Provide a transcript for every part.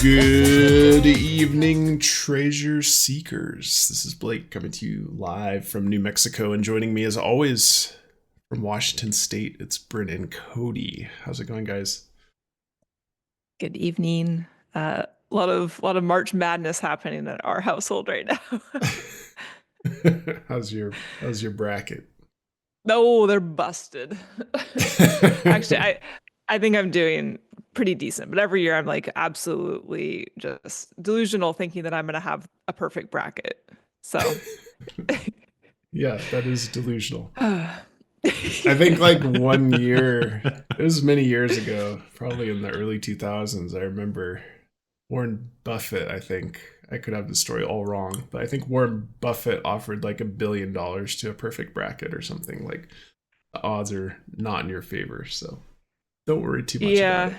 Good evening, treasure seekers. This is Blake coming to you live from New Mexico, and joining me as always from Washington State, it's Bryn and Cody. How's it going, guys? Good evening. A lot of March Madness happening at our household right now. how's your bracket? No, they're busted. Actually, I think I'm doing pretty decent, but every year I'm like absolutely just delusional thinking that I'm gonna have a perfect bracket. So Yeah, that is delusional. yeah. I think like one year, it was many years ago, probably in the early 2000s. I remember Warren Buffett, I think. I could have the story all wrong, but I think Warren Buffett offered like $1 billion to a perfect bracket or something. Like the odds are not in your favor, so don't worry too much about Yeah,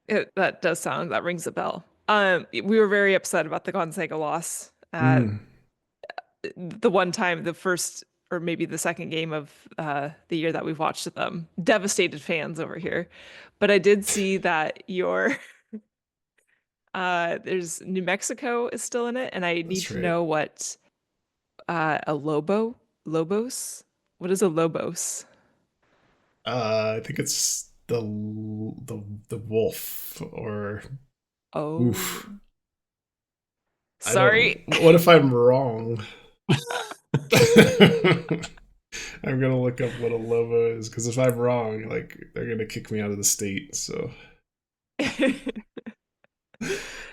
it. that rings a bell. We were very upset about the Gonzaga loss. Mm. The one time, the first or maybe the second game of the year that we've watched them. Devastated fans over here. But I did see that your there's New Mexico is still in it, and I need That's to right. know what a lobos. What is a lobos? I think it's the wolf or Oh, oof. I don't. sorry. What if I'm wrong? I'm gonna look up what a lobo is because if I'm wrong, like they're gonna kick me out of the state. So,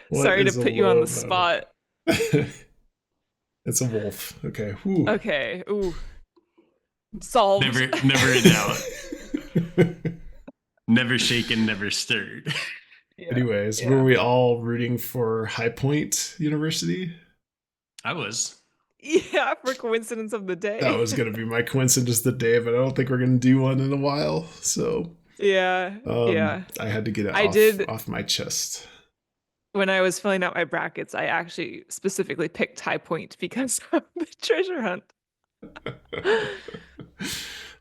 what Sorry to is a put you on the lobo? spot. It's a wolf. Okay. Whew. Okay. Ooh, solved. Never in doubt. Never shaken, never stirred. Yeah. Anyways, were Yeah. we all rooting for High Point University? I was. Yeah, for coincidence of the That day. was gonna be my coincidence of the day, but I don't think we're gonna do one in a while. So, Yeah, yeah. I had to get it I off did off my chest. when I was filling out my brackets, I actually specifically picked High Point because of the treasure hunt.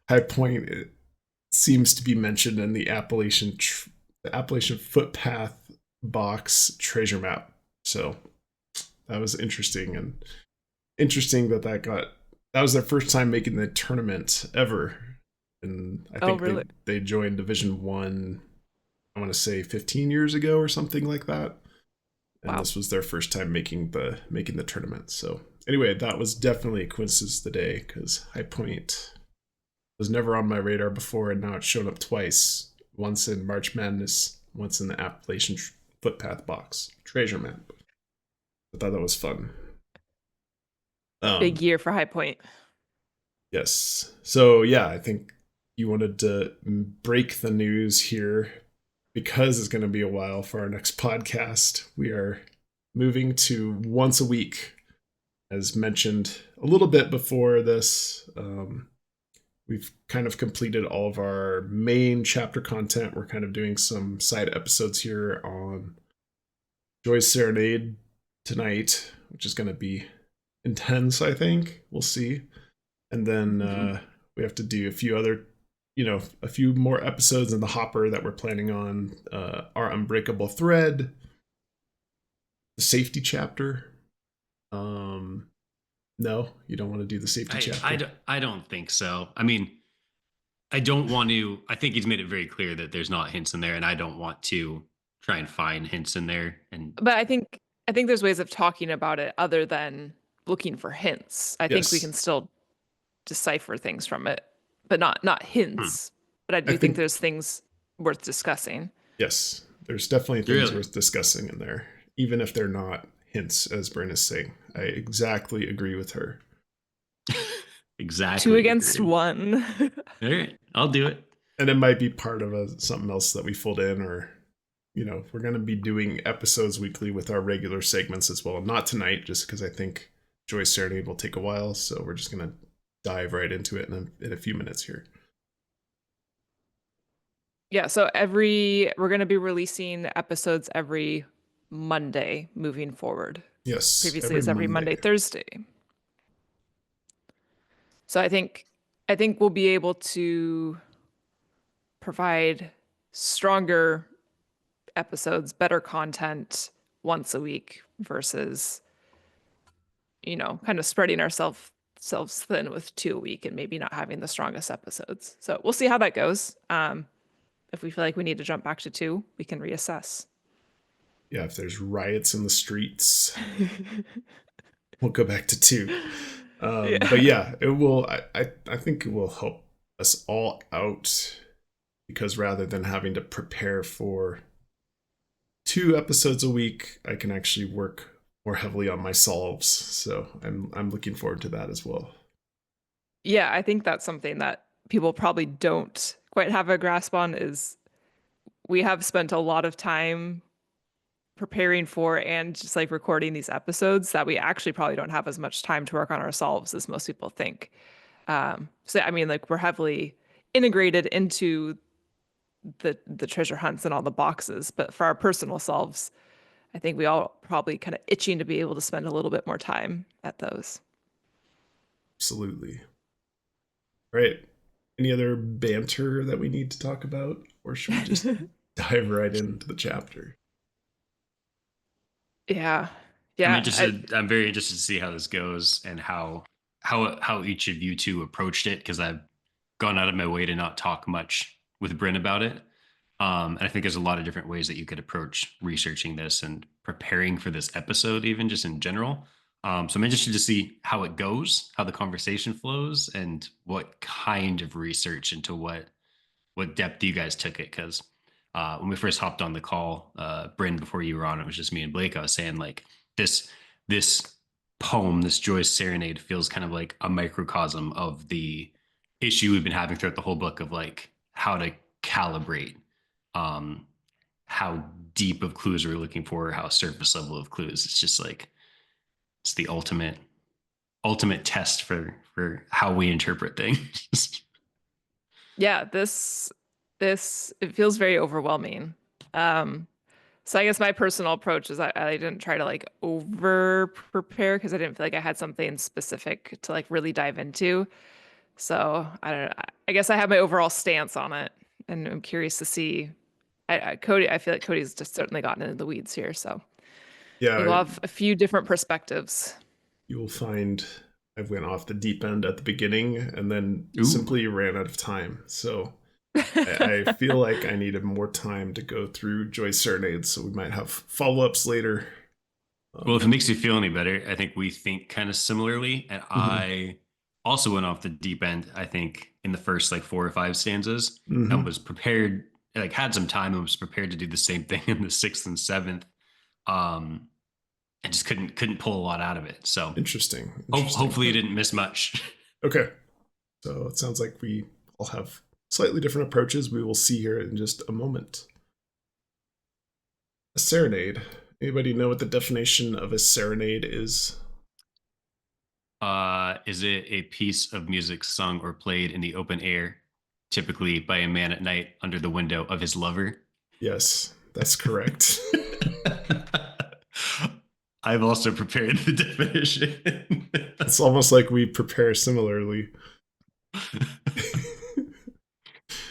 High Point seems to be mentioned in the the Appalachian Footpath box treasure map. So that was interesting, and interesting that was their first time making the tournament ever. And I Oh, think really? they joined Division One. I want to say 15 years ago or something like that. And Wow. this was their first time making the tournament. So anyway, that was definitely a coincidence today because High Point was never on my radar before, and now it's shown up twice. Once in March Madness, once in the Appalachian Footpath box treasure map. I thought that was fun. Big Um, year for High Point. yes. So yeah, I think you wanted to break the news here because it's going to be a while for our next podcast. We are moving to once a week, as mentioned a little bit before this. We've kind of completed all of our main chapter content. We're kind of doing some side episodes here on Joy Serenade tonight, which is going to be intense, I think. We'll see. And then we have to do a few other, a few more episodes in the hopper that we're planning on. Our Unbreakable Thread, the safety chapter. No, you don't want to do the safety chapter. I don't think so. I mean, I don't want to. I think he's made it very clear that there's not hints in there, and I don't want to try and find hints in there. And But I think there's ways of talking about it other than looking for hints. I think we Yes. can still decipher things from it, but not hmm, hints. But I I do think think, there's things worth discussing. yes, there's definitely things really, worth discussing in there, even if they're not hints, as Bryn is saying. I exactly agree with her. Two exactly against agree. one. All right, I'll do it. And it might be part of something else that we fold in, or, we're going to be doing episodes weekly with our regular segments as well. Not tonight, just because I think Joy Serenade will take a while. So we're just going to dive right into it in a few minutes here. Yeah, so we're going to be releasing episodes every Monday moving forward. Yes, Previously it every was every Monday, Monday. Thursday. So I think we'll be able to provide stronger episodes, better content once a week versus, kind of spreading ourselves thin with 2 a week and maybe not having the strongest episodes. So we'll see how that goes. If we feel like we need to jump back to 2, we can reassess. Yeah, if there's riots in the streets, we'll go back to 2. Yeah. But yeah, it will. I think it will help us all out, because rather than having to prepare for 2 episodes a week, I can actually work more heavily on my solves. So I'm looking forward to that as well. Yeah, I think that's something that people probably don't quite have a grasp on is we have spent a lot of time preparing for and just like recording these episodes that we actually probably don't have as much time to work on ourselves as most people think. So I mean, like we're heavily integrated into the treasure hunts and all the boxes, but for our personal selves, I think we all probably kind of itching to be able to spend a little bit more time at those. Absolutely. Right. Any other banter that we need to talk about, or should we just dive right into the chapter? Yeah. I'm very interested to see how this goes and how each of you two approached it, because I've gone out of my way to not talk much with Bryn about it. And I think there's a lot of different ways that you could approach researching this and preparing for this episode, even just in general. So I'm interested to see how it goes, how the conversation flows, and what kind of research into what depth you guys took it. Because when we first hopped on the call, Bryn, before you were on, it was just me and Blake. I was saying like this poem, this Joy Serenade, feels kind of like a microcosm of the issue we've been having throughout the whole book of like how to calibrate how deep of clues we're looking for, how surface level of clues. It's just like it's the ultimate test for how we interpret things. Yeah, this it feels very overwhelming. So I guess my personal approach is I didn't try to like over prepare because I didn't feel like I had something specific to like really dive into. So I don't know. I guess I have my overall stance on it, and I'm curious to see. Cody, I feel like Cody's just certainly gotten into the weeds here, so I think Yeah, we'll have a few different perspectives. you will find I went off the deep end at the beginning and then Ooh. simply ran out of time. So I feel like I needed more time to go through Joy Serenade, so we might have follow-ups later. Well, if it makes you feel any better, I think we think kind of similarly. And I also went off the deep end, I think, in the first like 4 or 5 stanzas, and was prepared, like had some time and was prepared to do the same thing in the 6th and 7th. And just couldn't pull a lot out of it. So Interesting. hopefully you didn't miss much. Okay. So it sounds like we all have slightly different approaches. We will see here in just a moment. A serenade. Anybody know what the definition of a serenade is? Is it a piece of music sung or played in the open air, typically by a man at night under the window of his lover? Yes, that's correct. I've also prepared the definition. It's almost like we prepare similarly.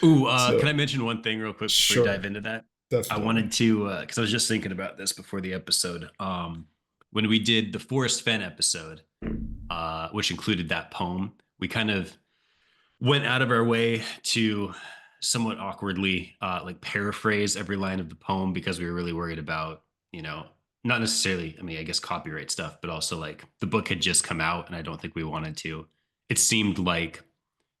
Ooh, can I mention one thing real quick before Sure, we dive into that? definitely. I wanted to, because I was just thinking about this before the episode. When we did the Forest Fen episode, which included that poem, we kind of went out of our way to somewhat awkwardly like paraphrase every line of the poem because we were really worried about, not necessarily, I mean, I guess copyright stuff, but also like the book had just come out and I don't think we wanted to. It seemed like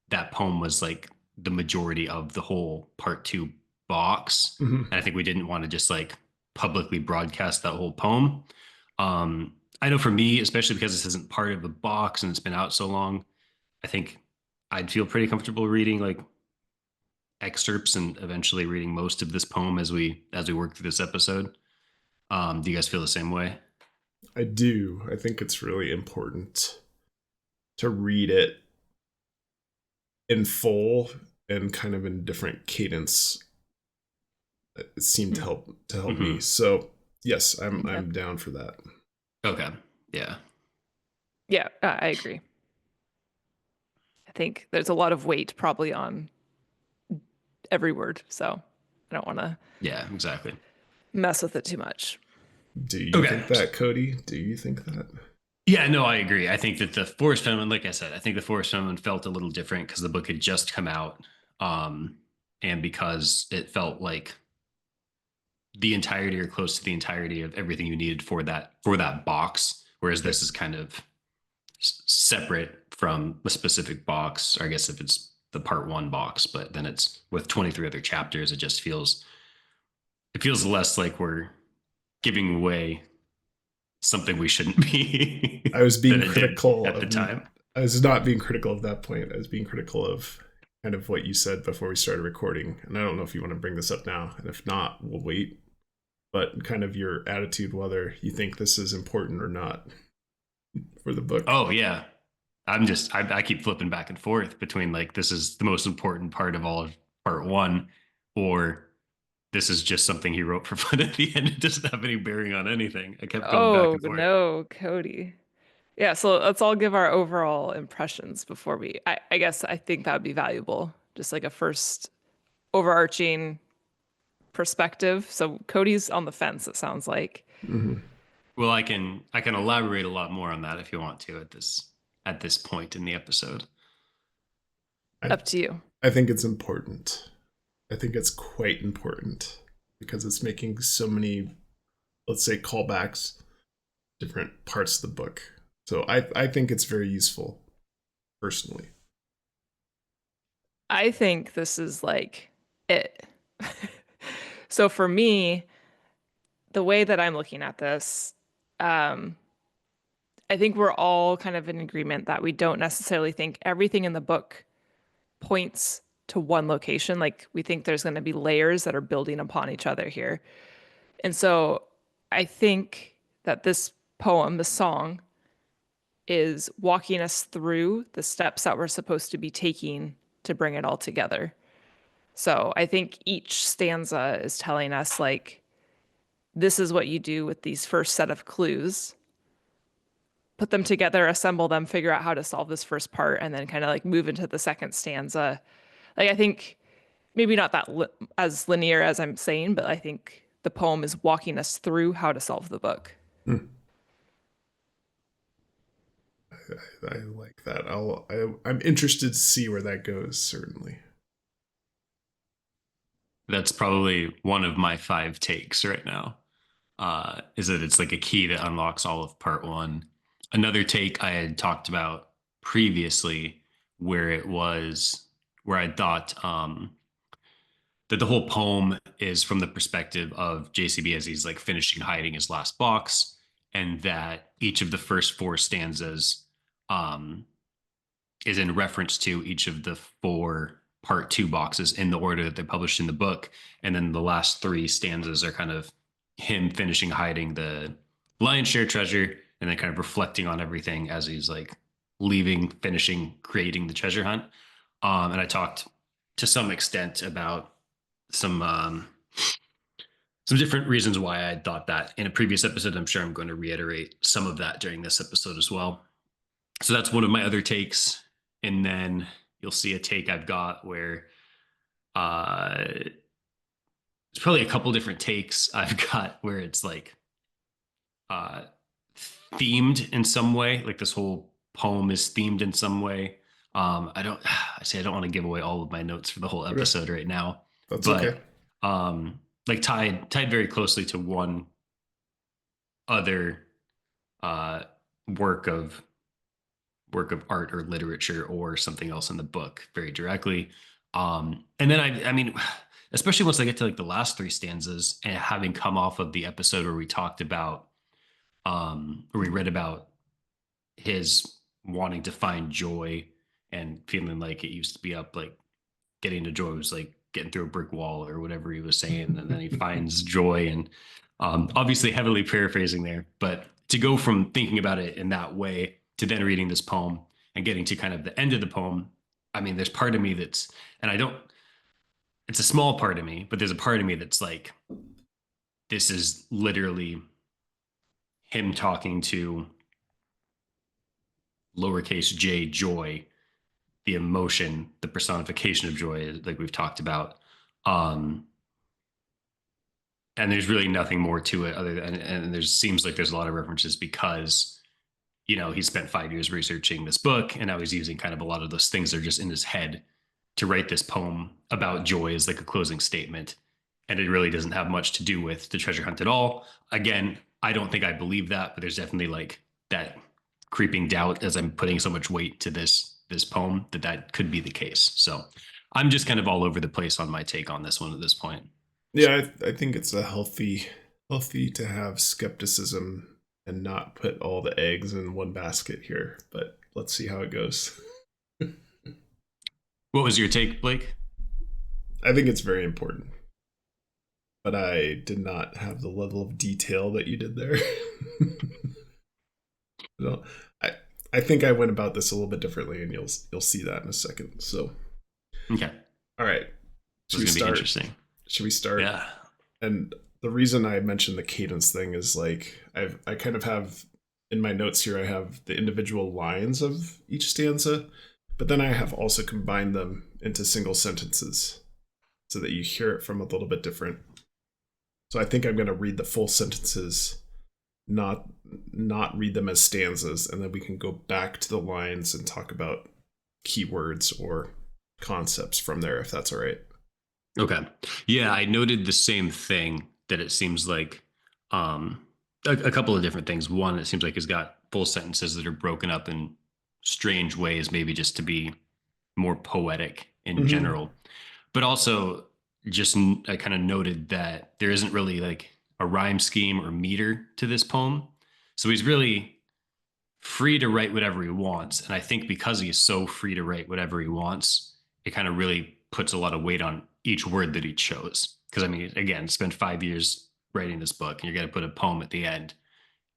that poem was like the majority of the whole part 2 box. Mm-hmm. And I think we didn't want to just like publicly broadcast that whole poem. I know for me, especially because this isn't part of the box and it's been out so long, I think I'd feel pretty comfortable reading like excerpts and eventually reading most of this poem as we work through this episode. Do you guys feel the same way? I do. I think it's really important to read it in full and kind of in different cadence. It seemed to help me. So yes, I'm down for that. Okay. Yeah. Yeah, I agree. I think there's a lot of weight probably on every word, so I don't want to. Yeah, exactly. mess with it too much. Do you think that, Cody? Do you think that? Yeah, no, I agree. I think that the Forest Feminine, like I said, I think the Forest Feminine felt a little different because the book had just come out, and because it felt like the entirety or close to the entirety of everything you needed for that box. Whereas this is kind of separate from a specific box, or I guess if it's the part 1 box, but then it's with 23 other chapters, it feels less like we're giving away something we shouldn't be. I was being critical at the time. I was not being critical of that point. I was being critical of kind of what you said before we started recording. And I don't know if you want to bring this up now. And if not, we'll wait. But kind of your attitude, whether you think this is important or not for the book. Oh, yeah. I keep flipping back and forth between like, this is the most important part of all of part 1, or this is just something he wrote for fun at the end. It doesn't have any bearing on anything. I kept going back and forth. No, Cody. Yeah, so let's all give our overall impressions before I guess I think that would be valuable. Just like a first overarching perspective. So Cody's on the fence, it sounds like. Mm-hmm. Well, I can elaborate a lot more on that if you want to at this point in the episode. Up to you. I think it's important. I think it's quite important because it's making so many, let's say, callbacks, different parts of the book. So I think it's very useful, personally. I think this is like it. So for me, the way that I'm looking at this, I think we're all kind of in agreement that we don't necessarily think everything in the book points to one location. Like we think there's going to be layers that are building upon each other here. And so I think that this poem, the song, is walking us through the steps that we're supposed to be taking to bring it all together. So I think each stanza is telling us like, this is what you do with these first set of clues. Put them together, assemble them, figure out how to solve this first part, and then kind of like move into the second stanza. Like I think maybe not that as linear as I'm saying, but I think the poem is walking us through how to solve the book. I like that. I'm interested to see where that goes, certainly. That's probably one of my 5 takes right now, is that it's like a key that unlocks all of part 1. Another take I had talked about previously where I thought that the whole poem is from the perspective of JCB as he's like finishing hiding his last box, and that each of the first 4 stanzas is in reference to each of the 4 part 2 boxes in the order that they're published in the book. And then the last 3 stanzas are kind of him finishing hiding the lion's share treasure and then kind of reflecting on everything as he's like leaving, finishing, creating the treasure hunt. And I talked to some extent about some different reasons why I thought that in a previous episode. I'm sure I'm going to reiterate some of that during this episode as well. So that's one of my other takes. And then you'll see a take I've got where there's probably a couple different takes I've got where it's like themed in some way. Like this whole poem is themed in some way. I don't want to give away all of my notes for the whole episode right now. That's okay. Like tied very closely to one other work of art or literature or something else in the book very directly. And then I mean, especially once I get to like the last 3 stanzas and having come off of the episode where we talked about, or we read about his wanting to find joy and feeling like it used to be up, like getting to joy was like getting through a brick wall or whatever he was saying. And then he finds joy, and obviously heavily paraphrasing there, but to go from thinking about it in that way to then reading this poem and getting to kind of the end of the poem. I mean, there's part of me it's a small part of me, but there's a part of me that's like, this is literally him talking to lowercase j joy, the emotion, the personification of joy, like we've talked about. And there's really nothing more to it other than, and there seems like there's a lot of references because, he spent 5 years researching this book, and now he's using kind of a lot of those things that are just in his head to write this poem about joy as like a closing statement. And it really doesn't have much to do with the treasure hunt at all. Again, I don't think I believe that, but there's definitely like that creeping doubt as I'm putting so much weight to this poem that could be the case. So I'm just kind of all over the place on my take on this one at this point. Yeah, I think it's a healthy to have skepticism and not put all the eggs in one basket here. But let's see how it goes. What was your take, Blake? I think it's very important, but I did not have the level of detail that you did there. So I think I went about this a little bit differently, and you'll see that in a second. So, okay, all right, should we start? Be interesting. Should we start? Yeah. And the reason I mentioned the cadence thing is like I kind of have in my notes here. I have the individual lines of each stanza, but then I have also combined them into single sentences so that you hear it from a little bit different. So I think I'm going to read the full sentences, not read them as stanzas, and then we can go back to the lines and talk about keywords or concepts from there, if that's all right. Okay. Yeah, I noted the same thing, that it seems like a couple of different things. One, it seems like it's got full sentences that are broken up in strange ways, maybe just to be more poetic in general. But also, just I kind of noted that there isn't really like a rhyme scheme or meter to this poem. So he's really free to write whatever he wants. And I think because he's so free to write whatever he wants, it kind of really puts a lot of weight on each word that he chose. Because I mean, again, spent 5 years writing this book, and you're going to put a poem at the end,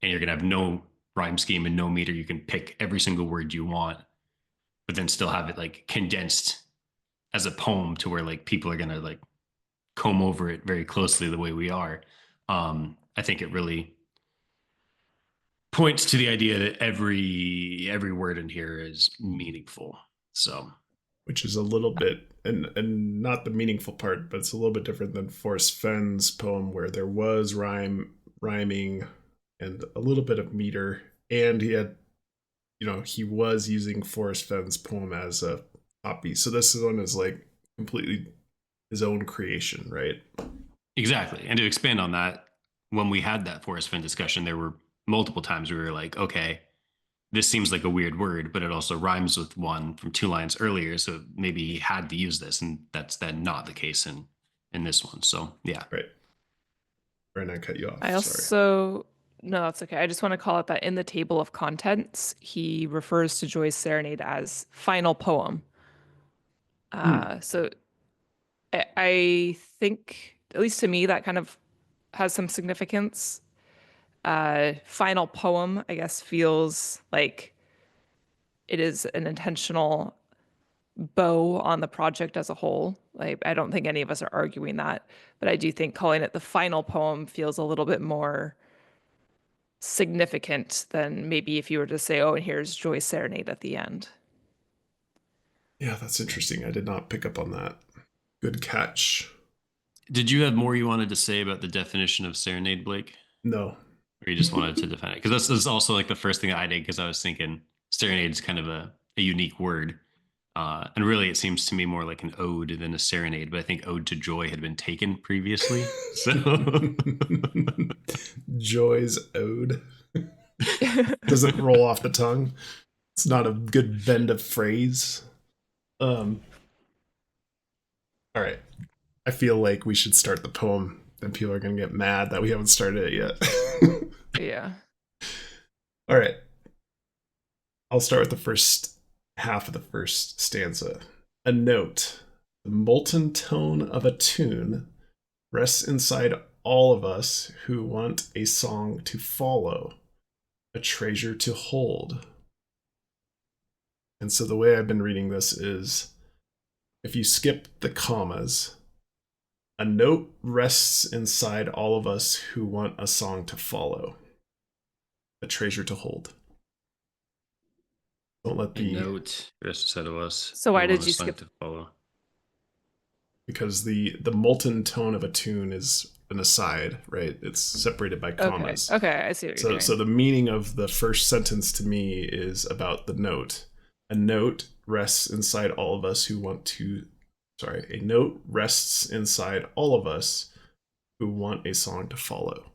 and you're going to have no rhyme scheme and no meter. You can pick every single word you want, but then still have it like condensed as a poem to where like people are going to like comb over it very closely the way we are. I think it really points to the idea that every word in here is meaningful. So, which is a little bit, and not the meaningful part, but it's a little bit different than Forrest Fenn's poem, where there was rhyming and a little bit of meter, and he had, he was using Forrest Fenn's poem as a copy. So this one is like completely his own creation, right? Exactly. And to expand on that, when we had that Forrest Fenn discussion, there were multiple times we were like, okay, this seems like a weird word, but it also rhymes with one from 2 lines earlier. So maybe he had to use this, and that's then not the case in this one. So yeah. Right. Right, I cut you off. I also, no, that's okay. I just want to call out that in the table of contents, he refers to Joy's Serenade as final poem. So I think, at least to me, that kind of has some significance. Final poem, I guess, feels like it is an intentional bow on the project as a whole. Like, I don't think any of us are arguing that, but I do think calling it the final poem feels a little bit more significant than maybe if you were to say, oh, and here's Joy Serenade at the end. Yeah, that's interesting. I did not pick up on that. Good catch. Did you have more you wanted to say about the definition of serenade, Blake? No. Or you just wanted to defend it? Because that's also like the first thing I did, because I was thinking serenade is kind of a unique word. And really, it seems to me more like an ode than a serenade. But I think ode to joy had been taken previously. So Joy's ode doesn't roll off the tongue. It's not a good bend of phrase. All right. I feel like we should start the poem, and people are going to get mad that we haven't started it yet. Yeah. All right. I'll start with the first half of the first stanza. A note, the molten tone of a tune, rests inside all of us who want a song to follow, a treasure to hold. And so the way I've been reading this is, if you skip the commas, a note rests inside all of us who want a song to follow, a treasure to hold. Don't let the note rest inside of us. So why did you skip to follow? Because the molten tone of a tune is an aside, right? It's separated by Okay. commas. Okay, I see what you're doing. So the meaning of the first sentence to me is about the note. A note rests inside all of us who want to. Sorry, a note rests inside all of us who want a song to follow.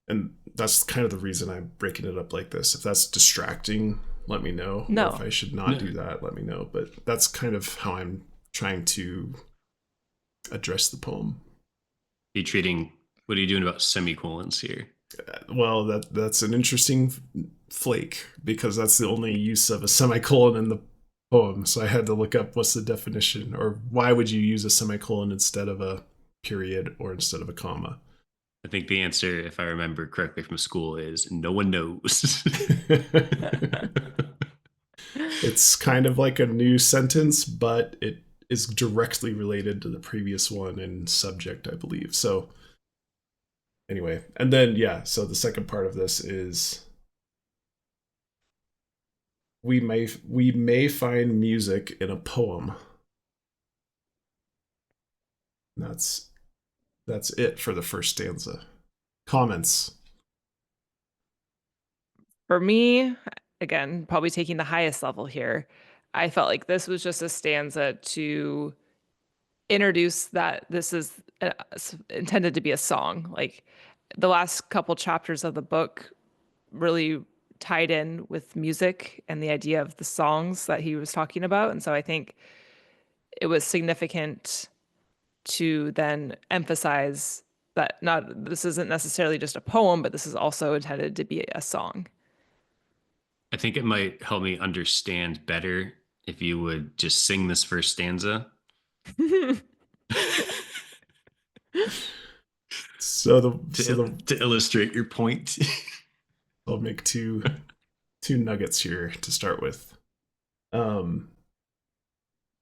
And that's kind of the reason I'm breaking it up like this. If that's distracting, let me know. No. Or if I should not do that, let me know. But that's kind of how I'm trying to address the poem. What are you doing about semicolons here? Well, that's an interesting flake, because that's the only use of a semicolon in the poem. So I had to look up what's the definition, or why would you use a semicolon instead of a period or instead of a comma? I think the answer, if I remember correctly from school, is no one knows. It's kind of like a new sentence, but it is directly related to the previous one in subject, I believe. So anyway, and then so the second part of this is we may find music in a poem. And that's it for the first stanza. Comments? For me, again, probably taking the highest level here, I felt like this was just a stanza to introduce that this is intended to be a song. Like the last couple chapters of the book really tied in with music and the idea of the songs that he was talking about. And so I think it was significant to then emphasize that this isn't necessarily just a poem, but this is also intended to be a song. I think it might help me understand better if you would just sing this first stanza. To illustrate your point. I'll make two nuggets here to start with.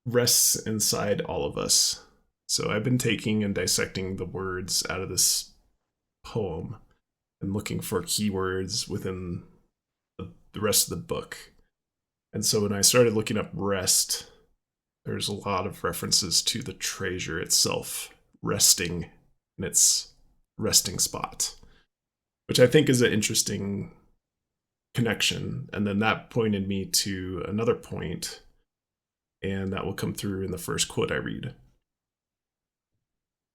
Rests inside all of us. So I've been taking and dissecting the words out of this poem and looking for keywords within the rest of the book. And so when I started looking up rest, there's a lot of references to the treasure itself resting in its resting spot, which I think is an interesting connection. And then that pointed me to another point, and that will come through in the first quote I read.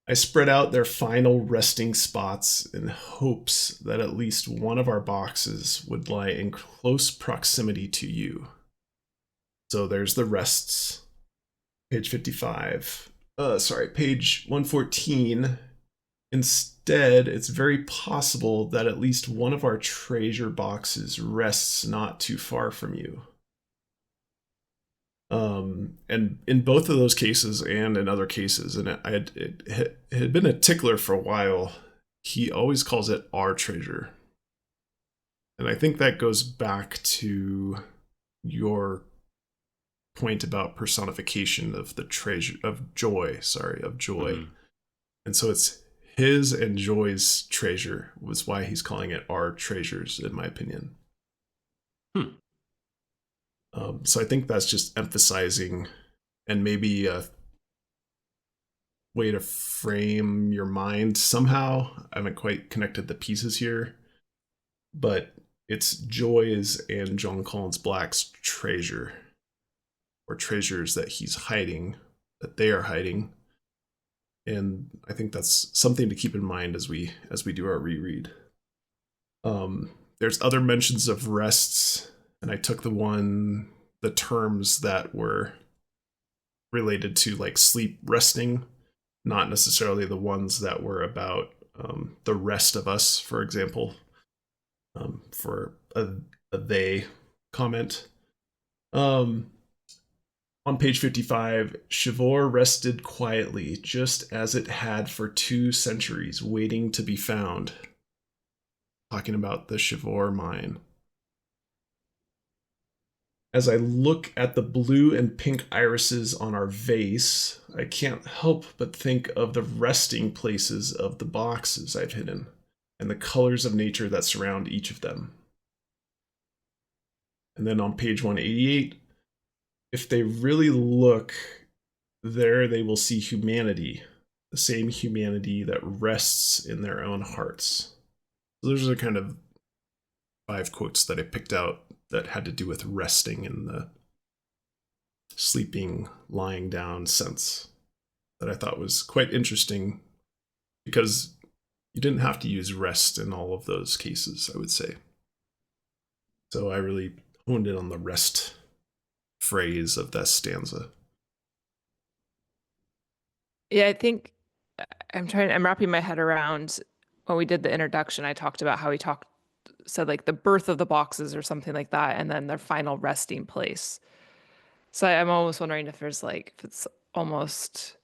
I spread out their final resting spots in hopes that at least one of our boxes would lie in close proximity to you. So there's the rests. Page 55. Page 114. Instead, it's very possible that at least one of our treasure boxes rests not too far from you. And in both of those cases and in other cases, and it had been a tickler for a while, he always calls it our treasure. And I think that goes back to your point about personification of the treasure of joy. Mm-hmm. And so it's his and Joy's treasure was why he's calling it our treasures, in my opinion. So I think that's just emphasizing, and maybe a way to frame your mind somehow. I haven't quite connected the pieces here, but it's Joy's and Jon Collins-Black's treasure, or treasures that he's hiding, that they are hiding. And I think that's something to keep in mind as we do our reread. There's other mentions of rests, and I took the terms that were related to like sleep resting, not necessarily the ones that were about the rest of us, for example, for a they comment. On page 55, Chivor rested quietly, just as it had for 2 centuries, waiting to be found. Talking about the Chivor mine. As I look at the blue and pink irises on our vase, I can't help but think of the resting places of the boxes I've hidden, and the colors of nature that surround each of them. And then on page 188, if they really look, there they will see humanity, the same humanity that rests in their own hearts. So those are kind of 5 quotes that I picked out that had to do with resting in the sleeping, lying down sense that I thought was quite interesting, because you didn't have to use rest in all of those cases, I would say. So I really honed in on the rest phrase of that stanza. Yeah, I think I'm wrapping my head around when we did the introduction, I talked about how said like the birth of the boxes or something like that, and then their final resting place. So I'm almost wondering if if it's almost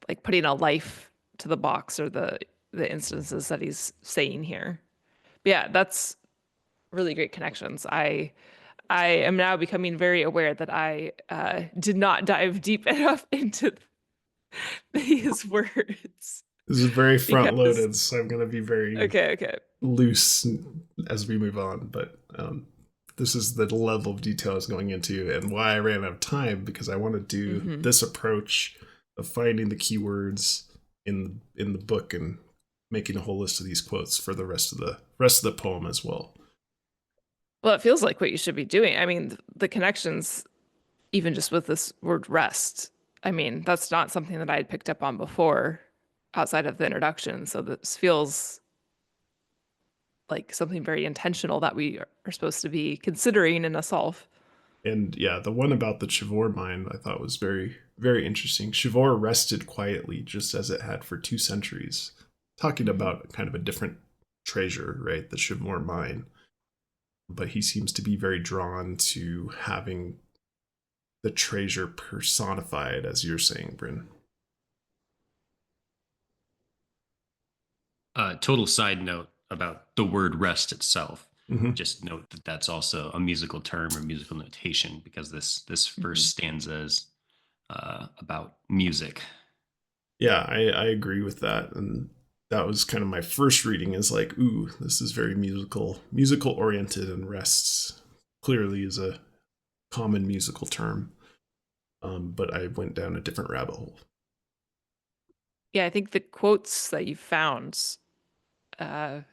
like putting a life to the box or the instances that he's saying here. But yeah, that's really great connections. I am now becoming very aware that I did not dive deep enough into these words. This is very front Because loaded, so I'm going to be very okay. loose as we move on. But this is the level of detail I was going into, and why I ran out of time, because I want to do this approach of finding the keywords in the book and making a whole list of these quotes for the rest of the poem as well. Well, it feels like what you should be doing. I mean, the connections, even just with this word rest, I mean, that's not something that I had picked up on before outside of the introduction. So this feels like something very intentional that we are supposed to be considering in a solve. And yeah, the one about the Chivor mine I thought was very, very interesting. Chivor rested quietly just as it had for 2 centuries. Talking about kind of a different treasure, right? The Chivor mine. But he seems to be very drawn to having the treasure personified, as you're saying, Bryn. Total side note about the word rest itself. Mm-hmm. Just note that that's also a musical term or musical notation, because this first stanza is about music. Yeah, I agree with that. And that was kind of my first reading, is like, ooh, this is very musical oriented, and rests clearly is a common musical term. But I went down a different rabbit hole. Yeah, I think the quotes that you found, I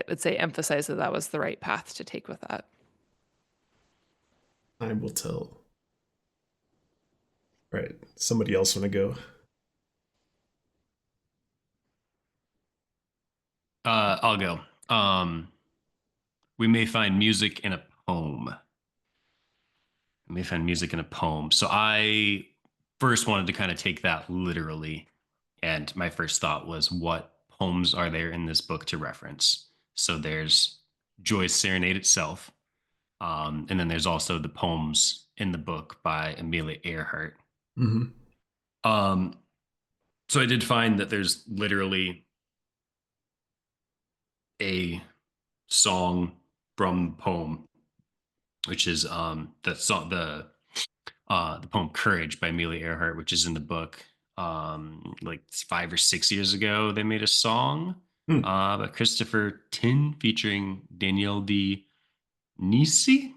would say, emphasize that was the right path to take with that. Time will tell. All right, somebody else want to go? I'll go. We may find music in a poem. We may find music in a poem. So I first wanted to kind of take that literally. And my first thought was, what poems are there in this book to reference? So there's Joy Serenade itself. And then there's also the poems in the book by Amelia Earhart. Mm-hmm. So I did find that there's literally a song from the poem, which is the poem "Courage" by Amelia Earhart, which is in the book. Like 5 or 6 years ago, they made a song by Christopher Tin featuring Danielle D. Nisi.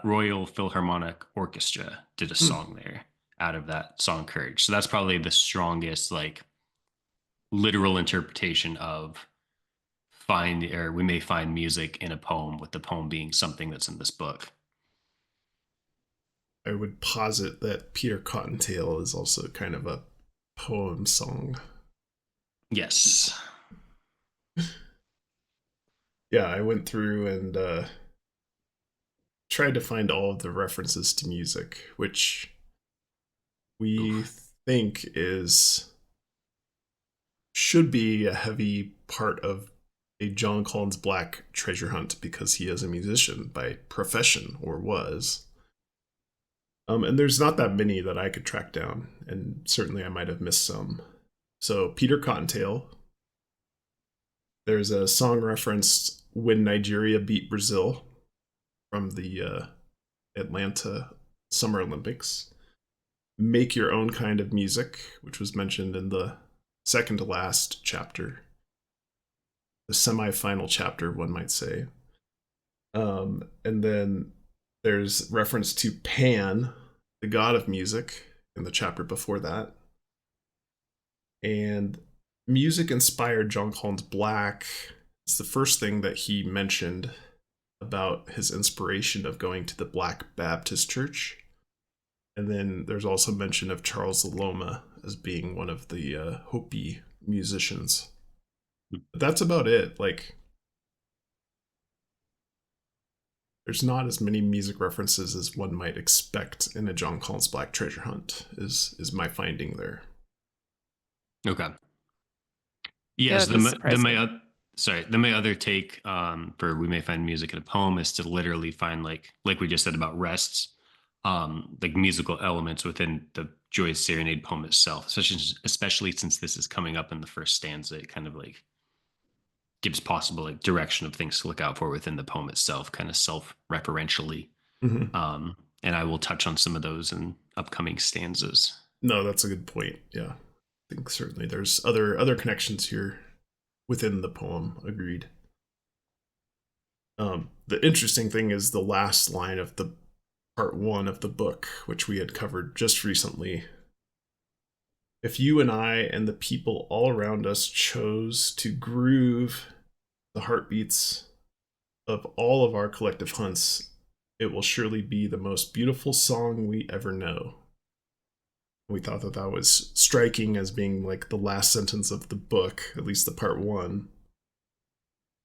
Royal Philharmonic Orchestra did a song there out of that song "Courage." So that's probably the strongest, like, literal interpretation of we may find music in a poem, with the poem being something that's in this book. I would posit that Peter Cottontail is also kind of a poem song. Yes. Yeah, I went through and tried to find all of the references to music, which we think should be a heavy part of a Jon Collins-Black treasure hunt, because he is a musician by profession, or was. And there's not that many that I could track down, and certainly I might have missed some. So Peter Cottontail. There's a song referenced "When Nigeria Beat Brazil" from the Atlanta Summer Olympics. "Make Your Own Kind of Music," which was mentioned in the second to last chapter. The semi-final chapter, one might say. And then there's reference to Pan, the god of music, in the chapter before that. And music inspired Jon Collins-Black. It's the first thing that he mentioned about his inspiration of going to the Black Baptist Church. And then there's also mention of Charles Loma as being one of the Hopi musicians. But that's about it. Like, there's not as many music references as one might expect in a Jon Collins-Black treasure hunt, is my finding there. Okay. Yeah, Yes, that does surprise me. then my other take for we may find music in a poem is to literally find like we just said about rests, like musical elements within the Joy Serenade poem itself, especially since this is coming up in the first stanza. It kind of like gives possible like direction of things to look out for within the poem itself, kind of self-referentially. Mm-hmm. And I will touch on some of those in upcoming stanzas. No, that's a good point. Yeah, I think certainly there's other connections here within the poem. Agreed. The interesting thing is the last line of the part 1 of the book, which we had covered just recently. If you and I and the people all around us chose to groove the heartbeats of all of our collective hunts, it will surely be the most beautiful song we ever know. We thought that that was striking as being like the last sentence of the book, at least the part 1.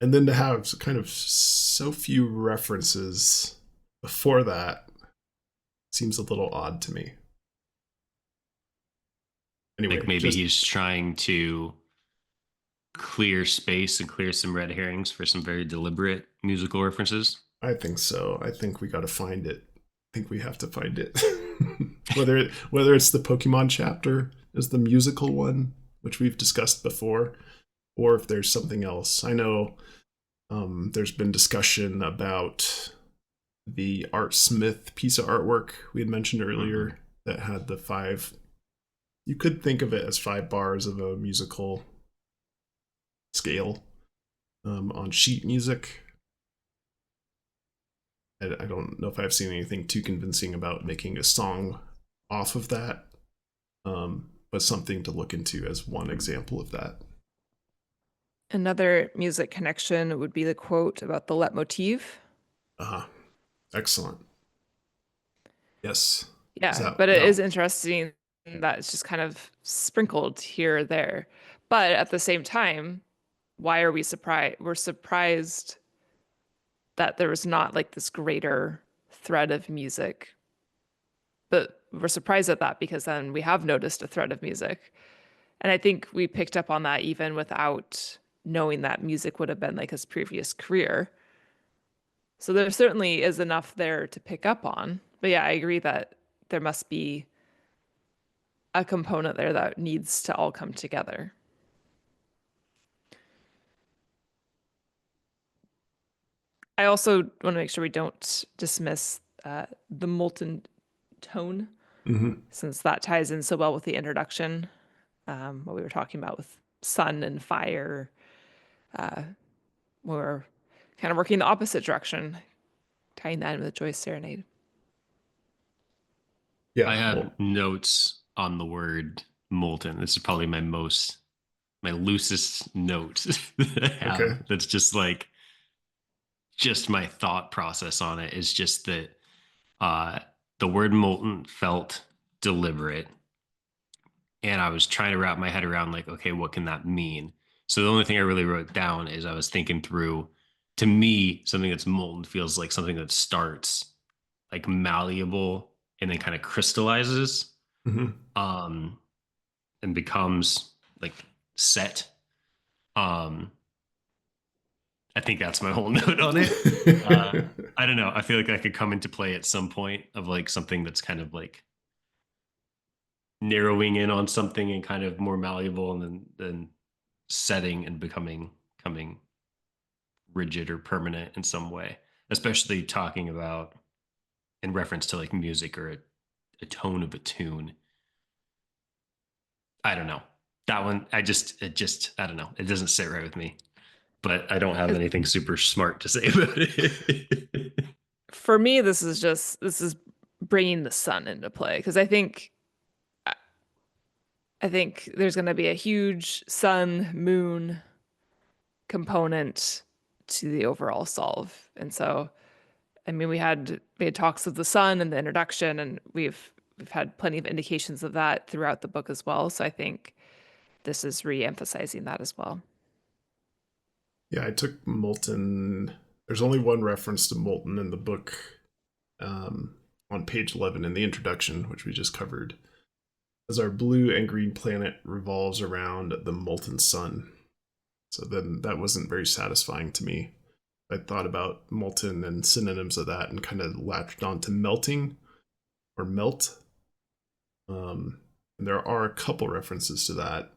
And then to have kind of so few references before that seems a little odd to me. Anyway, Like maybe he's trying to clear space and clear some red herrings for some very deliberate musical references. I think so. I think we got to find it. I think we have to find it. whether it's the Pokemon chapter is the musical one, which we've discussed before, or if there's something else. I know there's been discussion about the Art Smith piece of artwork we had mentioned earlier that had the 5. You could think of it as 5 bars of a musical scale on sheet music. I don't know if I've seen anything too convincing about making a song off of that, but something to look into as one example of that. Another music connection would be the quote about the motif. Excellent. Yes. Yeah, but it is interesting that it's just kind of sprinkled here or there. But at the same time, why are we surprised? We're surprised that there was not like this greater thread of music. But we're surprised at that because then we have noticed a thread of music. And I think we picked up on that even without knowing that music would have been like his previous career. So there certainly is enough there to pick up on. But yeah, I agree that there must be a component there that needs to all come together. I also want to make sure we don't dismiss the molten tone, since that ties in so well with the introduction, what we were talking about with sun and fire. We're kind of working the opposite direction, tying that in with Joy Serenade. Yeah, I have notes on the word molten. This is probably my loosest note that I have. Okay. That's just like my thought process on it is just that the word molten felt deliberate, and I was trying to wrap my head around like, okay, what can that mean? So the only thing I really wrote down is I was thinking through, to me, something that's molten feels like something that starts like malleable and then kind of crystallizes, and becomes like set. I think that's my whole note on it. I don't know. I feel like that could come into play at some point of like something that's kind of like narrowing in on something and kind of more malleable, and then setting and becoming rigid or permanent in some way, especially talking about in reference to like music or a tone of a tune. I don't know. That one, I don't know. It doesn't sit right with me, but I don't have anything super smart to say about it. For me, this is bringing the sun into play, because I think I think there's going to be a huge sun moon component to the overall solve. And so, I mean, we had talks of the sun in the introduction, and we've had plenty of indications of that throughout the book as well. So I think this is re-emphasizing that as well. Yeah, I took Molten. There's only one reference to Molten in the book, on page 11 in the introduction, which we just covered, as our blue and green planet revolves around the molten sun. So then that wasn't very satisfying to me. I thought about molten and synonyms of that and kind of latched on to melting or melt. And there are a couple references to that.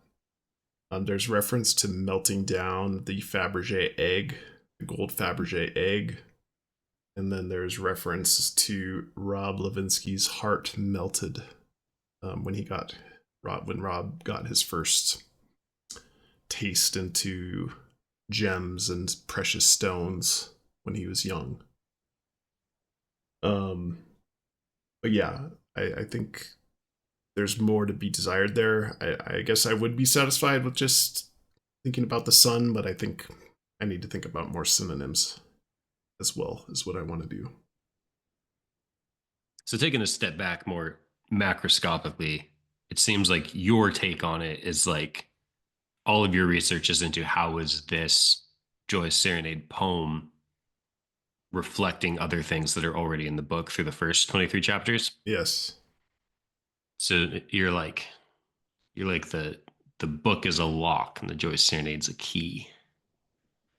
There's reference to melting down the Fabergé egg, the gold Fabergé egg. And then there's reference to Rob Levinsky's heart melted when Rob got his first taste into gems and precious stones when he was young. But yeah, I think there's more to be desired there. I guess I would be satisfied with just thinking about the sun, but I think I need to think about more synonyms as well, is what I want to do. So taking a step back more macroscopically, it seems like your take on it is like all of your research is into how is this Joy Serenade poem reflecting other things that are already in the book through the first 23 chapters. Yes. So you're like the book is a lock and the Joy Serenade's a key.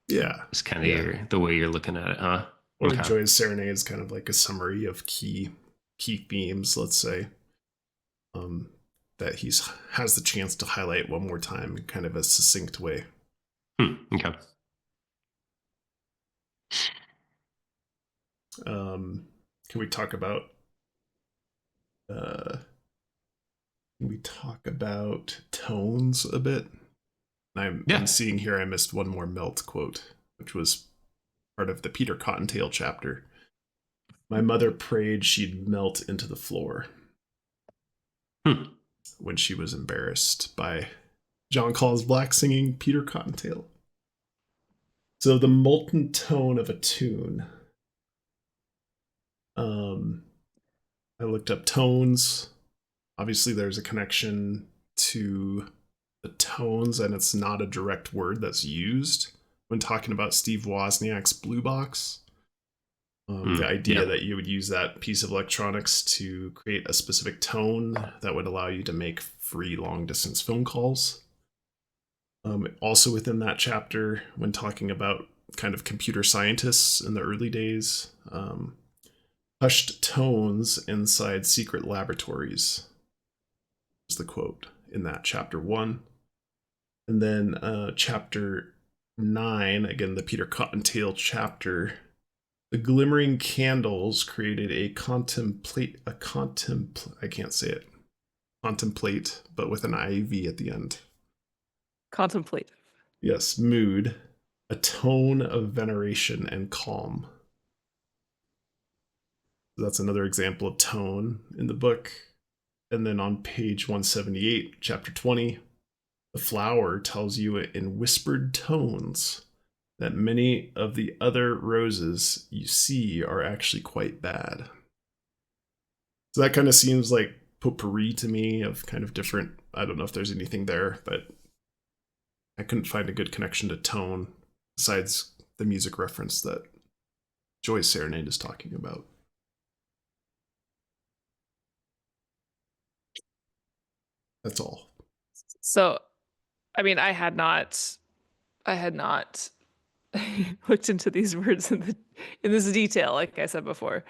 Yeah. It's kind of the way you're looking at it, huh? Or okay. Joy Serenade is kind of like a summary of key themes, let's say, that has the chance to highlight one more time in kind of a succinct way. Okay. Can we talk about tones a bit? I'm seeing here I missed one more melt quote, which was part of the Peter Cottontail chapter. My mother prayed she'd melt into the floor when she was embarrassed by Jon Collins-Black singing Peter Cottontail. So the molten tone of a tune. I looked up tones. Obviously, there's a connection to the tones, and it's not a direct word that's used when talking about Steve Wozniak's Blue Box. The idea that you would use that piece of electronics to create a specific tone that would allow you to make free long-distance phone calls. Also within that chapter, when talking about kind of computer scientists in the early days, hushed tones inside secret laboratories is the quote in that chapter 1. And then chapter 9, again, the Peter Cottontail chapter, the glimmering candles created I can't say it. Contemplate, but with an IV at the end. Contemplative. Yes, mood, a tone of veneration and calm. That's another example of tone in the book. And then on page 178, chapter 20, the flower tells you in whispered tones that many of the other roses you see are actually quite bad. So that kind of seems like potpourri to me of kind of different, I don't know if there's anything there, but I couldn't find a good connection to tone besides the music reference that Joy Serenade is talking about. That's all. So, I mean, I had not looked into these words in this detail, like I said before.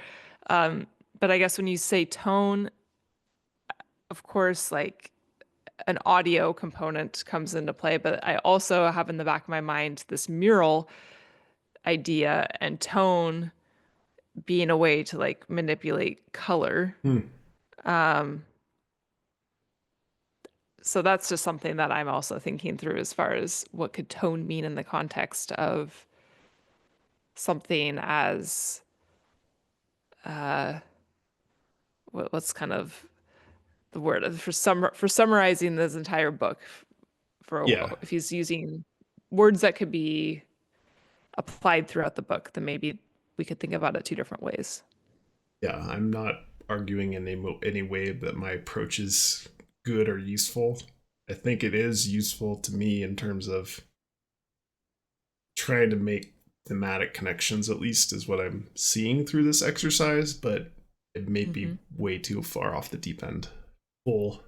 But I guess when you say tone, of course, like an audio component comes into play, but I also have in the back of my mind this mural idea and tone being a way to like manipulate color. So that's just something that I'm also thinking through as far as what could tone mean in the context of something as what's kind of the word for summarizing this entire book Yeah. if he's using words that could be applied throughout the book, then maybe we could think about it two different ways. Yeah, I'm not arguing in any way that my approach is good or useful. I think it is useful to me in terms of trying to make thematic connections, at least is what I'm seeing through this exercise, but it may be way too far off the deep end. Full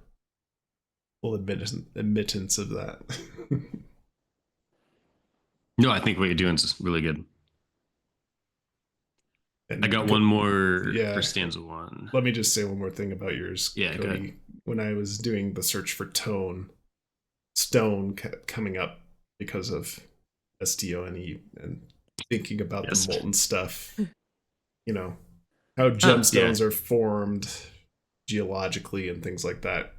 admittance of that. No, I think what you're doing is really good. And I got one more yeah, for stanza 1. Let me just say one more thing about yours, Yeah, Cody. go ahead. When I was doing the search for stone kept coming up because of STONE and thinking about the molten stuff. You know, how gemstones are formed geologically and things like that,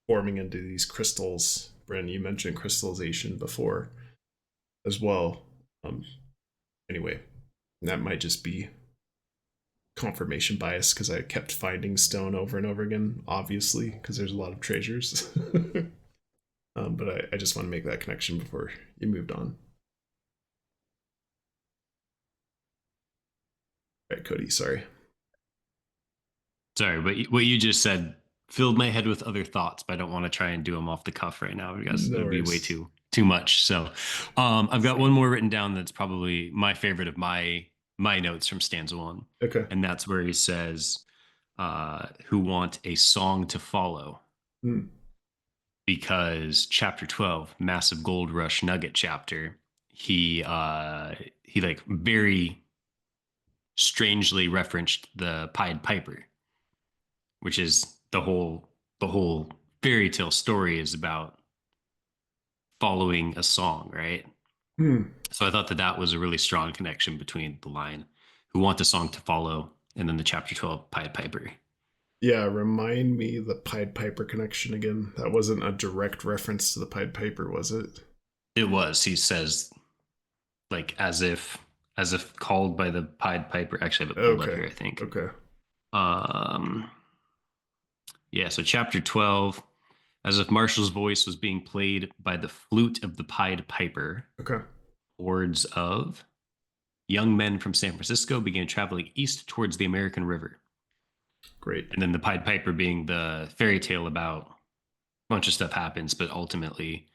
forming into these crystals. Bryn, you mentioned crystallization before as well. Anyway, that might just be confirmation bias because I kept finding stone over and over again, obviously, because there's a lot of treasures. But I just want to make that connection before you moved on. All right, Cody, sorry. Sorry, but what you just said filled my head with other thoughts, but I don't want to try and do them off the cuff right now because it would be way too much. So I've got one more written down that's probably my favorite of my notes from stanza 1. Okay. And that's where he says, who want a song to follow. Because chapter 12, massive gold rush nugget chapter, he like very strangely referenced the Pied Piper, which is the whole fairy tale story is about following a song, right? So I thought that was a really strong connection between the line who want a song to follow and then the chapter 12 Pied Piper. Yeah, remind me the Pied Piper connection again. That wasn't a direct reference to the Pied Piper, was it? It was. He says, like, as if called by the Pied Piper. Actually, I have it pulled up here, I think. Okay. Yeah, so chapter 12, as if Marshall's voice was being played by the flute of the Pied Piper. Okay. Hordes of young men from San Francisco began traveling east towards the American River. Great. And then the Pied Piper being the fairy tale about a bunch of stuff happens, but ultimately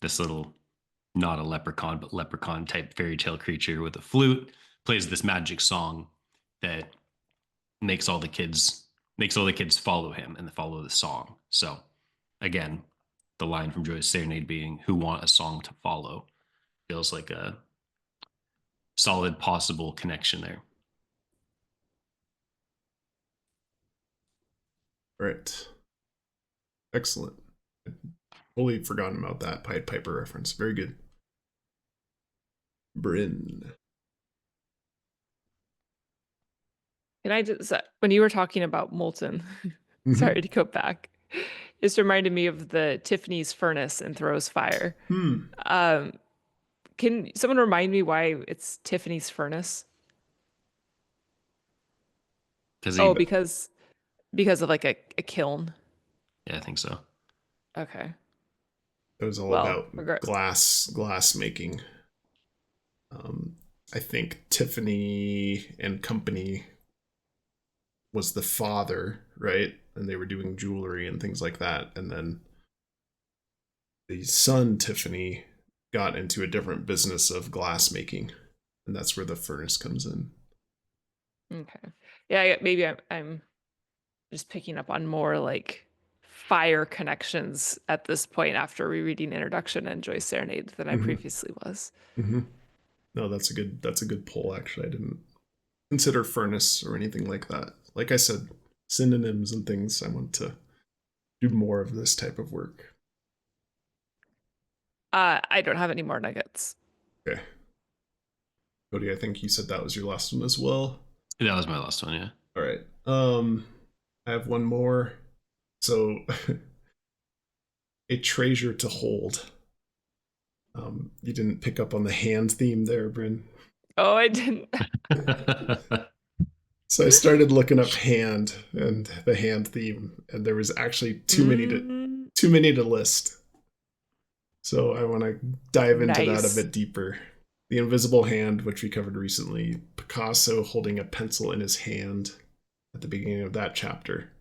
this little, not a leprechaun, but leprechaun type fairy tale creature with a flute plays this magic song that makes all the kids follow him and follow the song. So again, the line from Joy Serenade being who want a song to follow feels like a solid possible connection there. Right. Excellent. Totally forgotten about that Pied Piper reference. Very good. Bryn. Can I just, when you were talking about Molten, sorry to go back, this reminded me of the Tiffany's furnace in Thoreau's Fire. Can someone remind me why it's Tiffany's furnace? Because of like a kiln. Yeah, I think so. Okay. It was all about glass making. I think Tiffany and Company was the father, right? And they were doing jewelry and things like that. And then the son, Tiffany, got into a different business of glass making. And that's where the furnace comes in. Okay. Yeah, maybe I'm just picking up on more like fire connections at this point after rereading Introduction and Joy Serenade than I previously was. No, that's a good pull, actually. I didn't consider furnace or anything like that. Like I said, synonyms and things. I want to do more of this type of work. I don't have any more nuggets. Okay. Cody, I think you said that was your last one as well. That was my last one, yeah. All right. I have one more. So, a treasure to hold. You didn't pick up on the hand theme there, Bryn. Oh, I didn't. So I started looking up hand and the hand theme, and there was actually too many to list. So I want to dive into that a Nice. bit deeper. The Invisible Hand, which we covered recently, Picasso holding a pencil in his hand at the beginning of that chapter.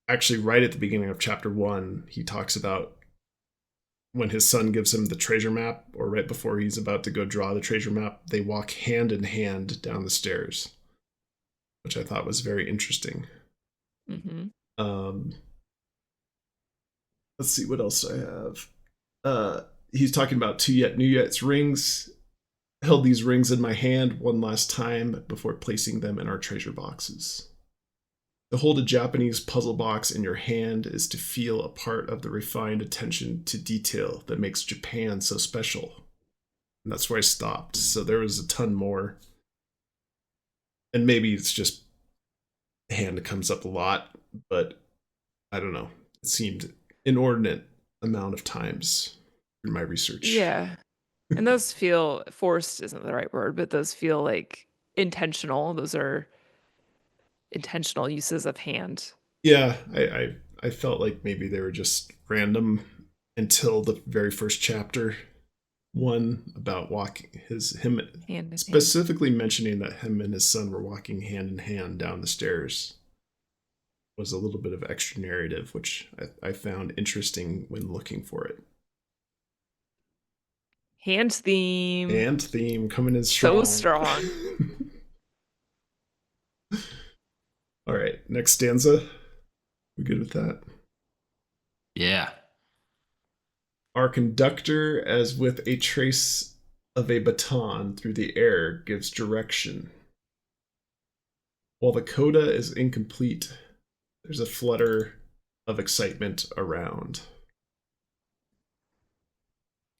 Actually, right at the beginning of chapter 1, he talks about when his son gives him the treasure map, or right before he's about to go draw the treasure map, they walk hand in hand down the stairs, which I thought was very interesting. Mm-hmm. Let's see, what else do I have? He's talking about two yet new yet's rings. Held these rings in my hand one last time before placing them in our treasure boxes. To hold a Japanese puzzle box in your hand is to feel a part of the refined attention to detail that makes Japan so special. And that's where I stopped. So there was a ton more. And maybe it's just hand comes up a lot, but I don't know. It seemed inordinate amount of times in my research. Yeah. And those feel forced isn't the right word, but those feel like intentional. Those are intentional uses of hand. Yeah, I felt like maybe they were just random until the very first chapter. One about walking him Hand in specifically mentioning that him and his son were walking hand in hand down the stairs was a little bit of extra narrative, which I found interesting when looking for it. Hand theme. Hand theme coming in strong. So strong. All right, next stanza. We good with that? Yeah. Our conductor, as with a trace of a baton through the air, gives direction. While the coda is incomplete, there's a flutter of excitement around.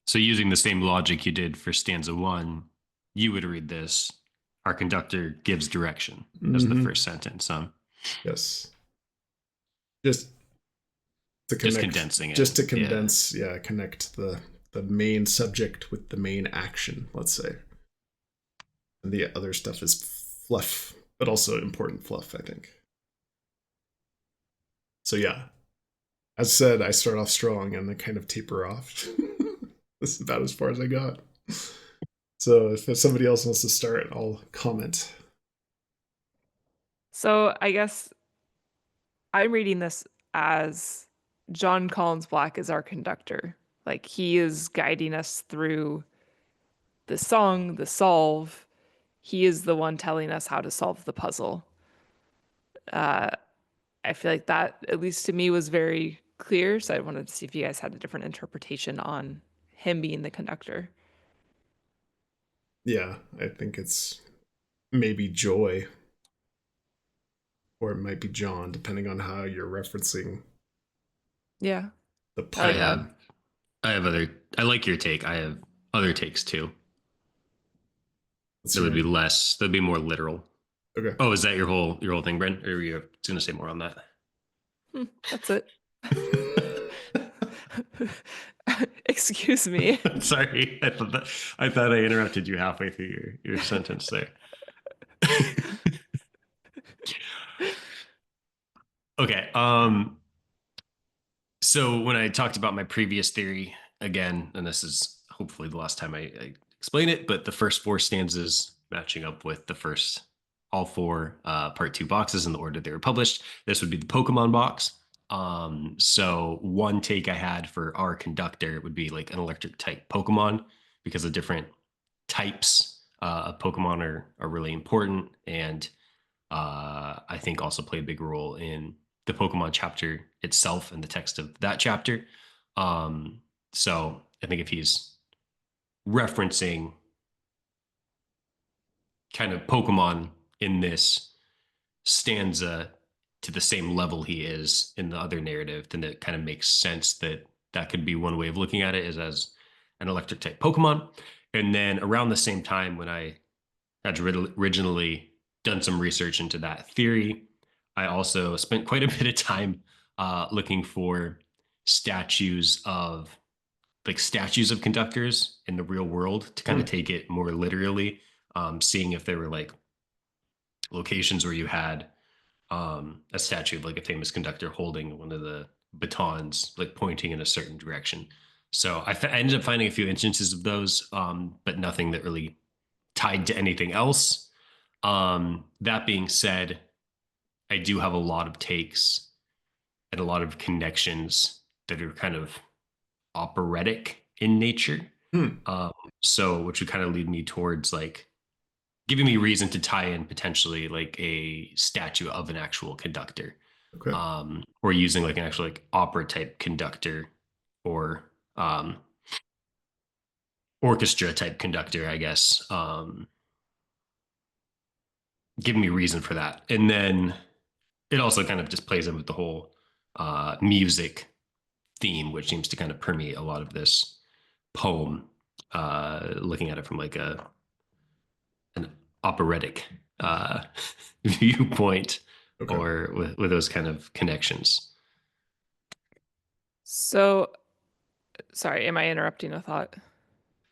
So using the same logic you did for stanza 1, you would read this. Our conductor gives direction as the first sentence. Yes. Just to connect, just condensing it. Just to condense, connect the main subject with the main action, let's say. And the other stuff is fluff, but also important fluff, I think. So yeah, as said, I start off strong and then kind of taper off. This is about as far as I got. So if somebody else wants to start, I'll comment. So I guess I'm reading this as Jon Collins-Black is our conductor. Like he is guiding us through the song, the solve. He is the one telling us how to solve the puzzle. I feel like that, at least to me, was very clear. So I wanted to see if you guys had a different interpretation on him being the conductor. Yeah, I think it's maybe Joy. Or it might be John, depending on how you're referencing Yeah. the poem. I like your take. I have other takes too. There'd be more literal. Okay. Oh, is that your whole thing, Brent? Or were you going to say more on that? That's it. Excuse me. Sorry, I thought I interrupted you halfway through your sentence there. Okay. So when I talked about my previous theory again, and this is hopefully the last time I explain it, but the first 4 stanzas matching up with the first all 4 part 2 boxes in the order they were published. This would be the Pokemon box. So one take I had for our conductor would be like an electric type Pokemon, because the different types of Pokemon are really important, and I think also play a big role in the Pokemon chapter itself and the text of that chapter. So I think if he's referencing kind of Pokemon in this stanza to the same level he is in the other narrative, then it kind of makes sense that could be one way of looking at it, is as an electric type Pokemon. And then around the same time, when I had originally done some research into that theory, I also spent quite a bit of time looking for statues of conductors in the real world to kind of take it more literally, seeing if there were like locations where you had a statue of like a famous conductor holding one of the batons, like pointing in a certain direction. So I ended up finding a few instances of those, but nothing that really tied to anything else. That being said, I do have a lot of takes and a lot of connections that are kind of operatic in nature. So, which would kind of lead me towards like giving me reason to tie in potentially like a statue of an actual conductor, Okay. or using like an actual like opera type conductor or orchestra type conductor, I guess. Giving me reason for that, and then it also kind of just plays in with the whole music theme, which seems to kind of permeate a lot of this poem. Looking at it from like an operatic viewpoint, Okay. or with those kind of connections. So, sorry, am I interrupting a thought?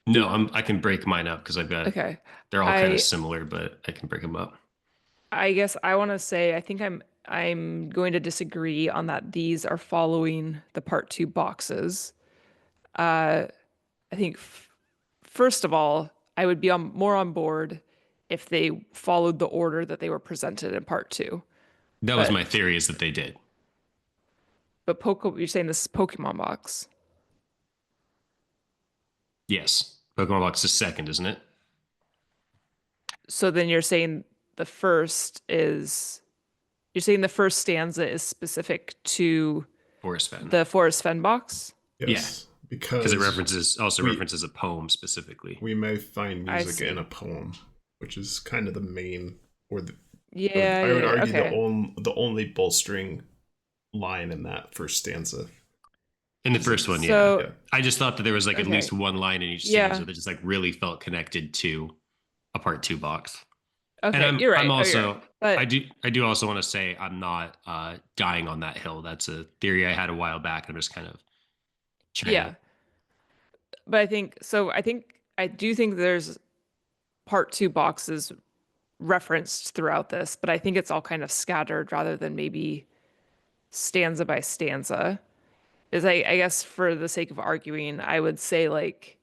No, I can break mine up because I've got, Okay. they're all kind of I similar, but I can break them up. I guess I want to say I think I'm going to disagree on that these are following the part 2 boxes. I think first of all, I would be more on board if they followed the order that they were presented in part 2. That was my But theory, is that they did. you're saying this is Pokemon box. Yes. Pokemon Box is second, isn't it? So then you're saying the first is you're saying the first stanza is specific to Forest Fen. the Forest Fen box? Yes. Because Because it references a poem specifically. we may find I music see. in a poem, which is kind of the main, or the Yeah, I would yeah, argue okay. the only bolstering line in that first stanza. In the first one, yeah. So, Yeah. I just thought that there was like at okay. least one line in each Yeah. stanza that just like really felt connected to a part 2 box. And Okay, I'm you're I'm right. Oh, you're right. also But I do also want to say I'm not dying on that hill. That's a theory I had a while back. I'm just kind of trying to. yeah, but I do think there's part 2 boxes referenced throughout this, but I think it's all kind of scattered rather than maybe stanza by stanza. I guess for the sake of arguing, I would say like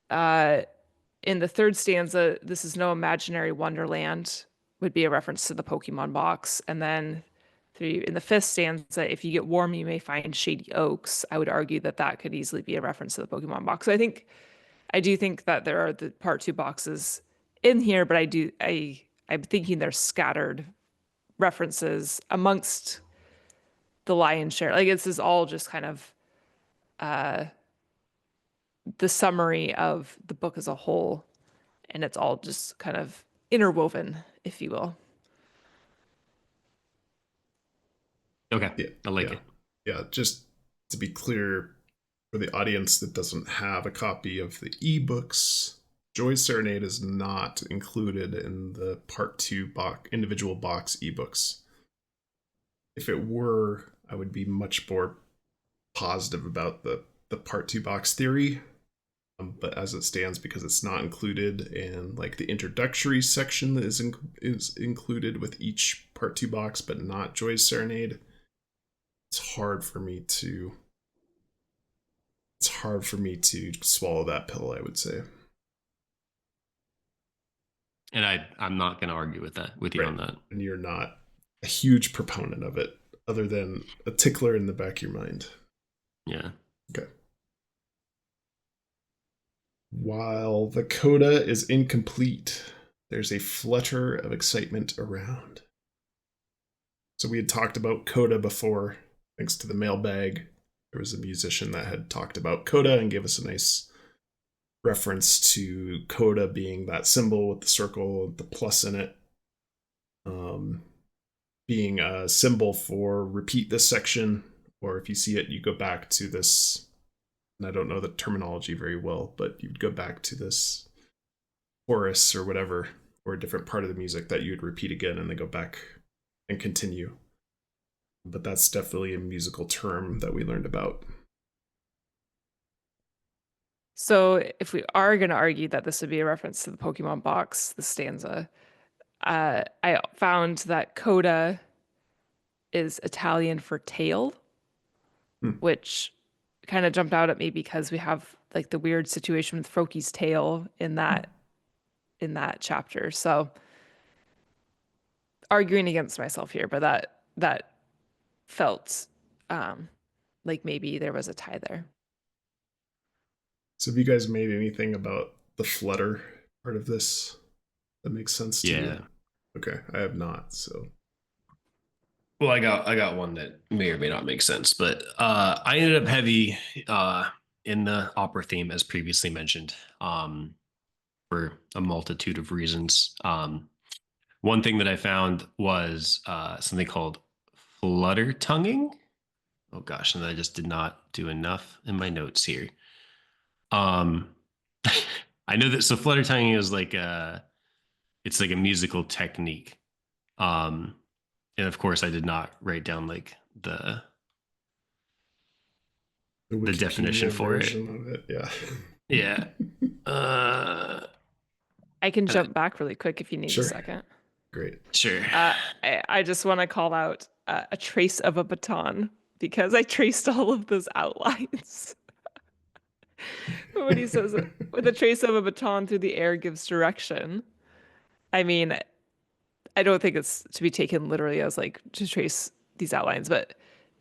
in the third stanza, this is no imaginary wonderland would be a reference to the Pokemon box. And then in the fifth stanza, if you get warm, you may find shady oaks. I would argue that that could easily be a reference to the Pokemon box. So I do think that there are the part 2 boxes in here, but I'm thinking they're scattered references amongst the lion's share. Like this is all just kind of the summary of the book as a whole, and it's all just kind of interwoven, if you will. Okay, Yeah. I like Yeah. it. Yeah. Just to be clear, for the audience that doesn't have a copy of the ebooks, Joy Serenade is not included in the part 2 individual box ebooks. If it were, I would be much more positive about the part 2 box theory. But as it stands, because it's not included in like the introductory section that is included with each part 2 box, but not Joy's Serenade, it's hard for me to swallow that pill, I would say. And I'm not going to argue with you Right. on that. And you're not a huge proponent of it, other than a tickler in the back of your mind. Yeah. Okay. While the coda is incomplete, there's a flutter of excitement around. So we had talked about coda before, thanks to the mailbag. There was a musician that had talked about coda and gave us a nice reference to coda being that symbol with the circle, the plus in it, being a symbol for repeat this section, or if you see it, you go back to this. And I don't know the terminology very well, but you'd go back to this chorus or whatever, or a different part of the music that you'd repeat again, and then go back and continue. But that's definitely a musical term that we learned about. So if we are going to argue that this would be a reference to the Pokemon box, the stanza, I found that coda is Italian for tail, which kind of jumped out at me because we have like the weird situation with Froki's tail in that chapter. So arguing against myself here, but that felt like maybe there was a tie there. So have you guys made anything about the flutter part of this that makes sense to you? Okay, I have not. So Well, I got one that may or may not make sense, but I ended up heavy in the opera theme as previously mentioned, for a multitude of reasons. One thing that I found was something called flutter tonguing. Oh gosh, and I just did not do enough in my notes here. I know that, so flutter tonguing is like it's like a musical technique. And of course I did not write down like the definition for it. Of it. Yeah. Yeah. I can jump back really quick if you need Sure. a second. Great. Sure. I just want to call out a trace of a baton because I traced all of those outlines. When he says with a trace of a baton through the air gives direction, I mean, I don't think it's to be taken literally as like to trace these outlines, but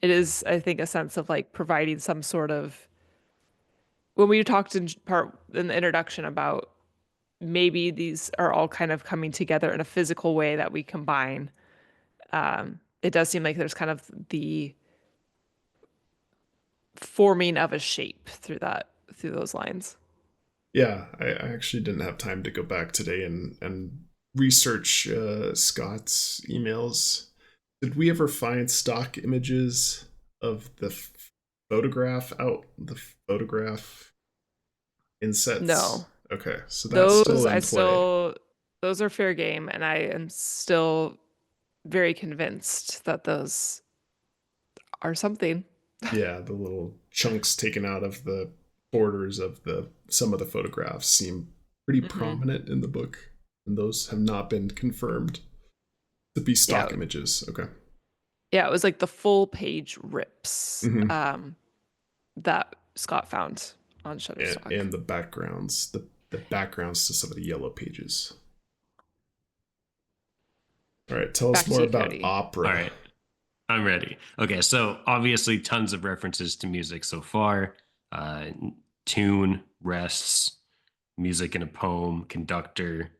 it is, I think, a sense of like providing some sort of, when we talked in the introduction about maybe these are all kind of coming together in a physical way that we combine. It does seem like there's kind of the forming of a shape through those lines. Yeah, I actually didn't have time to go back today and research Scott's emails. Did we ever find stock images of the photograph insets? No. Okay, so that's still in play. Those are fair game, and I am still very convinced that those are something. Yeah, the little chunks taken out of the borders of some of the photographs seem pretty prominent in the book, and those have not been confirmed to be stock images. Okay. Yeah, it was like the full page rips that Scott found on Shutterstock. And the backgrounds, the backgrounds to some of the yellow pages. All right, tell us more about opera. All right, I'm ready. Okay, so obviously tons of references to music so far. Tune, rests, music in a poem, conductor,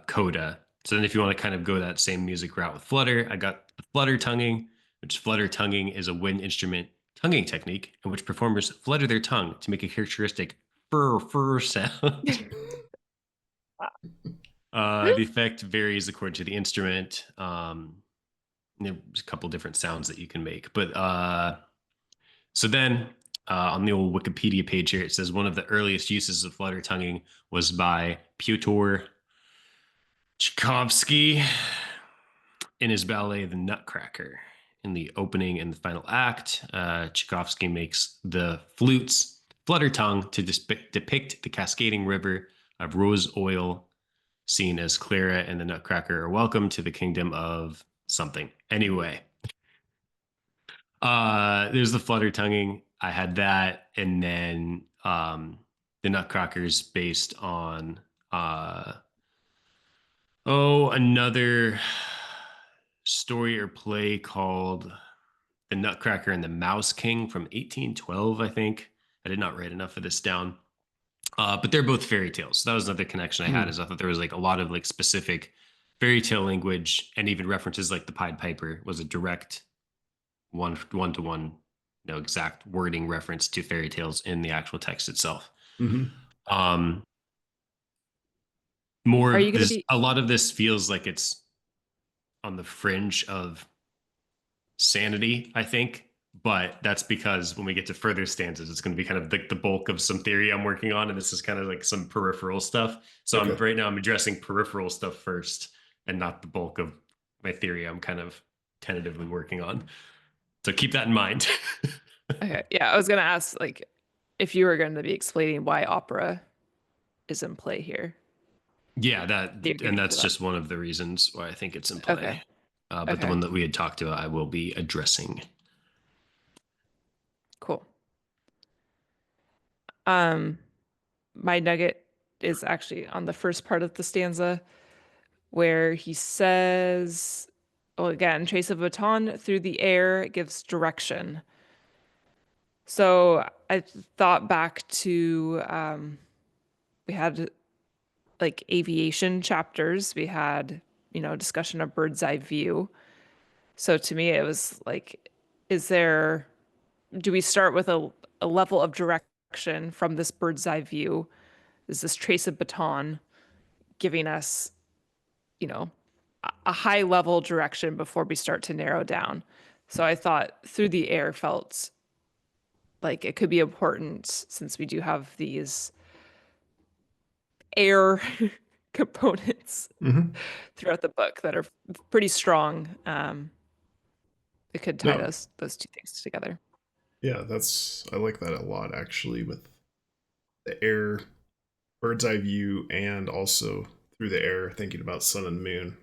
coda. So then if you want to kind of go that same music route with flutter, I got the flutter tonguing, which flutter tonguing is a wind instrument tonguing technique in which performers flutter their tongue to make a characteristic fur sound. The effect varies according to the instrument. There's a couple different sounds that you can make, but so then on the old Wikipedia page here, it says one of the earliest uses of flutter tonguing was by Pyotr Tchaikovsky in his ballet The Nutcracker. In the opening and the final act, Tchaikovsky makes the flutes flutter tongue to depict the cascading river of rose oil, seen as Clara and the Nutcracker are welcome to the kingdom of something. Anyway, there's the flutter tonguing. I had that, and then the Nutcracker's based on another story or play called The Nutcracker and the Mouse King from 1812, I think. I did not write enough of this down. But they're both fairy tales. So that was another connection I had, is I thought there was like a lot of like specific fairy tale language, and even references like the Pied Piper was a direct one-to-one, exact wording reference to fairy tales in the actual text itself. More a lot of this feels like it's on the fringe of sanity, I think, but that's because when we get to further stanzas, it's going to be kind of the bulk of some theory I'm working on, and this is kind of like some peripheral stuff. So right now I'm addressing peripheral stuff first and not the bulk of my theory I'm kind of tentatively working on. So keep that in mind. Okay. Yeah, I was going to ask, like, if you were going to be explaining why opera is in play here. Yeah, You're and getting to that's that. just one of the reasons why I think it's in play. Okay. But the Okay. one that we had talked about, I will be addressing. Cool. My nugget is actually on the first part of the stanza where he says, well, again, trace a baton through the air gives direction. So I thought back to we had like aviation chapters. We had, discussion of bird's eye view. So to me, it was like, do we start with a level of direction from this bird's eye view? Is this trace of baton giving us, a high level direction before we start to narrow down? So I thought through the air felt like it could be important since we do have these air components Mm-hmm. throughout the book that are pretty strong. It could tie No, those two things together. yeah, I like that a lot actually, with the air, bird's eye view, and also through the air, thinking about sun and moon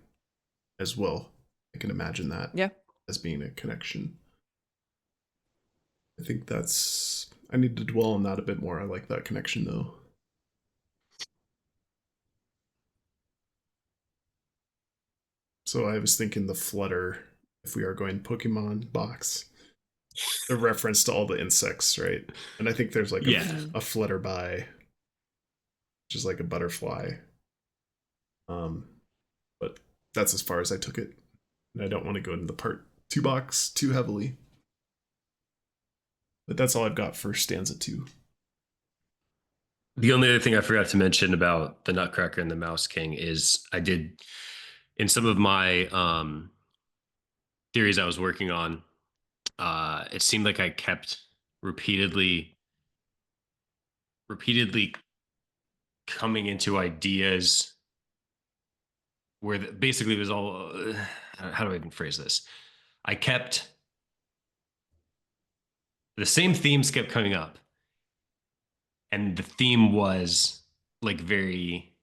as well. I can imagine that Yeah. as being a connection. I need to dwell on that a bit more. I like that connection though. So I was thinking the flutter, if we are going Pokemon box, the reference to all the insects, right? And I think there's like Yeah. a flutterby, which is like a butterfly. But that's as far as I took it. And I don't want to go into the part 2 box too heavily. But that's all I've got for stanza 2. The only other thing I forgot to mention about the Nutcracker and the Mouse King is I did, in some of my theories I was working on, it seemed like I kept repeatedly coming into ideas where basically it was all how do I even phrase this? I kept the same themes kept coming up, and the theme was like very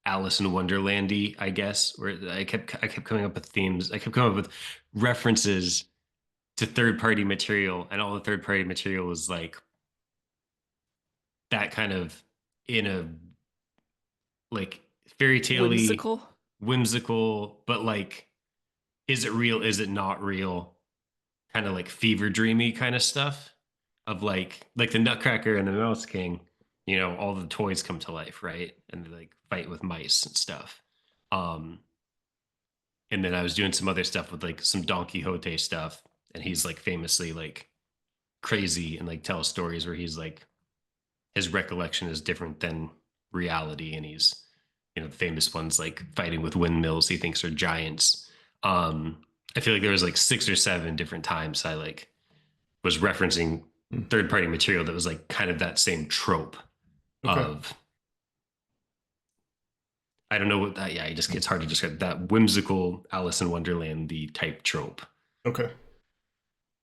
Alice in Wonderlandy, I guess, where I kept coming up with themes. I kept coming up with references to third party material, and all the third party material was like that kind of in a like fairy tale-y, Whimsical. whimsical, but like, is it real? Is it not real? Kind of like fever dreamy kind of stuff of like the Nutcracker and the Mouse King. All the toys come to life, right? And they like fight with mice and stuff. Um, and then I was doing some other stuff with like some Don Quixote stuff, and he's like famously like crazy and like tells stories where he's like his recollection is different than reality, and he's the famous ones like fighting with windmills he thinks are giants. I feel like there was like 6 or 7 different times I like was referencing third party material that was like kind of that same trope of I don't know what that. Yeah, it's hard to describe that whimsical Alice in Wonderland the type trope. Okay.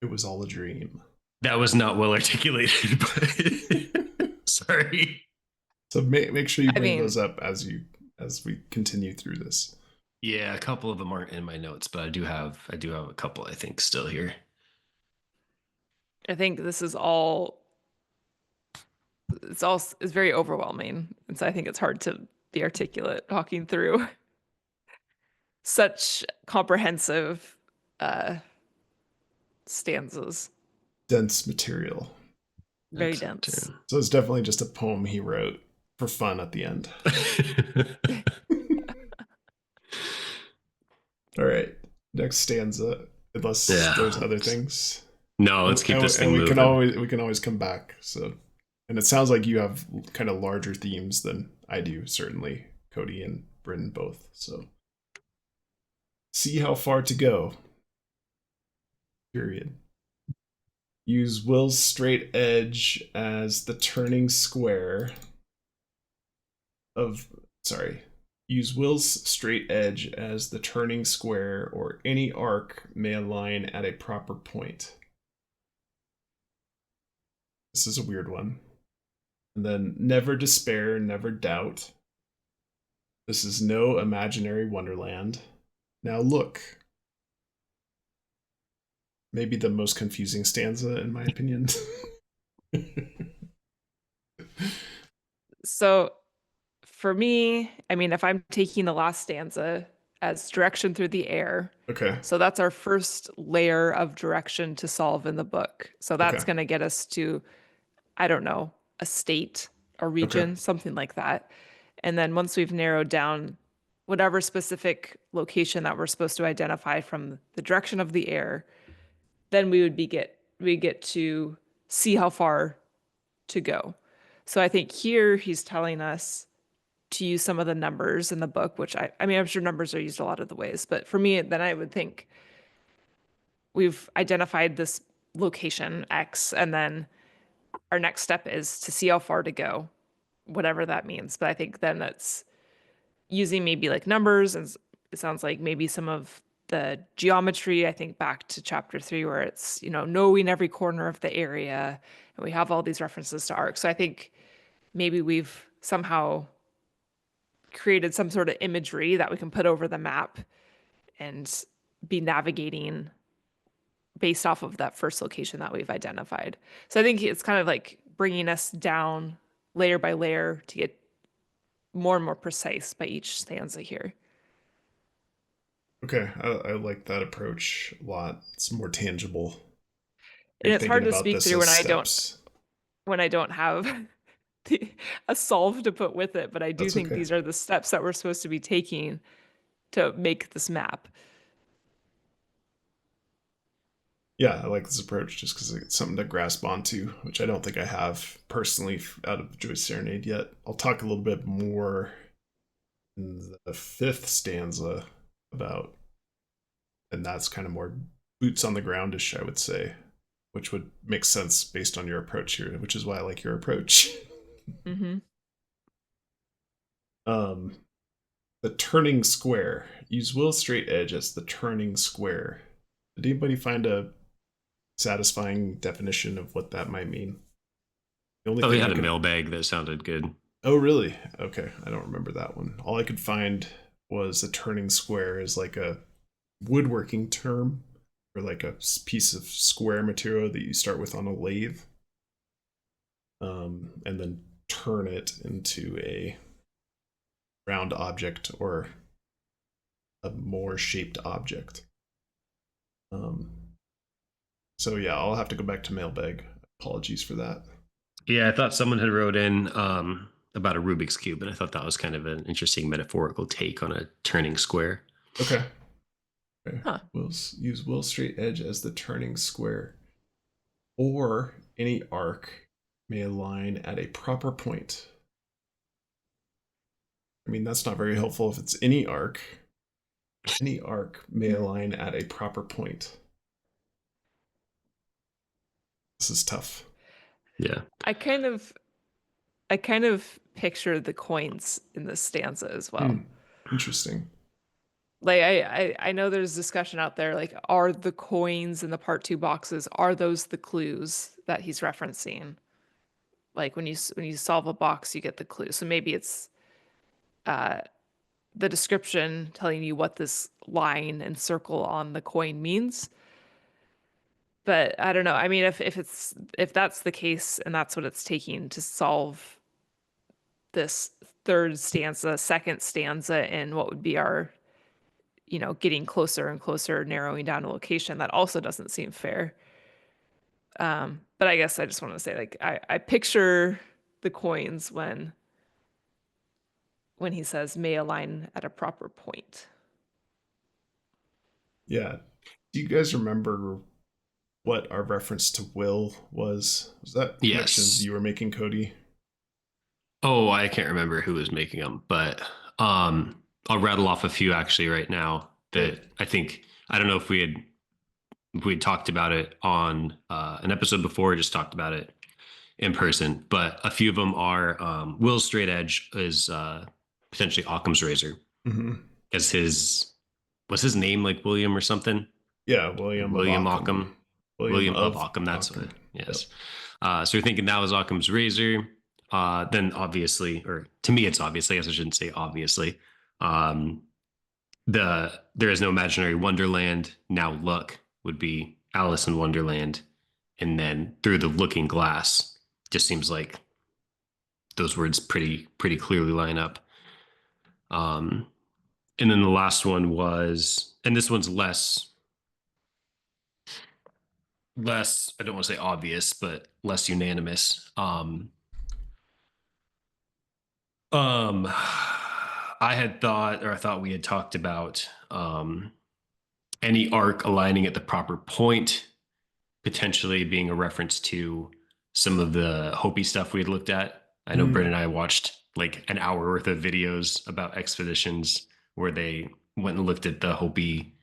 It was all a dream. That was not well articulated, but sorry. So make sure you I bring mean, those up as we continue through this. Yeah, a couple of them aren't in my notes, but I do have a couple I think still here. I think this is it's very overwhelming. And so I think it's hard to be articulate talking through such comprehensive stanzas. Dense material. Very dense. So it's definitely just a poem he wrote for fun at the end. All right. Next stanza. Unless there's other things. No, let's keep this thing moving. We can always come back. So, and it sounds like you have kind of larger themes than I do, certainly. Cody and Bryn both. So see how far to go. Period. Use Will's straight edge as the turning square of Use Will's straight edge as the turning square, or any arc may align at a proper point. This is a weird one. And then never despair, never doubt. This is no imaginary wonderland. Now look. Maybe the most confusing stanza, in my opinion. So for me, I mean, if I'm taking the last stanza as direction through the air, Okay. so that's our first layer of direction to solve in the book. So that's Okay. going to get us to, I don't know, a state, a region, Okay. something like that. And then once we've narrowed down whatever specific location that we're supposed to identify from the direction of the air, then we get to see how far to go. So I think here he's telling us to use some of the numbers in the book, which I mean, I'm sure numbers are used a lot of the ways, but for me, then I would think we've identified this location X, and then our next step is to see how far to go, whatever that means. But I think then that's using maybe like numbers, and it sounds like maybe some of the geometry. I think back to chapter 3 where it's, you know, knowing every corner of the area, and we have all these references to arcs. So I think maybe we've somehow created some sort of imagery that we can put over the map and be navigating based off of that first location that we've identified. So I think it's kind of like bringing us down layer by layer to get more and more precise by each stanza here. Okay. I like that approach a lot. It's more tangible. And You're it's hard thinking to about speak this through as steps. when I don't have a solve to put with it, but I do That's think okay. these are the steps that we're supposed to be taking to make this map. Yeah, I like this approach just because it's something to grasp onto, which I don't think I have personally out of Joy Serenade yet. I'll talk a little bit more in the 5th stanza about, and that's kind of more boots on the groundish, I would say, which would make sense based on your approach here, which is why I like your approach. Mm-hmm. The turning square. Use will straight edge as the turning square. Did anybody find a satisfying definition of what that might mean? The only Oh, we thing had I a could... mailbag that sounded good. Oh, really? Okay, I don't remember that one. All I could find was a turning square is like a woodworking term or like a piece of square material that you start with on a lathe, and then turn it into a round object or a more shaped object. So yeah, I'll have to go back to mailbag. Apologies for that. Yeah, I thought someone had wrote in about a Rubik's Cube, and I thought that was kind of an interesting metaphorical take on a turning square. Okay. Huh. We'll use will straight edge as the turning square. Or any arc may align at a proper point. I mean, that's not very helpful if it's any arc. Any arc may align at a proper point. This is tough. Yeah. I kind of picture the coins in this stanza as well. Interesting. Like I know there's discussion out there, like, are the coins in the part 2 boxes, are those the clues that he's referencing? Like when you solve a box, you get the clue. So maybe it's the description telling you what this line and circle on the coin means. But I don't know. I mean, if that's the case and that's what it's taking to solve this third stanza, second stanza, and what would be our, you know, getting closer and closer, narrowing down a location, that also doesn't seem fair. But I guess I just want to say, like, I picture the coins when he says may align at a proper point. Yeah. Do you guys remember what our reference to will was? Was that connections you were making, Cody? Oh, I can't remember who was making them, but I'll rattle off a few actually right now that I think, I don't know if we had talked about it on an episode before, or just talked about it in person, but a few of them are Will's straight edge is potentially Occam's razor, because was his name like William or something? Yeah, William of Occam. William of Occam. That's what. Yes. So you're thinking that was Occam's razor. Then obviously, or to me, it's obviously, I guess I shouldn't say obviously. Um, there is no imaginary Wonderland. Now look would be Alice in Wonderland. And then through the looking glass just seems like those words pretty clearly line up. Um, and then the last one was, and this one's less, I don't want to say obvious, but less unanimous. I had thought, or I thought we had talked about any arc aligning at the proper point, potentially being a reference to some of the Hopi stuff we had looked at. I know Brent and I watched like an hour worth of videos about expeditions where they went and looked at the Hopi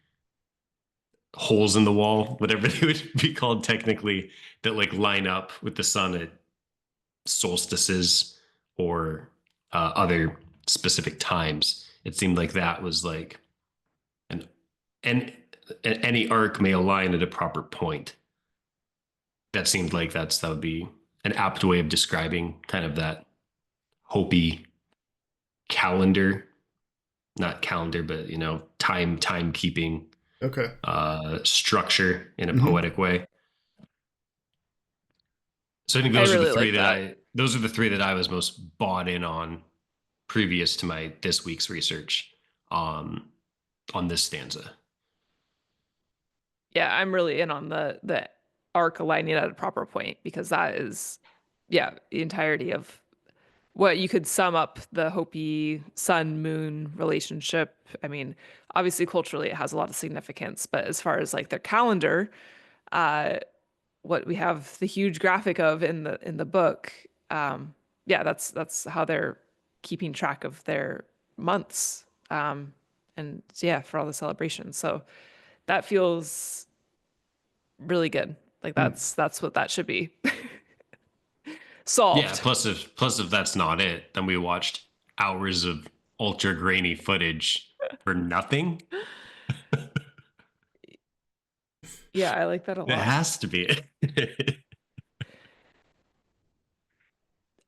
holes in the wall, whatever they would be called technically, that like line up with the sun at solstices or other specific times. It seemed like that was like an and any arc may align at a proper point. That seemed like that would be an apt way of describing kind of that Hopi calendar, not calendar, but timekeeping structure in a poetic way. So I think those are the three those are the three that I was most bought in on previous to my this week's research on this stanza. Yeah, I'm really in on the arc aligning at a proper point, because that is, the entirety of what you could sum up the Hopi sun-moon relationship. I mean, obviously culturally it has a lot of significance, but as far as like their calendar, what we have the huge graphic of in the book, that's how they're keeping track of their months, and for all the celebrations. So that feels really good. Like that's what that should be. Solved. Yeah. Plus if that's not it, then we watched hours of ultra grainy footage for nothing. Yeah, I like that a lot. It has to be it.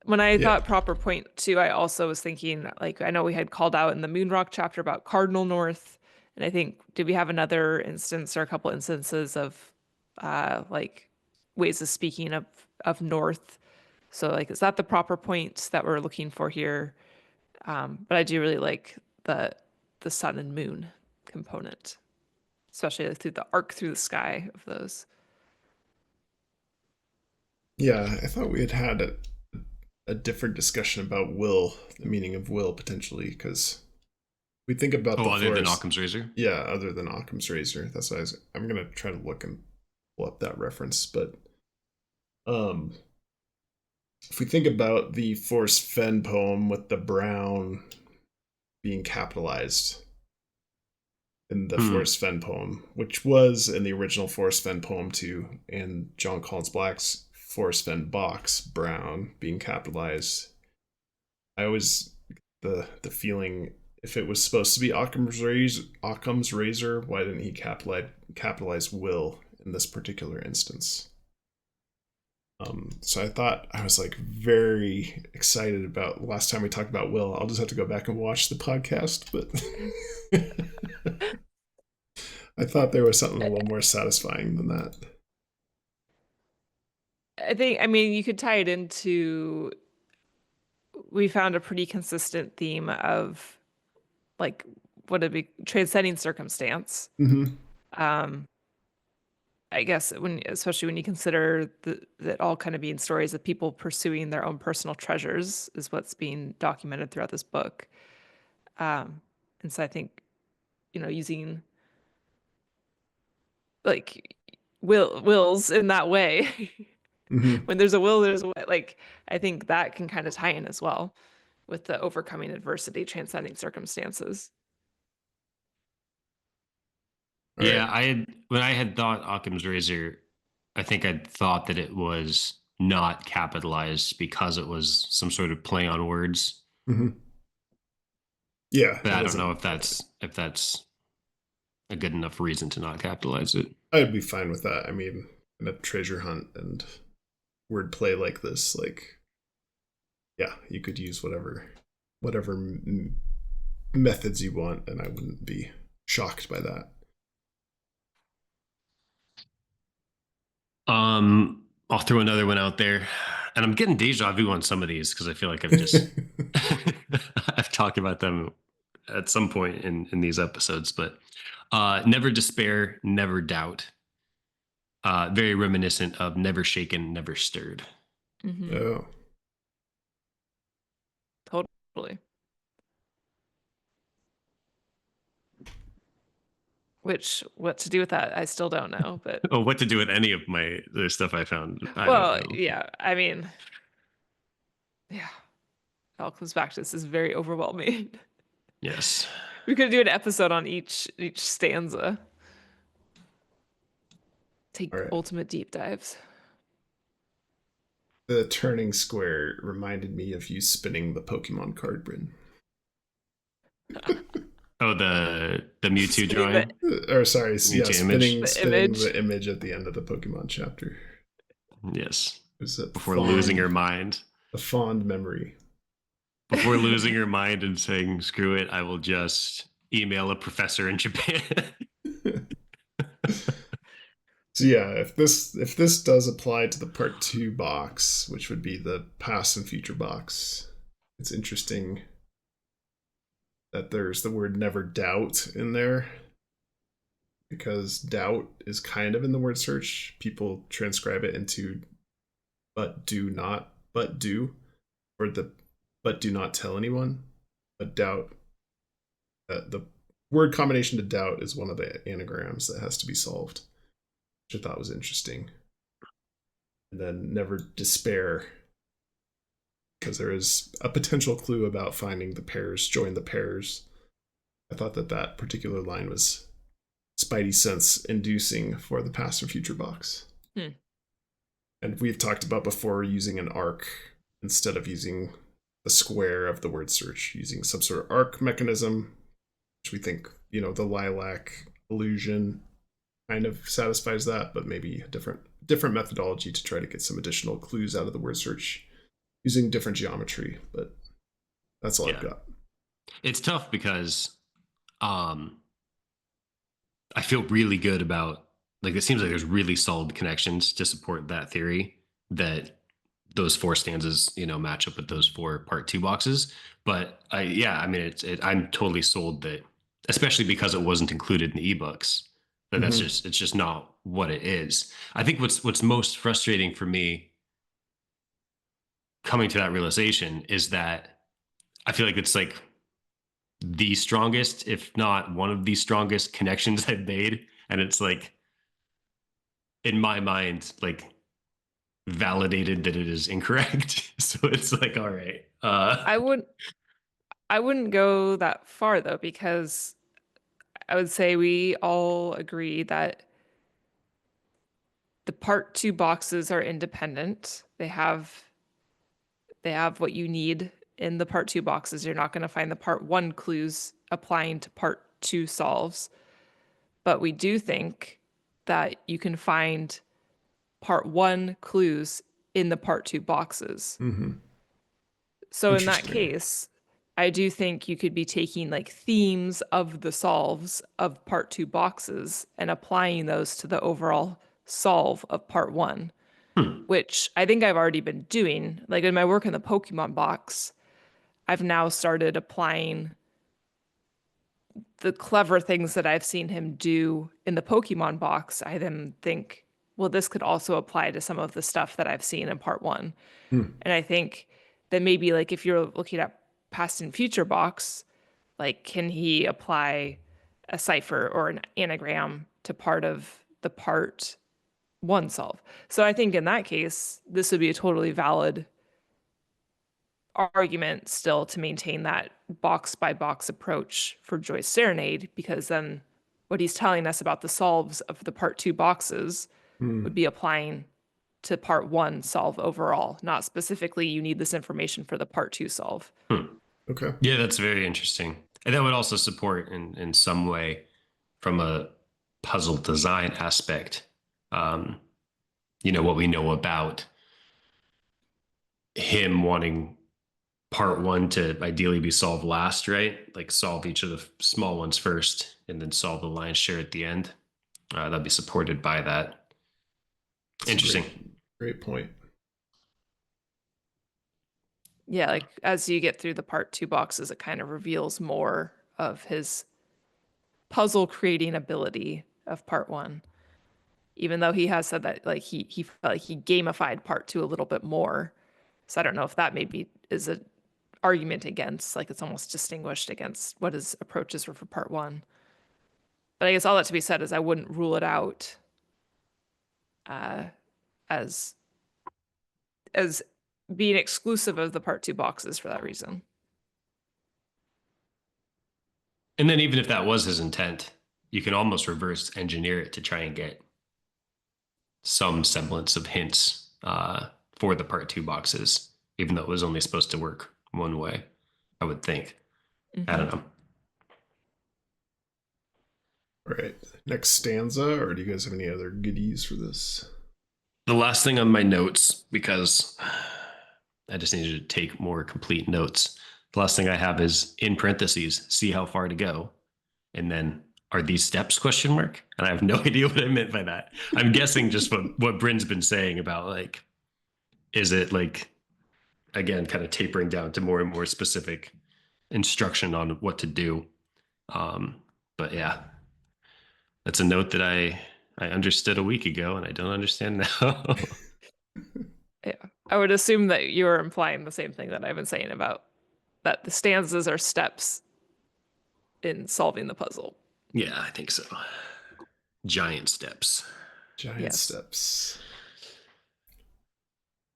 When I thought proper point too, I also was thinking, like, I know we had called out in the Moonrock chapter about cardinal north, and I think, did we have another instance or a couple instances of like ways of speaking of north? So like, is that the proper point that we're looking for here? But I do really like the sun and moon component, especially through the arc through the sky of those. Yeah, I thought we had a different discussion about will, the meaning of will potentially, because we think about the other forest. than Occam's razor. Yeah, other than Occam's razor. That's why I'm gonna try to look and pull up that reference. But if we think about the Forrest Fenn poem with the brown being capitalized in the Forrest Fenn poem, which was in the original Forrest Fenn poem too, and Jon Collins-Black's Forrest Fenn box, brown being capitalized. I always the feeling, if it was supposed to be Occam's razor, why didn't he capitalize will in this particular instance? So I was like very excited about last time we talked about will. I'll just have to go back and watch the podcast, but I thought there was something a little more satisfying than that. I mean, you could tie it into, we found a pretty consistent theme of like, what would be transcending circumstance. I guess especially when you consider that all kind of being stories of people pursuing their own personal treasures is what's being documented throughout this book. And so I think, using like wills in that way, when there's a will, there's a way. Like, I think that can kind of tie in as well with the overcoming adversity, transcending circumstances. Yeah, when I had thought Occam's razor, I think I thought that it was not capitalized because it was some sort of play on words. Yeah, but I don't know if that's a good enough reason to not capitalize it. I'd be fine with that. I mean, in a treasure hunt and wordplay like this, like, yeah, you could use whatever methods you want, and I wouldn't be shocked by that. I'll throw another one out there, and I'm getting deja vu on some of these because I feel like I've just I've talked about them at some point in these episodes, but never despair, never doubt. Very reminiscent of never shaken, never stirred. Mm-hmm. Oh, Totally. Which, what to do with that, I still don't know. But Oh, what to do with any of the stuff I found? I well, don't know. yeah. I mean, yeah. It all comes back to this is very overwhelming. Yes. We could do an episode on each stanza. Take all right. ultimate deep dives. The turning square reminded me of you spinning the Pokemon card, Bryn. Oh, the Mewtwo drawing. Or sorry, Mewtwo spinning image. the image at the end of the Pokemon chapter. Yes. It was a Before losing your mind. A fond memory. Before losing your mind and saying, screw it, I will just email a professor in Japan. So yeah, if this does apply to the part 2 box, which would be the past and future box, it's interesting that there's the word never doubt in there, because doubt is kind of in the word search. People transcribe it into but do not, but do, or the but do not tell anyone. But doubt, the word combination to doubt is one of the anagrams that has to be solved, which I thought was interesting. And then never despair, because there is a potential clue about finding the pairs, join the pairs. I thought that particular line was Spidey sense inducing for the past and future box. And we've talked about before using an arc instead of using the square of the word search, using some sort of arc mechanism, which we think, the lilac illusion kind of satisfies that, but maybe a different methodology to try to get some additional clues out of the word search using different geometry. But that's all I've got. It's tough because I feel really good about, it seems like there's really solid connections to support that theory that those 4 stanzas, match up with those 4 part 2 boxes. But I'm totally sold that, especially because it wasn't included in the ebooks, that it's just not what it is. I think what's most frustrating for me coming to that realization is that I feel like it's like the strongest, if not one of the strongest connections I've made. And it's like, in my mind, validated that it is incorrect. So it's like, all right. I wouldn't go that far though, because I would say we all agree that the part 2 boxes are independent. They have what you need in the part 2 boxes. You're not going to find the part 1 clues applying to part 2 solves. But we do think that you can find part 1 clues in the part 2 boxes. So in that case, I do think you could be taking themes of the solves of part 2 boxes and applying those to the overall solve of part 1, which I think I've already been doing. In my work in the Pokemon box, I've now started applying the clever things that I've seen him do in the Pokemon box. I then think, well, this could also apply to some of the stuff that I've seen in part 1. And I think that maybe if you're looking at past and future box, can he apply a cipher or an anagram to part of the part 1 solve? So I think in that case, this would be a totally valid argument still to maintain that box by box approach for Joy Serenade, because then what he's telling us about the solves of the part 2 boxes would be applying to part 1 solve overall, not specifically you need this information for the part 2 solve. Okay. Yeah, that's very interesting. And that would also support in some way from a puzzle design aspect, what we know about him wanting part one to ideally be solved last, right? Like solve each of the small ones first and then solve the lion's share at the end. That'd be supported by that. That's Interesting. Great point. Yeah, like as you get through the part 2 boxes, it kind of reveals more of his puzzle creating ability of part 1. Even though he has said that like he felt like he gamified part 2 a little bit more. So I don't know if that maybe is an argument against, like it's almost distinguished against what his approaches were for part 1. But I guess all that to be said is I wouldn't rule it out as being exclusive of the part 2 boxes for that reason. And then even if that was his intent, you can almost reverse engineer it to try and get some semblance of hints for the part 2 boxes, even though it was only supposed to work one way, I would think. Mm-hmm. I don't know. All right. Next stanza, or do you guys have any other goodies for this? The last thing on my notes, because I just needed to take more complete notes. The last thing I have is in parentheses, see how far to go. And then are these steps ? And I have no idea what I meant by that. I'm guessing just what Bryn's been saying about like, is it like, again, kind of tapering down to more and more specific instruction on what to do. But yeah, that's a note that I understood a week ago and I don't understand now. Yeah, I would assume that you're implying the same thing that I've been saying about that the stanzas are steps in solving the puzzle. Yeah, I think so. Giant steps. Giant steps.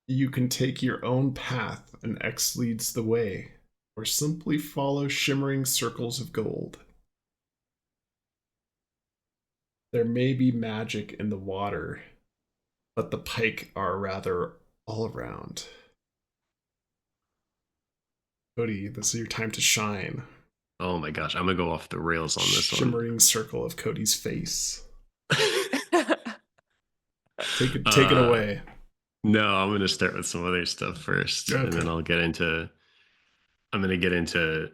You can take your own path and X leads the way, or simply follow shimmering circles of gold. There may be magic in the water, but the pike are rather all around. Cody, this is your time to shine. Oh my gosh, I'm gonna go off the rails on this Shimmering circle of Cody's face. Take it away. No, I'm gonna start with some other stuff first, and then I'm gonna get into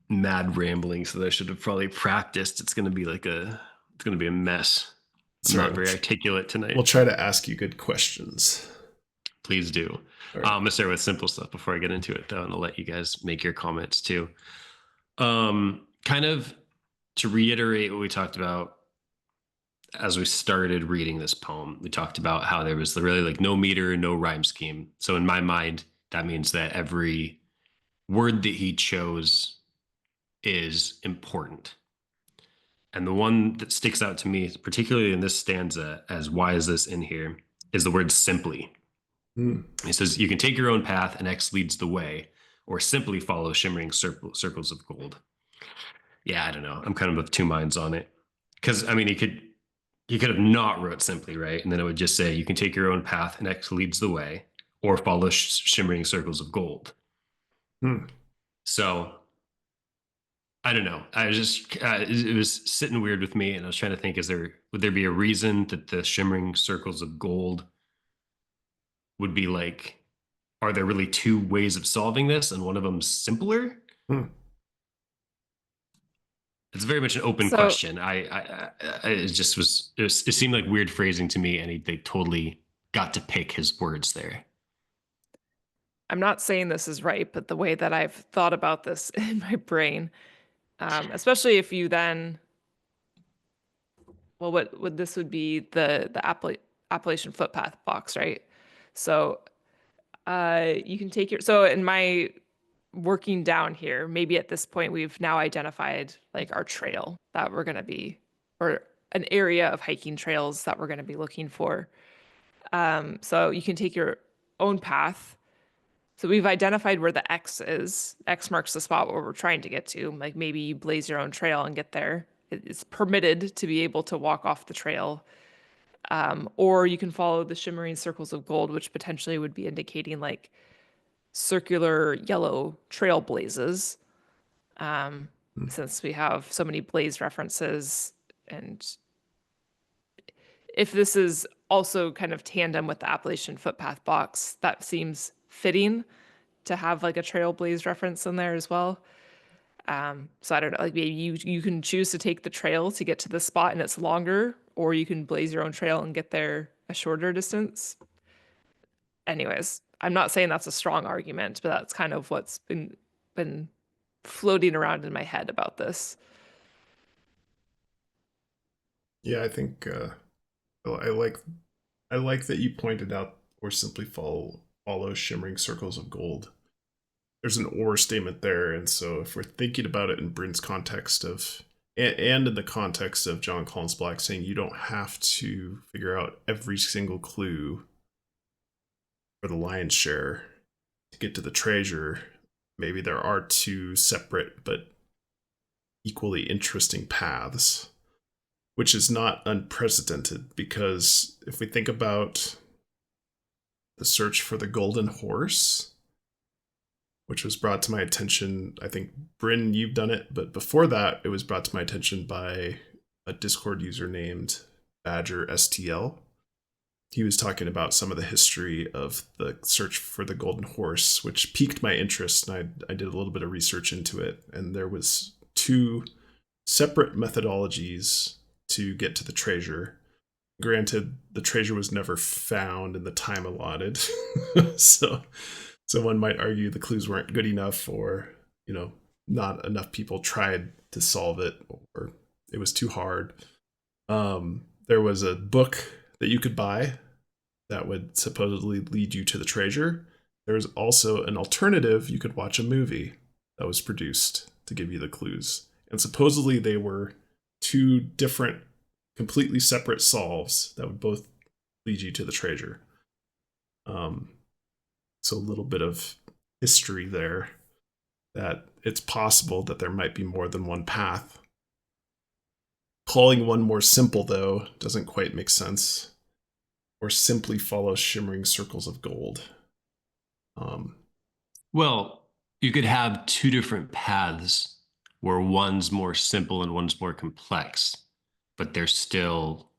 mad ramblings that I should have probably practiced. It's gonna be a mess. I'm not very articulate tonight. We'll try to ask you good questions. Please do. Right. I'm gonna start with simple stuff before I get into it, though, and I'll let you guys make your comments too. Kind of to reiterate what we talked about as we started reading this poem. We talked about how there was really like no meter, no rhyme scheme. So in my mind, that means that every word that he chose is important. And the one that sticks out to me, particularly in this stanza, as why is this in here, is the word simply. He says, you can take your own path and X leads the way, or simply follow shimmering circles of gold. Yeah, I don't know. I'm kind of two minds on it. Because, I mean, he could have not wrote simply, right? And then it would just say, you can take your own path and X leads the way, or follow shimmering circles of gold. So, I don't know. I was just, it was sitting weird with me, and I was trying to think, would there be a reason that the shimmering circles of gold would be like, are there really two ways of solving this and one of them simpler? It's very much an open question. It seemed like weird phrasing to me, and they totally got to pick his words there. I'm not saying this is right, but the way that I've thought about this in my brain, especially if you then, well, what would this would be the Appalachian footpath box, right? So you can take so in my working down here, maybe at this point we've now identified like our trail that we're going to be, or an area of hiking trails that we're going to be looking for. So you can take your own path. So we've identified where the X is. X marks the spot where we're trying to get to. Like maybe you blaze your own trail and get there. It's permitted to be able to walk off the trail. Or you can follow the shimmering circles of gold, which potentially would be indicating like circular yellow trail blazes. Since we have so many blaze references, and if this is also kind of tandem with the Appalachian footpath box, that seems fitting to have like a trailblaze reference in there as well. So I don't know, like maybe you can choose to take the trail to get to the spot and it's longer, or you can blaze your own trail and get there a shorter distance. Anyways, I'm not saying that's a strong argument, but that's kind of what's been floating around in my head about this. Yeah, I think I like that you pointed out or simply follow shimmering circles of gold. There's an or statement there, and so if we're thinking about it in Bryn's context of and in the context of Jon Collins-Black saying you don't have to figure out every single clue for the lion's share to get to the treasure, maybe there are two separate but equally interesting paths, which is not unprecedented, because if we think about the search for the golden horse, which was brought to my attention, I think, Bryn, you've done it, but before that, it was brought to my attention by a Discord user named Badger STL. He was talking about some of the history of the search for the golden horse, which piqued my interest, and I did a little bit of research into it, and there was two separate methodologies to get to the treasure. Granted, the treasure was never found in the time allotted, so one might argue the clues weren't good enough, or not enough people tried to solve it, or it was too hard. There was a book that you could buy that would supposedly lead you to the treasure. There was also an alternative. You could watch a movie that was produced to give you the clues, and supposedly they were two different, completely separate solves that would both lead you to the treasure. So a little bit of history there, that it's possible that there might be more than one path. Calling one more simple, though, doesn't quite make sense, or simply follow shimmering circles of gold. Well, you could have two different paths where one's more simple and one's more complex, but they're still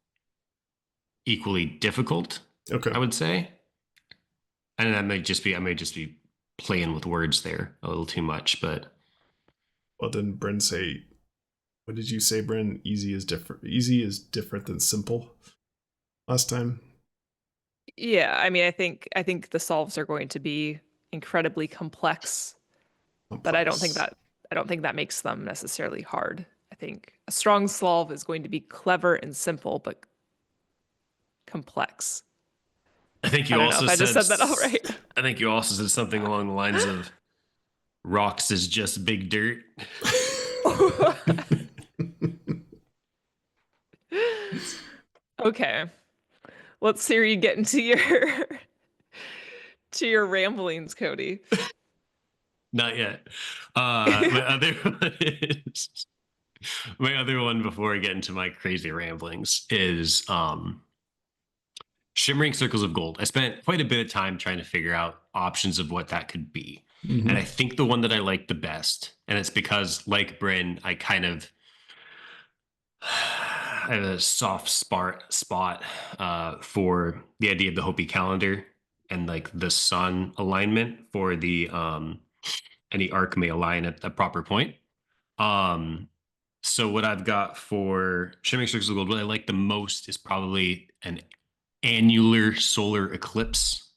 equally difficult. Okay. I would say. And I may just be playing with words there a little too much, but Well, didn't Bryn say, what did you say, Bryn? Easy is different than simple last time. Yeah, I mean, I think the solves are going to be incredibly complex, but I don't think that makes them necessarily hard. I think a strong solve is going to be clever and simple, but complex. I think you I don't also know if I just said that all right. I think you also said something along the lines of rocks is just big dirt. Okay. Let's hear you get into your ramblings, Cody. Not yet. My other one before I get into my crazy ramblings is shimmering circles of gold. I spent quite a bit of time trying to figure out options of what that could be. Mm-hmm. And I think the one that I like the best, and it's because, like Bryn, I have a soft spot for the idea of the Hopi calendar and like the sun alignment for the any arc may align at a proper point. So what I've got for shimmering circles of gold, what I like the most is probably an annular solar eclipse,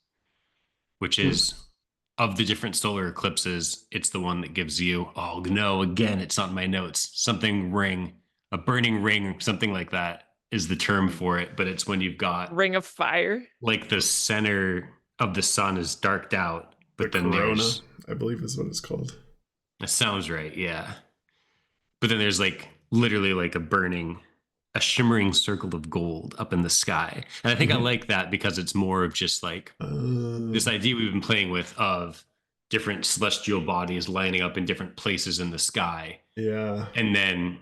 which is of the different solar eclipses, it's the one that gives you, oh no, again, it's not in my notes, something ring, a burning ring, something like that is the term for it. But it's when you've got ring of fire, like the center of the sun is darked out, but then corona, I believe is what it's called. That sounds right, yeah. But then there's like literally like a shimmering circle of gold up in the sky. And I think I like that because it's more of just like this idea we've been playing with of different celestial bodies lining up in different places in the sky. Yeah. And then,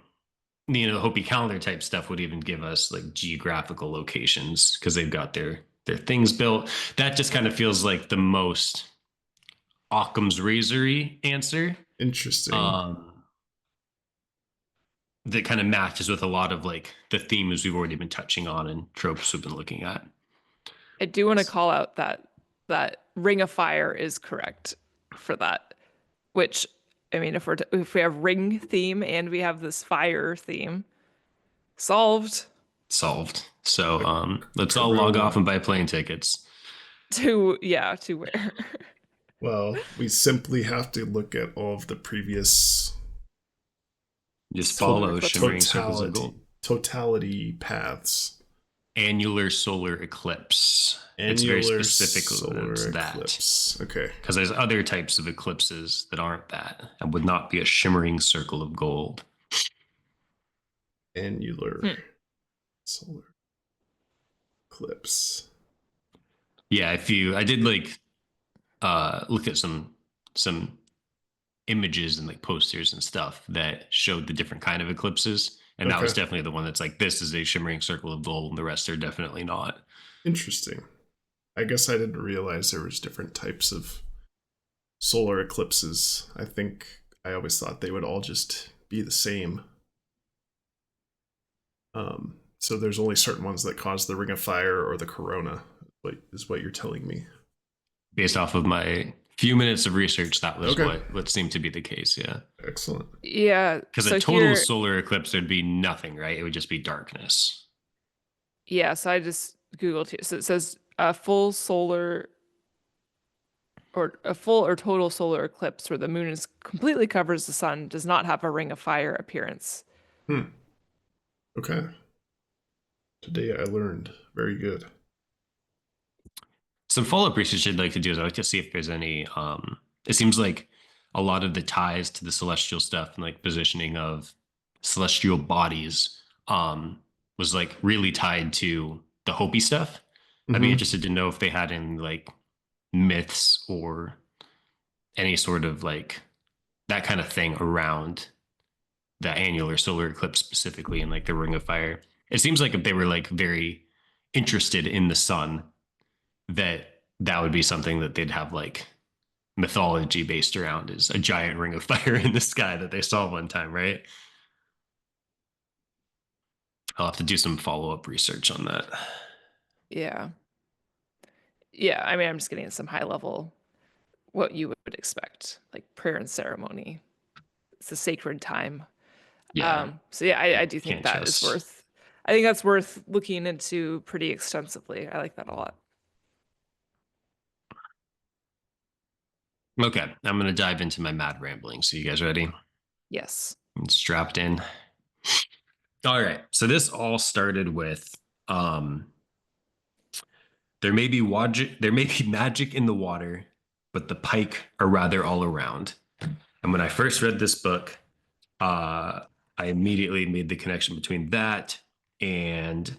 the Hopi calendar type stuff would even give us like geographical locations because they've got their things built. That just kind of feels like the most Occam's razor-y answer. Interesting. That kind of matches with a lot of like the themes we've already been touching on and tropes we've been looking at. I do want to call out that ring of fire is correct. for that. Which, I mean, if we have ring theme and we have this fire theme, solved. So let's all log Corona. off and buy plane tickets. To where? Well, we simply have to look at all of the previous Just follow shimmering circles of gold. Totality paths. Annular solar eclipse. It's very specific solar eclipse. That. Okay. Because there's other types of eclipses that aren't that and would not be a shimmering circle of gold. Annular solar eclipse. Yeah, I did like look at some images and like posters and stuff that showed the different kind of eclipses. And that was definitely the one that's like, this is a shimmering circle of gold, and the rest are definitely not. Interesting. I guess I didn't realize there was different types of solar eclipses. I think I always thought they would all just be the same. So there's only certain ones that cause the ring of fire or the corona, is what you're telling me. Based off of my few minutes of research, that was what seemed to be the case. Yeah. Excellent. Yeah. Because a total solar eclipse would be nothing, right? It would just be darkness. Yeah. So I just Googled here. So it says a full or total solar eclipse where the moon completely covers the sun does not have a ring of fire appearance. Okay. Today I learned. Very good. Some follow-up research I'd like to do is I'd like to see if there's any it seems like a lot of the ties to the celestial stuff and like positioning of celestial bodies was like really tied to the Hopi stuff. I'd be interested to know if they had any like myths or any sort of like that kind of thing around the annular solar eclipse specifically, and like the ring of fire. It seems like if they were like very interested in the sun, that would be something that they'd have like mythology based around, is a giant ring of fire in the sky that they saw one time, right? I'll have to do some follow-up research on that. Yeah. Yeah, I mean, I'm just getting some high level what you would expect, like prayer and ceremony. It's a sacred time. Yeah. So yeah, I do think that is worth. I think that's worth looking into pretty extensively. I like that a lot. Okay, I'm going to dive into my mad rambling. So you guys ready? Yes. I'm strapped in. All right. So this all started with there may be magic in the water, but the pike are rather all around. And when I first read this book, I immediately made the connection between that and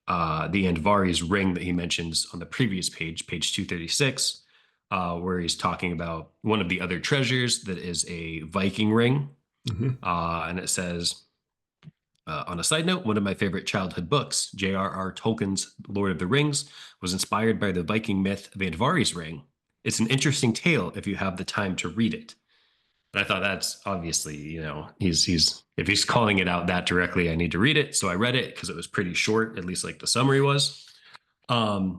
the Andvari's ring that he mentions on the previous page 236, where he's talking about one of the other treasures that is a Viking ring. And it says, on a side note, one of my favorite childhood books, J.R.R. Tolkien's Lord of the Rings, was inspired by the Viking myth of Andvari's ring. It's an interesting tale if you have the time to read it. And I thought that's obviously, you know, he's if he's calling it out that directly, I need to read it. So I read it because it was pretty short, at least like the summary was. And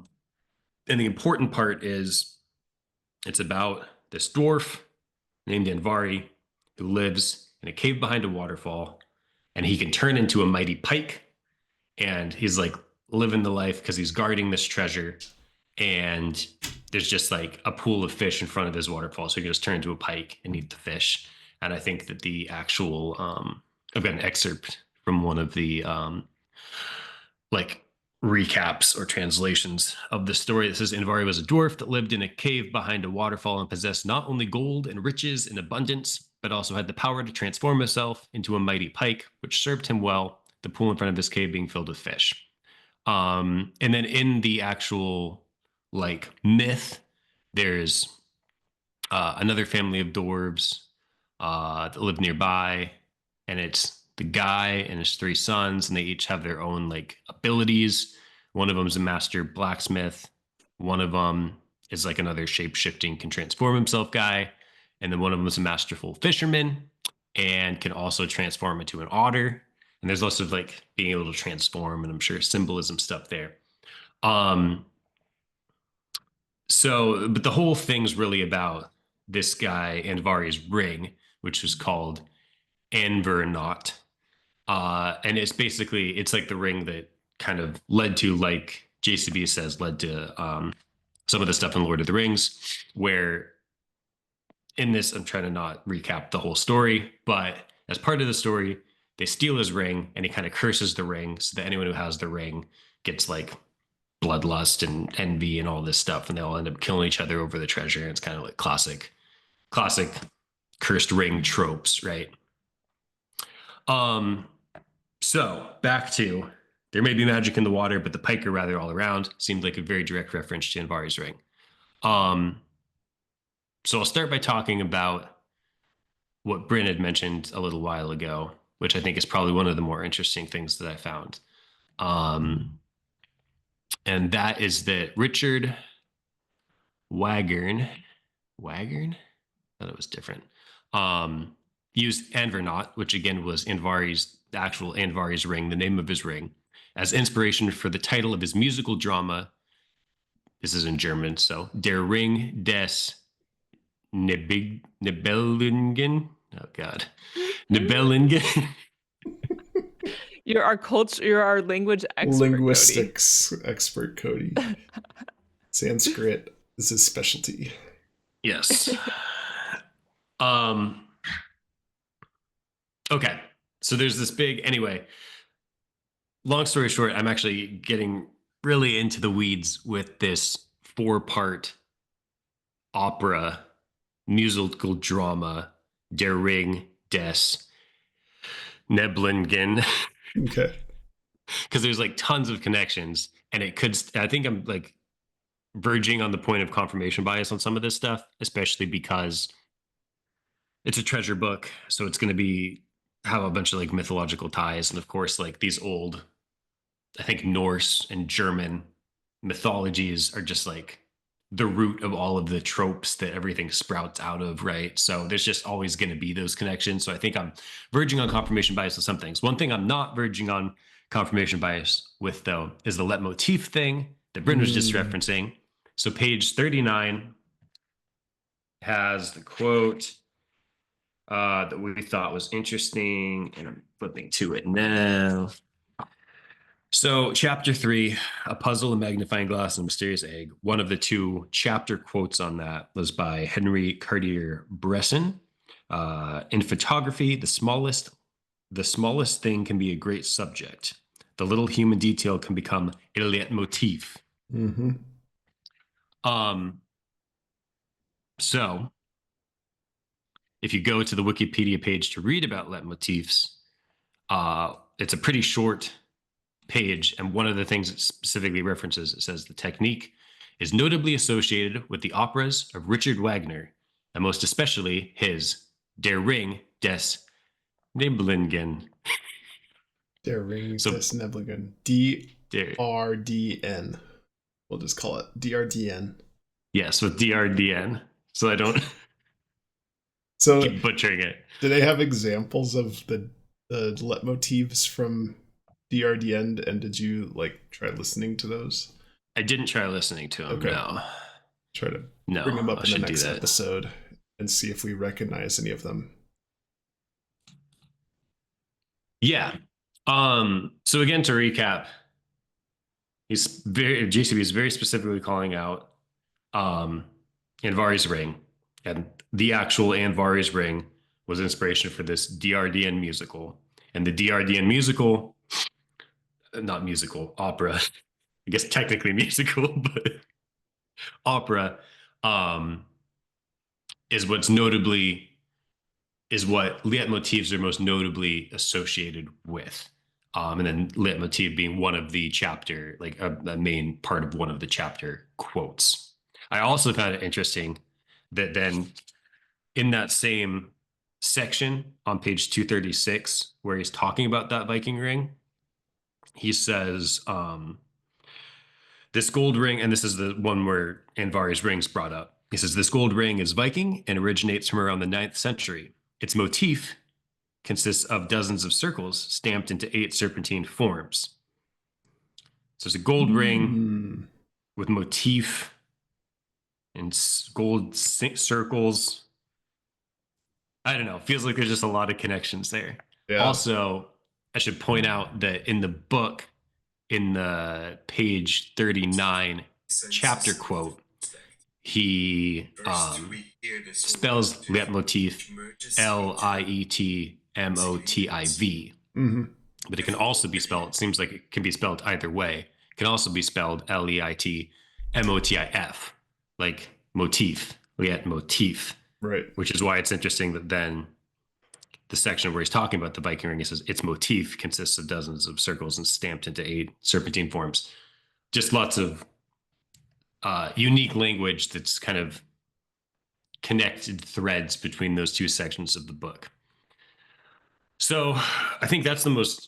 the important part is it's about this dwarf named Andvari who lives in a cave behind a waterfall, and he can turn into a mighty pike. And he's like living the life because he's guarding this treasure. And there's just like a pool of fish in front of his waterfall. So he can just turn into a pike and eat the fish. And I think that the actual, I've got an excerpt from one of the like recaps or translations of the story that says Andvari was a dwarf that lived in a cave behind a waterfall and possessed not only gold and riches in abundance, but also had the power to transform himself into a mighty pike, which served him well, the pool in front of his cave being filled with fish. And then in the actual like myth, there's another family of dwarves that live nearby, and it's the guy and his three sons, and they each have their own like abilities. One of them is a master blacksmith. One of them is like another shape-shifting, can transform himself guy. And then one of them is a masterful fisherman and can also transform into an otter. And there's lots of like being able to transform, and I'm sure symbolism stuff there. So, but the whole thing's really about this guy Andvari's ring, which was called Anvernaut. And it's like the ring that kind of led to, like JCB says, led to some of the stuff in Lord of the Rings, where in this, I'm trying to not recap the whole story, but as part of the story, they steal his ring and he kind of curses the ring so that anyone who has the ring gets like bloodlust and envy and all this stuff, and they all end up killing each other over the treasure. And it's kind of like classic cursed ring tropes, right? So back to, there may be magic in the water, but the pike are rather all around. Seemed like a very direct reference to Andvari's ring. So I'll start by talking about what Bryn had mentioned a little while ago, which I think is probably one of the more interesting things that I found. And that is that Richard Wagner, I thought it was different, used Anvernaut, which again was the actual Andvari's ring, the name of his ring, as inspiration for the title of his musical drama. This is in German, so Der Ring des Nibelungen. Oh God, Nibelungen. You're our language expert. Linguistics expert, Cody. Sanskrit is his specialty. Yes. Okay. So there's this anyway, long story short, I'm actually getting really into the weeds with this 4-part opera musical drama, Der Ring des Nibelungen. Okay. Because there's like tons of connections, and I think I'm like verging on the point of confirmation bias on some of this stuff, especially because it's a treasure book. So it's going to have a bunch of like mythological ties. And of course, like these old, I think Norse and German mythologies are just like the root of all of the tropes that everything sprouts out of, right? So there's just always going to be those connections. So I think I'm verging on confirmation bias with some things. One thing I'm not verging on confirmation bias with, though, is the leitmotif thing that Bryn was just referencing. So page 39 has the quote that we thought was interesting, and I'm flipping to it now. So chapter 3, a puzzle, a magnifying glass, and a mysterious egg. One of the 2 chapter quotes on that was by Henry Cartier-Bresson. In photography, the smallest thing can be a great subject. The little human detail can become a leitmotif. Mm-hmm. So if you go to the Wikipedia page to read about leitmotifs, it's a pretty short page, and one of the things it specifically references, it says the technique is notably associated with the operas of Richard Wagner, and most especially his Der Ring des Nibelungen. Der Ring des Nibelungen. DRDN. We'll just call it DRDN. Yes, with DRDN. So I don't keep butchering it. Do they have examples of the leitmotifs from DRDN, and did you like try listening to those? I didn't try listening to them. Okay. No. Try to bring them up in the next episode and see if we recognize any of them. Yeah. So again, to recap, JCB is very specifically calling out Andvari's ring, and the actual Andvari's ring was inspiration for this DRDN musical. And the DRDN musical, not musical, opera, I guess technically musical, but opera, is what leitmotifs are most notably associated with. And then leitmotif being one of the chapter, like a main part of one of the chapter quotes. I also found it interesting that then in that same section on page 236, where he's talking about that Viking ring, he says, this gold ring, and this is the one where Andvari's ring's brought up. He says, this gold ring is Viking and originates from around the 9th century. Its motif consists of dozens of circles stamped into 8 serpentine forms. So it's a gold ring with motif and gold circles. I don't know. Feels like there's just a lot of connections there. Yeah. Also, I should point out that in the book, in the page 39 chapter quote, he spells leitmotif Lietmotiv. Mm-hmm. But it can also be spelled, it seems like it can be spelled either way. It can also be spelled Leitmotif, like motif, leitmotif. Right. Which is why it's interesting that then the section where he's talking about the Viking ring, he says its motif consists of dozens of circles and stamped into 8 serpentine forms. Just lots of unique language that's kind of connected threads between those two sections of the book. So I think that's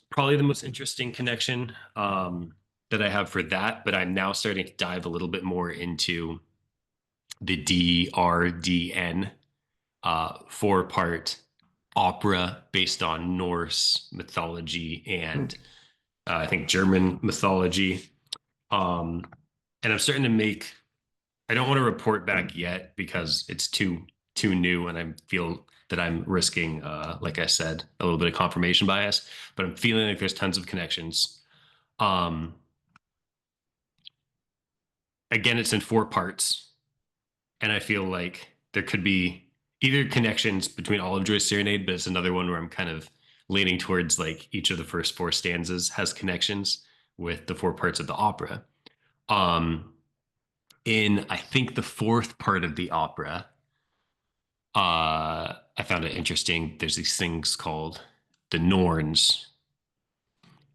probably the most interesting connection that I have for that. But I'm now starting to dive a little bit more into the DRDN 4-part opera based on Norse mythology and I think German mythology. And I'm starting to make, I don't want to report back yet because it's too new, and I feel that I'm risking, like I said, a little bit of confirmation bias, but I'm feeling like there's tons of connections. Again, it's in 4 parts, and I feel like there could be either connections between all of Joy Serenade, but it's another one where I'm kind of leaning towards like each of the first 4 stanzas has connections with the 4 parts of the opera. In I think the 4th part of the opera, I found it interesting. There's these things called the Norns,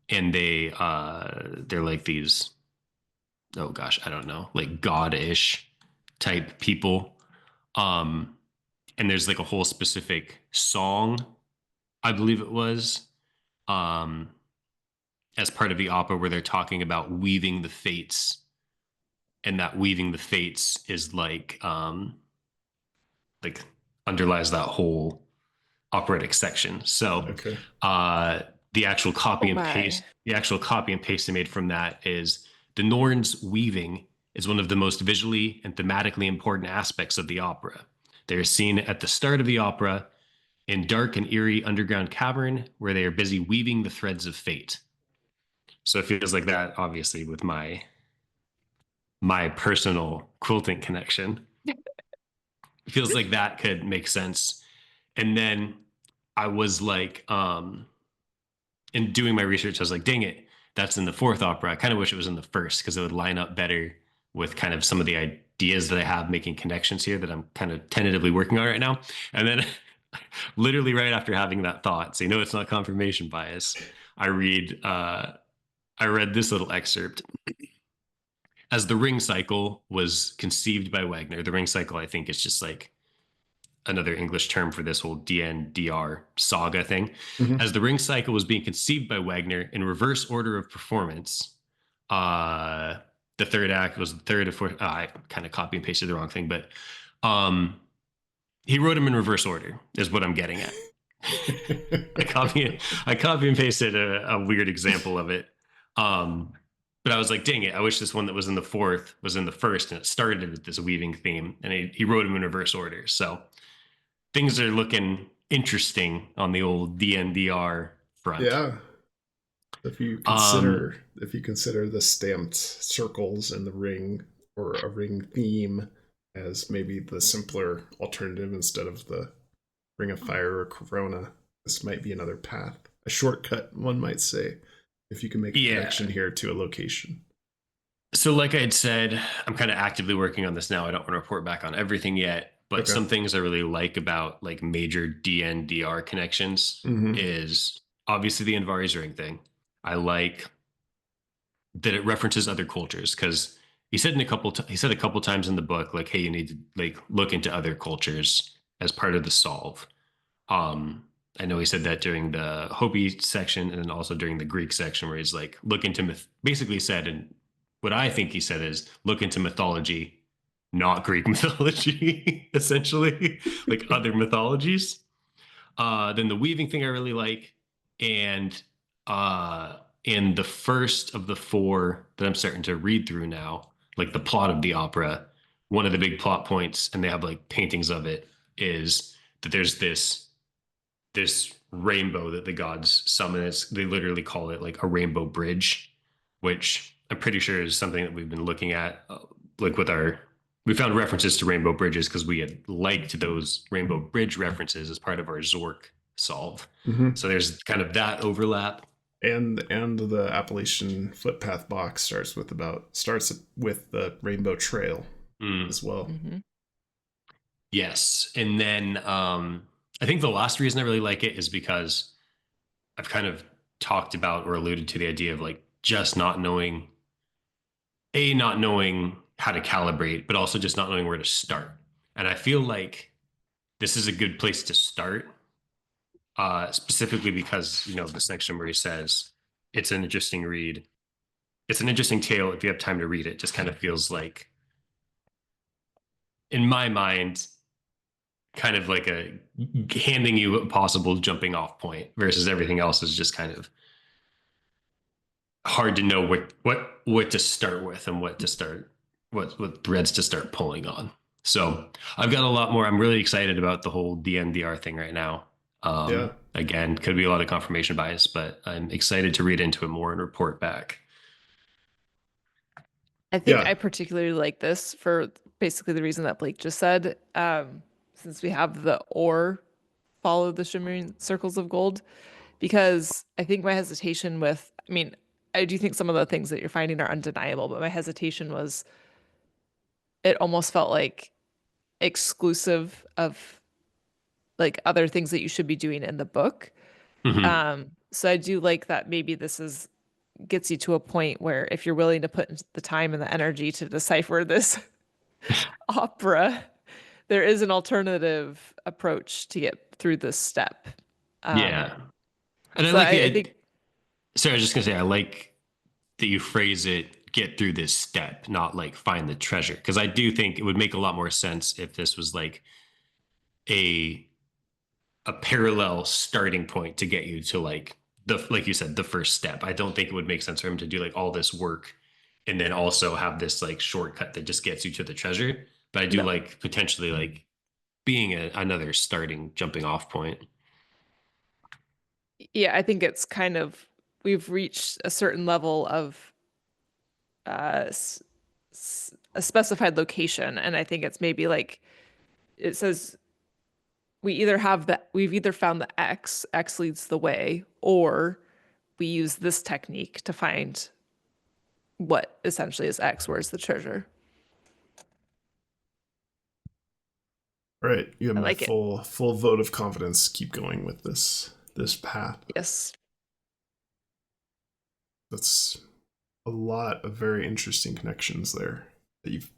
and they're like these, oh gosh, I don't know, like god-ish type people. And there's like a whole specific song, I believe it was, as part of the opera where they're talking about weaving the fates, and that weaving the fates is like underlies that whole operatic section. So Okay. the actual copy and paste they made from that is the Norns' weaving is one of the most visually and thematically important aspects of the opera. They are seen at the start of the opera in dark and eerie underground cavern where they are busy weaving the threads of fate. So it feels like that, obviously, with my personal quilting connection. It feels like that could make sense. And then I was like, in doing my research, I was like, dang it, that's in the 4th opera. I kind of wish it was in the 1st because it would line up better with kind of some of the ideas that I have making connections here that I'm kind of tentatively working on right now. And then literally right after having that thought, so you know it's not confirmation bias, I read I read this little excerpt. As the ring cycle was conceived by Wagner, the ring cycle, I think, is just like another English term for this whole DNDR saga thing. Mm-hmm. As the ring cycle was being conceived by Wagner in reverse order of performance, the 3rd act was the 3rd or 4th. I kind of copy and pasted the wrong thing, but he wrote them in reverse order, is what I'm getting at. I copy and pasted a weird example of it. But I was like, dang it, I wish this one that was in the 4th was in the 1st, and it started with this weaving theme, and he wrote them in reverse order. So things are looking interesting on the old DNDR front. Yeah. If you consider the stamped circles in the ring, or a ring theme, as maybe the simpler alternative instead of the Ring of Fire or Corona, this might be another path, a shortcut, one might say, if you can make a connection here to a location. So like I had said, I'm kind of actively working on this now. I don't want to report back on everything yet, but some things I really like about like major DNDR connections is obviously the Andvari's ring thing. I like that it references other cultures, because he said a couple times in the book, like, hey, you need to like look into other cultures as part of the solve. I know he said that during the Hopi section, and then also during the Greek section, where he's like, look into basically said, and what I think he said is look into mythology, not Greek mythology, essentially, like other mythologies. Then the weaving thing I really like. And in the first of the 4 that I'm starting to read through now, like the plot of the opera, one of the big plot points, and they have like paintings of it, is that there's this rainbow that the gods summon. They literally call it like a rainbow bridge, which I'm pretty sure is something that we've been looking at, like we found references to rainbow bridges because we had liked those rainbow bridge references as part of our Zork solve. Mm-hmm. So there's kind of that overlap. And the Appalachian footpath box starts with the Rainbow Trail as well. Mm-hmm. Yes. And then I think the last reason I really like it is because I've kind of talked about or alluded to the idea of like just not knowing how to calibrate, but also just not knowing where to start. And I feel like this is a good place to start, specifically because, the section where he says it's an interesting read. It's an interesting tale if you have time to read it. Just kind of feels like, in my mind, kind of like handing you a possible jumping off point versus everything else is just kind of hard to know what to start with and what threads to start pulling on. So I've got a lot more. I'm really excited about the whole DNVR thing right now. Yeah. Again, could be a lot of confirmation bias, but I'm excited to read into it more and report back. I think I particularly like this for basically the reason that Blake just said. Since we have the or follow the shimmering circles of gold, because I think my hesitation I do think some of the things that you're finding are undeniable, but my hesitation was it almost felt like exclusive of like other things that you should be doing in the book. Mm-hmm. So I do like that maybe gets you to a point where if you're willing to put the time and the energy to decipher this opera, there is an alternative approach to get through this step. Yeah. And so I think. Sorry, I was just gonna say I like that you phrase it, get through this step, not like find the treasure. Because I do think it would make a lot more sense if this was like a parallel starting point to get you to like like you said, the first step. I don't think it would make sense for him to do like all this work and then also have this like shortcut that just gets you to the treasure. But I do like potentially like being another jumping off point. Yeah, I think it's kind of, we've reached a certain level of a specified location, and I think it's maybe like it says we've either found the X leads the way, or we use this technique to find what essentially is X, where's the treasure. Right. You have my like full vote of confidence. Keep going with this path. Yes. That's a lot of very interesting connections there that you've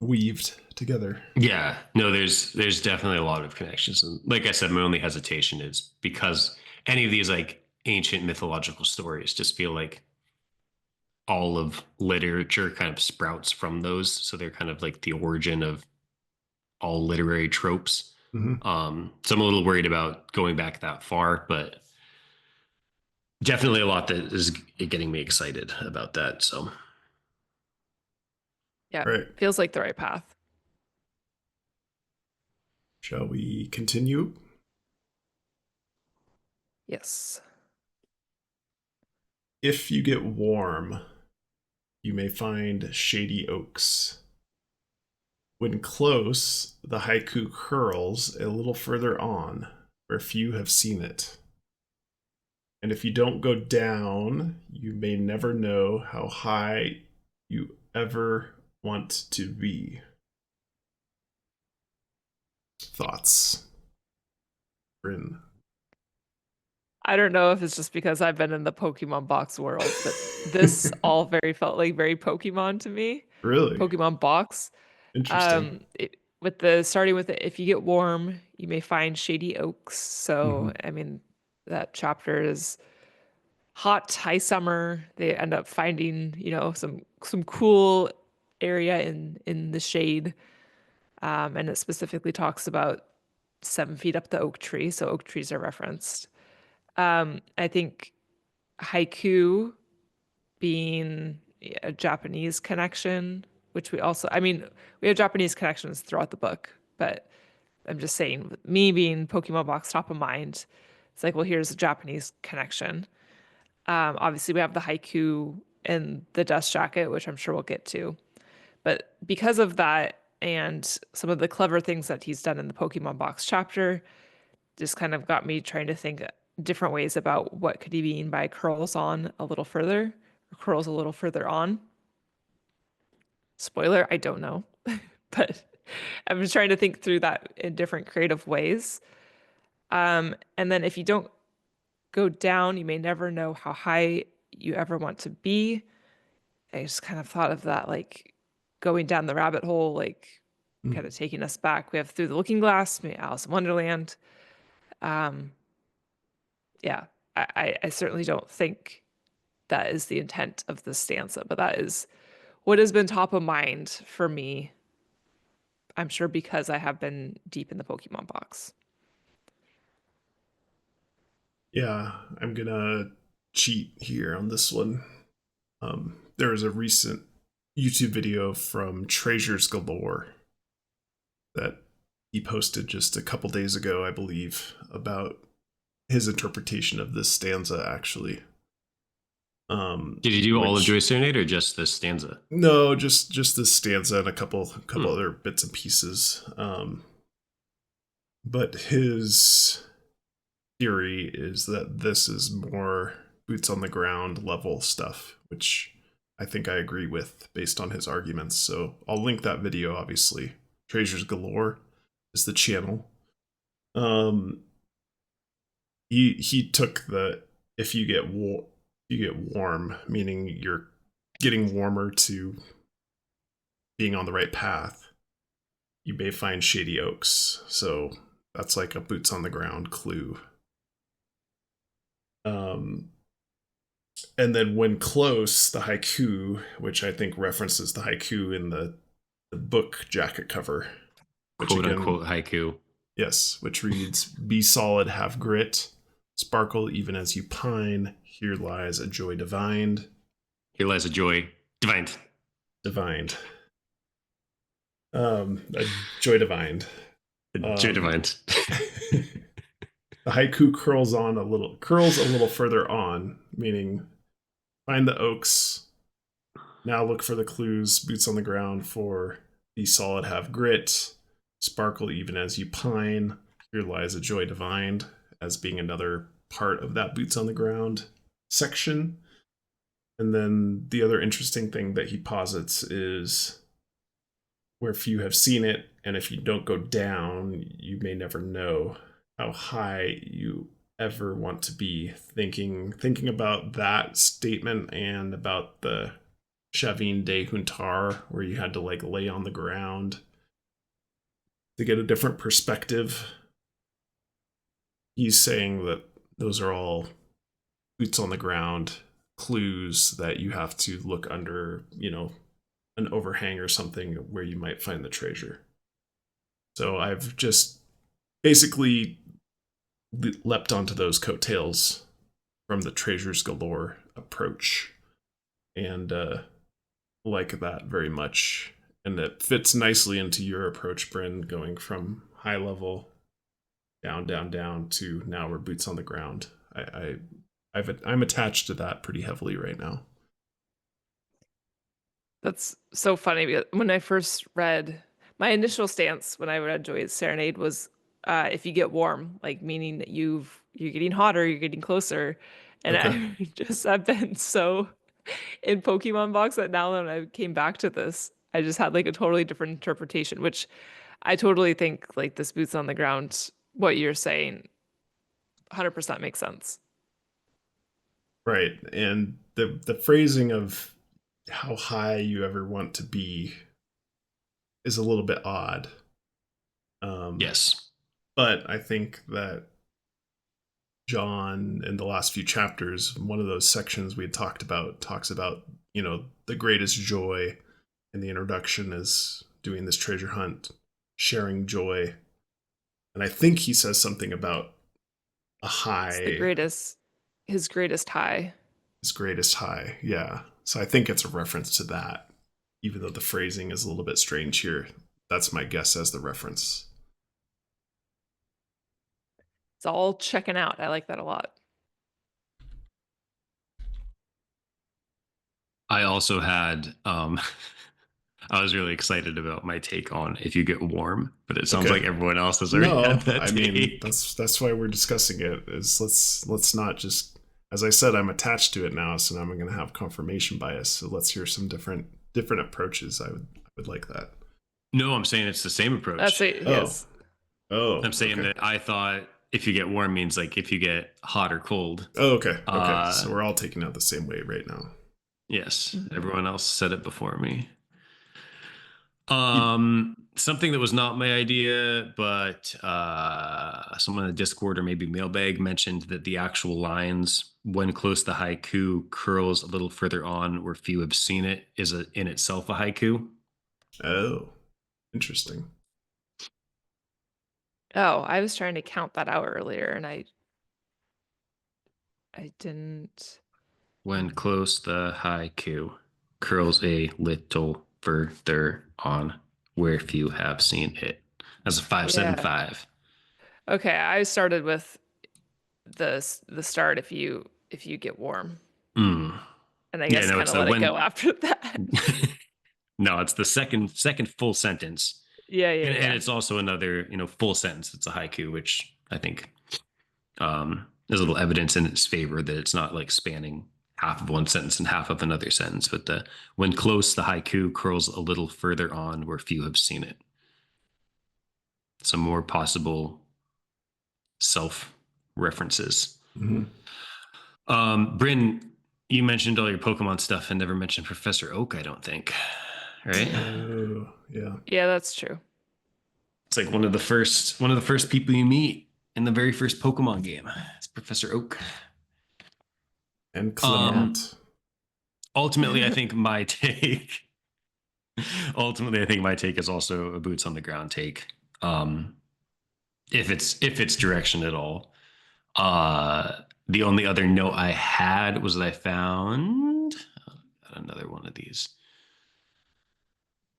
weaved together. Yeah, no, there's definitely a lot of connections. And like I said, my only hesitation is because any of these like ancient mythological stories just feel like all of literature kind of sprouts from those. So they're kind of like the origin of all literary tropes. Mm-hmm. So I'm a little worried about going back that far, but definitely a lot that is getting me excited about that. So Yeah, right. Feels like the right path. Shall we continue? Yes. If you get warm, you may find shady oaks. When close, the haiku curls a little further on, where few have seen it. And if you don't go down, you may never know how high you ever want to be. Thoughts? Bryn. I don't know if it's just because I've been in the Pokemon box world, but this all felt like very Pokemon to me. Really? Pokemon box. Interesting. Starting with it, if you get warm, you may find shady oaks. So, I mean, that chapter is hot, high summer. They end up finding, some cool area in the shade. And it specifically talks about 7 feet up the oak tree. So oak trees are referenced. I think haiku being a Japanese connection which we also, I mean, we have Japanese connections throughout the book, but I'm just saying, with me being Pokemon Box top of mind, it's like, well, here's a Japanese connection. Obviously, we have the haiku and the dust jacket, which I'm sure we'll get to. But because of that and some of the clever things that he's done in the Pokemon Box chapter, just kind of got me trying to think different ways about what could he mean by curls on a little further, or curls a little further on. Spoiler, I don't know. But I'm just trying to think through that in different creative ways. And then if you don't go down, you may never know how high you ever want to be. I just kind of thought of that, like going down the rabbit hole, like kind of taking us back. We have Through the Looking Glass, maybe Alice in Wonderland. Yeah, I certainly don't think that is the intent of the stanza, but that is what has been top of mind for me. I'm sure because I have been deep in the Pokemon box. Yeah, I'm gonna cheat here on this one. There was a recent YouTube video from Treasures Galore that he posted just a couple days ago, I believe, about his interpretation of this stanza, actually. Did you do all of Joy Serenade or just this stanza? No, just this stanza and a couple other bits and pieces. But his theory is that this is more boots on the ground level stuff, which I think I agree with based on his arguments. So I'll link that video, obviously. Treasures Galore is the channel. He took the if you get warm, meaning you're getting warmer to being on the right path, you may find shady oaks. So that's like a boots on the ground clue. And then when close, the haiku, which I think references the haiku in the book jacket cover. Quote unquote haiku. Yes, which reads, "Be solid, have grit, sparkle even as you pine. Here lies a joy divined." Here lies a joy divined. Divined. A joy divined. Joy divined. The haiku curls a little further on, meaning find the oaks. Now look for the clues. Boots on the ground for be solid, have grit, sparkle even as you pine. Here lies a joy divined, as being another part of that boots on the ground section. And then the other interesting thing that he posits is where if you have seen it, and if you don't go down, you may never know how high you ever want to be. Thinking about that statement and about the Shavin de Juntar, where you had to like lay on the ground to get a different perspective. He's saying that those are all boots on the ground clues that you have to look under, an overhang or something where you might find the treasure. So I've just basically leapt onto those coattails from the Treasures Galore approach and like that very much. And it fits nicely into your approach, Bryn, going from high level down to now we're boots on the ground. I'm attached to that pretty heavily right now. That's so funny because when I first read, my initial stance when I read Joy Serenade was if you get warm, like meaning that you're getting hotter, you're getting closer. And okay. I just have been so in Pokemon box that now that I came back to this, I just had like a totally different interpretation, which I totally think like this boots on the ground, what you're saying 100% makes sense. Right. And the phrasing of how high you ever want to be is a little bit odd. Yes. But I think that Jon, in the last few chapters, one of those sections we had talked about, talks about, the greatest joy in the introduction is doing this treasure hunt, sharing joy. And I think he says something about a high. It's his greatest high. His greatest high, yeah. So I think it's a reference to that. even though the phrasing is a little bit strange here. That's my guess as the reference. It's all checking out. I like that a lot. I also had I was really excited about my take on if you get warm, but it sounds like everyone else has already had that take. Mean that's why we're discussing it. Is let's not just, as I said, I'm attached to it now, so now I'm going to have confirmation bias. So let's hear some different approaches. I would like that. No, I'm saying it's the same approach. That's it. Yes. Oh, I'm saying that I thought if you get warm means like if you get hot or cold. Oh, okay. So we're all taking out the same way right now. Yes, everyone else said it before me. Something that was not my idea, but someone in the Discord or maybe Mailbag mentioned that the actual lines, when close to haiku, curls a little further on where few have seen it, is in itself a haiku. Oh, interesting. Oh, I was trying to count that out earlier, and I didn't. When close the haiku, curls a little further on where few have seen it. That's a 575. Okay, I started with the start if you get warm. Mm. And I guess kind of let it go after that. No, it's the second full sentence. Yeah. And it's also another, full sentence. It's a haiku, which I think there's a little evidence in its favor that it's not like spanning half of one sentence and half of another sentence. But when close, the haiku curls a little further on where few have seen it. Some more possible self references. Mm-hmm. Bryn, you mentioned all your Pokemon stuff and never mentioned Professor Oak, I don't think. Right? Oh, yeah. Yeah, that's true. It's like one of the first people you meet in the very first Pokemon game. It's Professor Oak. And Clement. Ultimately, I think my take is also a boots on the ground take. If it's direction at all. The only other note I had was that I found another one of these.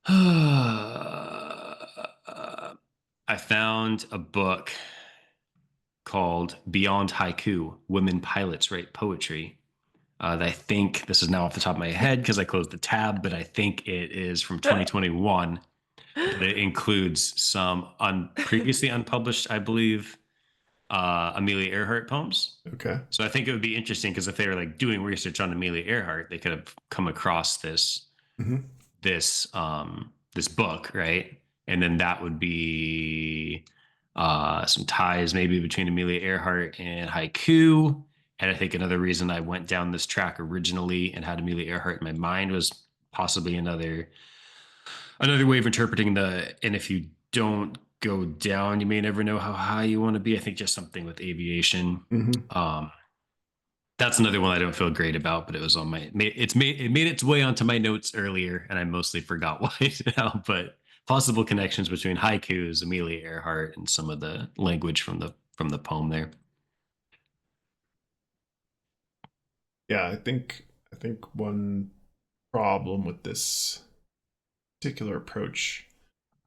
I found a book called Beyond Haiku, Women Pilots Write Poetry. I think this is now off the top of my head because I closed the tab, but I think it is from 2021. But it includes some previously unpublished, I believe, Amelia Earhart poems. Okay. So I think it would be interesting because if they were like doing research on Amelia Earhart, they could have come across this this book, right? And then that would be some ties maybe between Amelia Earhart and haiku. And I think another reason I went down this track originally and had Amelia Earhart in my mind was possibly another way of interpreting and if you don't go down, you may never know how high you want to be. I think just something with aviation. That's another one I don't feel great about, but it was on it made its way onto my notes earlier, and I mostly forgot why now. But possible connections between haikus, Amelia Earhart, and some of the language from the poem there. Yeah, I think one problem with this particular approach,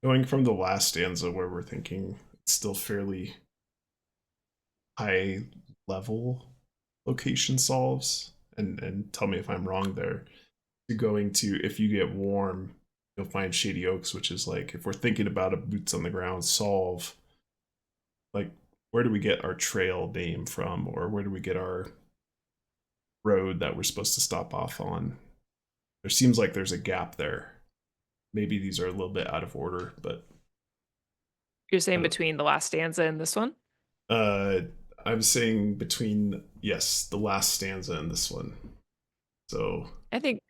going from the last stanza where we're thinking it's still fairly high level location solves, and tell me if I'm wrong there, to going to if you get warm, you'll find shady oaks, which is like if we're thinking about a boots on the ground solve, like where do we get our trail name from, or where do we get our road that we're supposed to stop off on? There seems like there's a gap there. Maybe these are a little bit out of order, but you're saying between the last stanza and this one? I'm saying between, yes, the last stanza and this one. So I think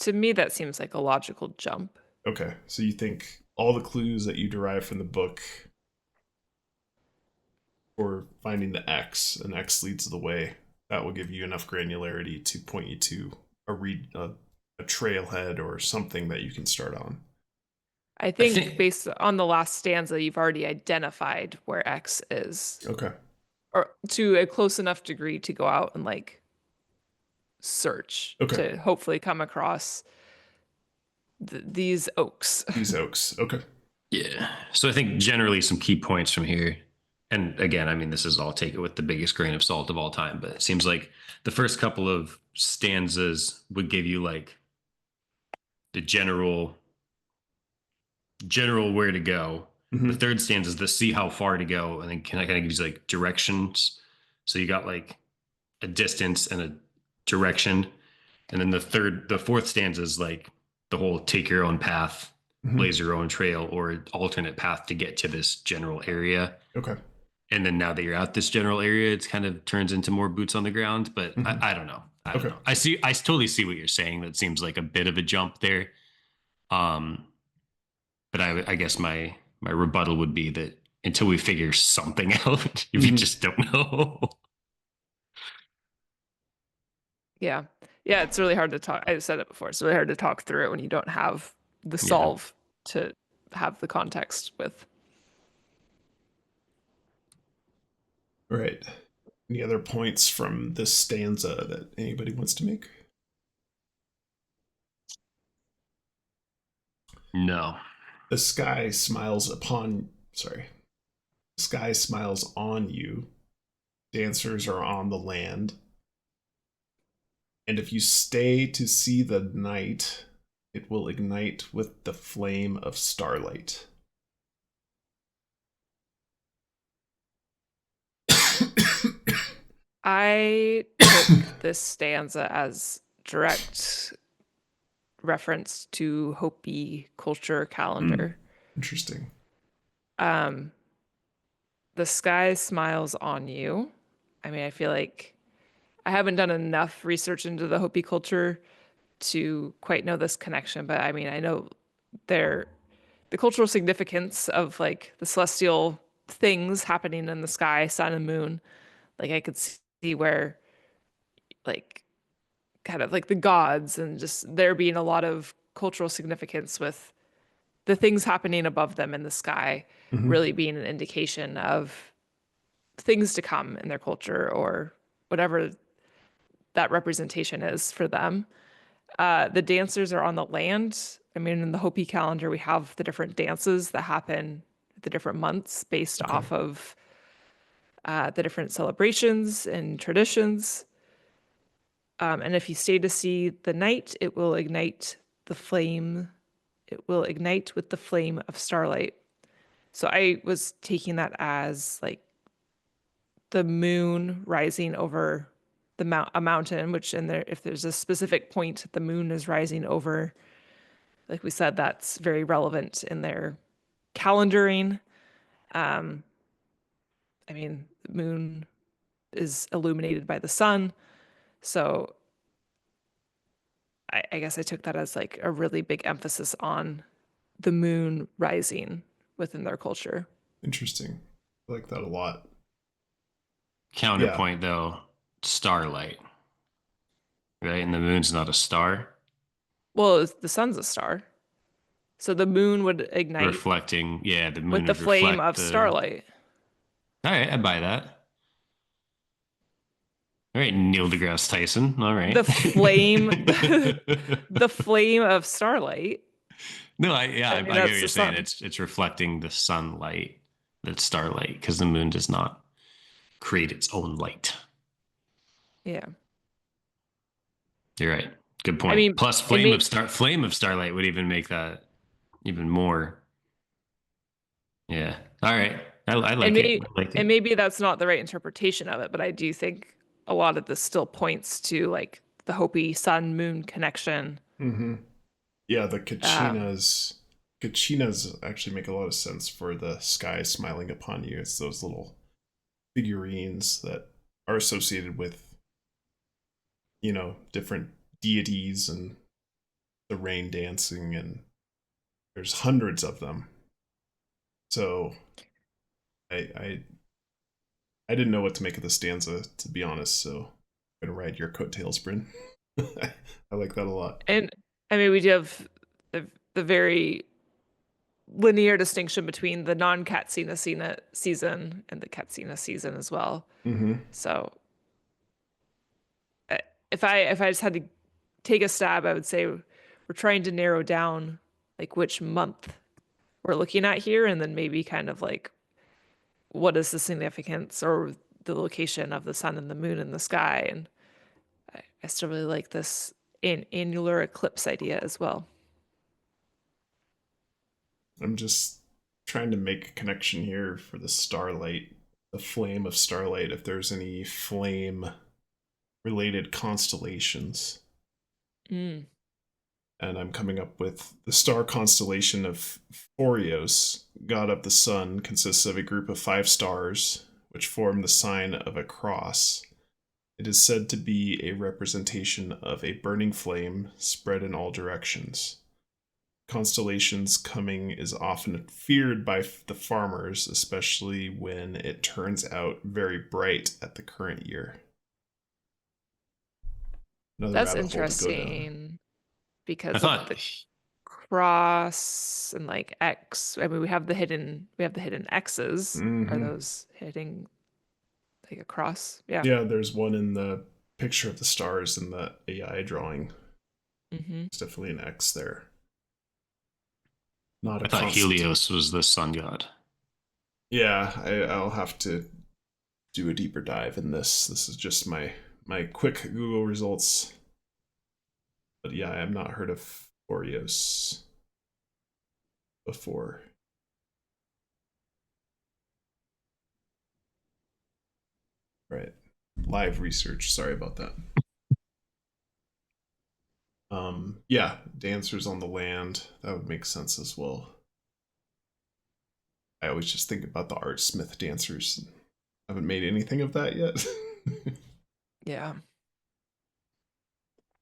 to me that seems like a logical jump. Okay, so you think all the clues that you derive from the book for finding the X, and X leads the way, that will give you enough granularity to point you to a trailhead or something that you can start on. I think based on the last stanza, you've already identified where X is. Okay. Or to a close enough degree to go out and like search to hopefully come across these oaks. These oaks. Okay. Yeah. So I think generally some key points from here. And again, I mean, this is all take it with the biggest grain of salt of all time, but it seems like the first couple of stanzas would give you like the general where to go. Mm-hmm. The third stanza is the see how far to go, and then can I kind of give you like directions. So you got like a distance and a direction, and then the fourth stanza is like the whole take your own path, blaze your own trail, or alternate path to get to this general area. Okay. And then now that you're at this general area, it's kind of turns into more boots on the ground. But I don't know. I don't know. I totally see what you're saying. That seems like a bit of a jump there. But I guess my rebuttal would be that until we figure something out, if you just don't know. Yeah. Yeah, it's really hard to talk. I said it before. It's really hard to talk through it when you don't have the solve to have the context with. Right. Any other points from this stanza that anybody wants to make? No. The sky smiles on you. Dancers are on the land. And if you stay to see the night, it will ignite with the flame of starlight. I took this stanza as direct reference to Hopi culture calendar. Interesting. The sky smiles on you. I mean, I feel like I haven't done enough research into the Hopi culture to quite know this connection, but I mean, I know the cultural significance of like the celestial things happening in the sky, sun and moon. Like I could see where like kind of like the gods and just there being a lot of cultural significance with the things happening above them in the sky really being an indication of things to come in their culture or whatever that representation is for them. The dancers are on the land. I mean, in the Hopi calendar, we have the different dances that happen the different months based off of the different celebrations and traditions. And if you stay to see the night, it will ignite the flame. It will ignite with the flame of starlight. So I was taking that as like the moon rising over a mountain, which in there, if there's a specific point the moon is rising over, like we said, that's very relevant in their calendaring. I mean, the moon is illuminated by the sun. So I guess I took that as like a really big emphasis on the moon rising within their culture. Interesting. I like that a lot. Counterpoint though, starlight. Right? And the moon's not a star. Well, the sun's a star. So the moon would ignite Reflecting, the moon with the would flame reflect of starlight. All right, I buy that. All right, Neil deGrasse Tyson. All right. The flame of starlight. No, I get what that's you're saying. It's reflecting the sunlight, that's starlight, because the moon does not create its own light. Yeah. You're right. Good point. I mean, plus flame of starlight would even make that even more. Yeah. All right. I like it. And maybe that's not the right interpretation of it, but I do think a lot of this still points to like the Hopi sun moon connection. Mm-hmm. Yeah, the Kachinas actually make a lot of sense for the sky smiling upon you. It's those little figurines that are associated with, different deities and the rain dancing, and there's hundreds of them. So I didn't know what to make of the stanza, to be honest, so I'm gonna ride your coattails, Bryn. I like that a lot. And I mean, we do have the very linear distinction between the non-Katsina season and the Katsina season as well. Mm-hmm. So if I just had to take a stab, I would say we're trying to narrow down like which month we're looking at here, and then maybe kind of like what is the significance or the location of the sun and the moon in the sky. And I still really like this annular eclipse idea as well. I'm just trying to make a connection here for the starlight, the flame of starlight, if there's any flame related constellations. Mm. And I'm coming up with the star constellation of Phorios, god of the sun, consists of a group of 5 stars, which form the sign of a cross. It is said to be a representation of a burning flame spread in all directions. Constellations coming is often feared by the farmers, especially when it turns out very bright at the current year. Another That's rabbit hole to go down. interesting because I of thought the cross and like X. I mean, we have the hidden X's. Are those hitting like a cross? Yeah. Yeah, there's one in the picture of the stars in the AI drawing. There's definitely an X there. Not a I thought constant. Helios was the sun god. Yeah, I'll have to do a deeper dive in this. This is just my quick Google results. But yeah, I have not heard of Oreos before. Right. Live research. Sorry about that. Yeah, dancers on the land. That would make sense as well. I always just think about the Art Smith dancers. I haven't made anything of that yet. Yeah.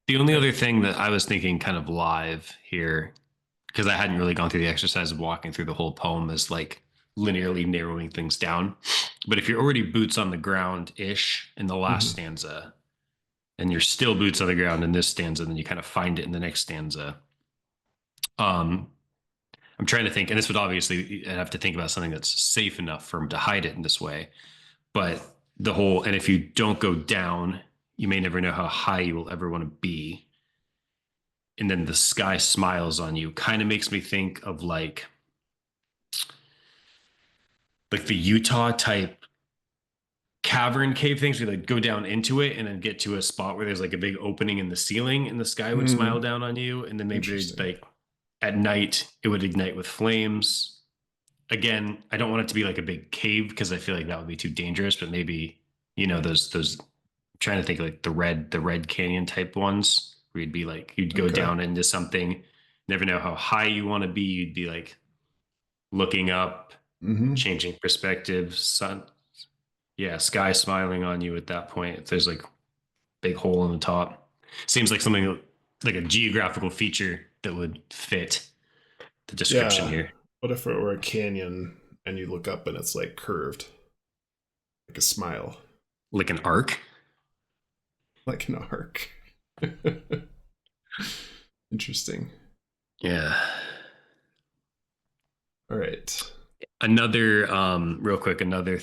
The only other thing that I was thinking kind of live here, because I hadn't really gone through the exercise of walking through the whole poem, is like linearly narrowing things down. But if you're already boots on the ground ish in the last stanza, and you're still boots on the ground in this stanza, then you kind of find it in the next stanza. I'm trying to think, and this would obviously, I'd have to think about something that's safe enough for him to hide it in this way. But the whole, and if you don't go down, you may never know how high you will ever want to be. And then the sky smiles on you kind of makes me think of like the Utah type cavern cave things. We like go down into it and then get to a spot where there's like a big opening in the ceiling and the sky would smile down on you. And then maybe like at night it would ignite with flames. Again, I don't want it to be like a big cave because I feel like that would be too dangerous, but maybe, you know, those I'm trying to think like the red canyon type ones where you'd be like, you'd go down into something, never know how high you want to be. You'd be like looking up, changing perspective, sun. Yeah, sky smiling on you at that point. If there's like big hole in the top, seems like something like a geographical feature that would fit the description here. What if it were a canyon and you look up and it's like curved, like a smile, like an arc, like an arc? Interesting. Yeah. All right. Another real quick, another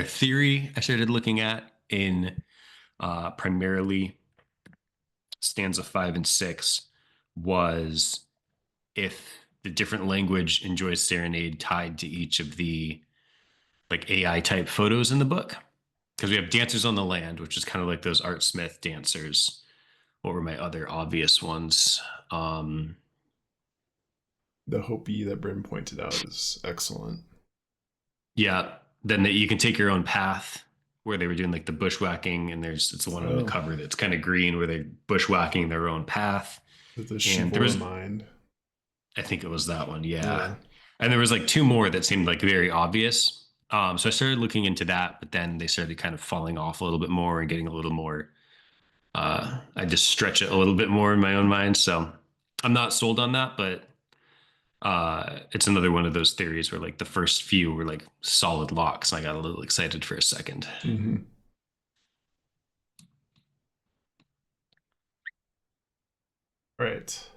theory I started looking at in primarily stanza 5 and 6 was if the different language in Joy Serenade tied to each of the like AI type photos in the book. Because we have dancers on the land, which is kind of like those Art Smith dancers. What were my other obvious ones? The Hopi that Bryn pointed out is excellent. Yeah. Then you can take your own path where they were doing like the bushwhacking, and it's the one on the cover that's kind of green where they're bushwhacking their own path. The Shivora mind. I think it was that one. Yeah. And there was like 2 more that seemed like very obvious. So I started looking into that, but then they started kind of falling off a little bit more and getting a little more, I just stretch it a little bit more in my own mind. So I'm not sold on that, but it's another one of those theories where like the first few were like solid locks. And I got a little excited for a second. Right.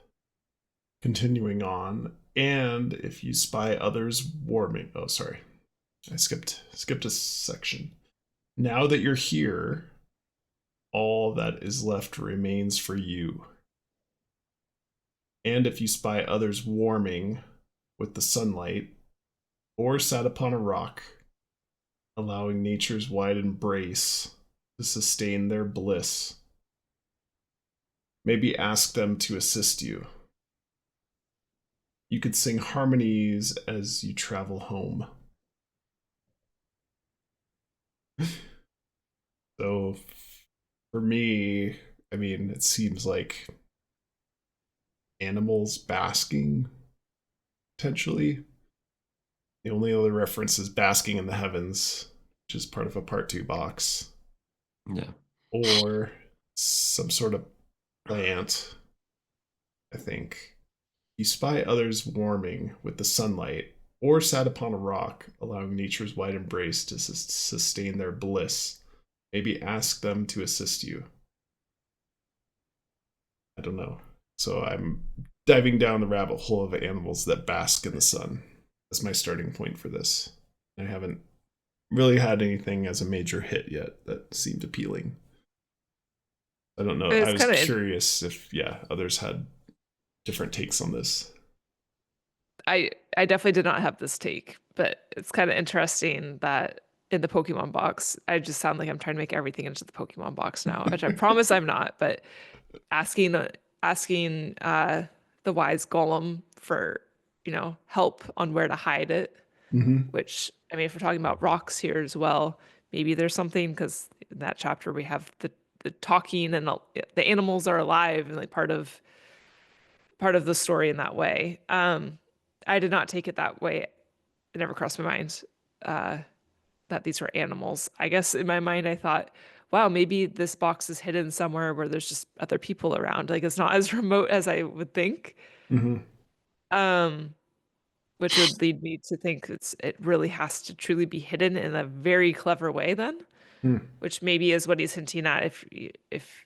Continuing on. And if you spy others warming. Oh, sorry. I skipped a section. Now that you're here, all that is left remains for you. And if you spy others warming with the sunlight, or sat upon a rock, allowing nature's wide embrace to sustain their bliss, maybe ask them to assist you. You could sing harmonies as you travel home. So for me, I mean, it seems like animals basking, potentially. The only other reference is basking in the heavens, which is part of a part 2 box. Yeah. Or some sort of plant, I think. You spy others warming with the sunlight, or sat upon a rock, allowing nature's wide embrace to sustain their bliss. Maybe ask them to assist you. I don't know. So I'm diving down the rabbit hole of animals that bask in the sun. That's my starting point for this. I haven't really had anything as a major hit yet that seemed appealing. I don't know. I was curious if, others had different takes on this. I definitely did not have this take, but it's kind of interesting that in the Pokemon box, I just sound like I'm trying to make everything into the Pokemon box now, which I promise I'm not. But asking the wise golem for help on where to hide it, which I mean, if we're talking about rocks here as well, maybe there's something, because in that chapter we have the talking and the animals are alive and like part of the story in that way. I did not take it that way. It never crossed my mind that these were animals. I guess in my mind I thought, wow, maybe this box is hidden somewhere where there's just other people around. Like it's not as remote as I would think. Which would lead me to think it really has to truly be hidden in a very clever way then. Which maybe is what he's hinting at if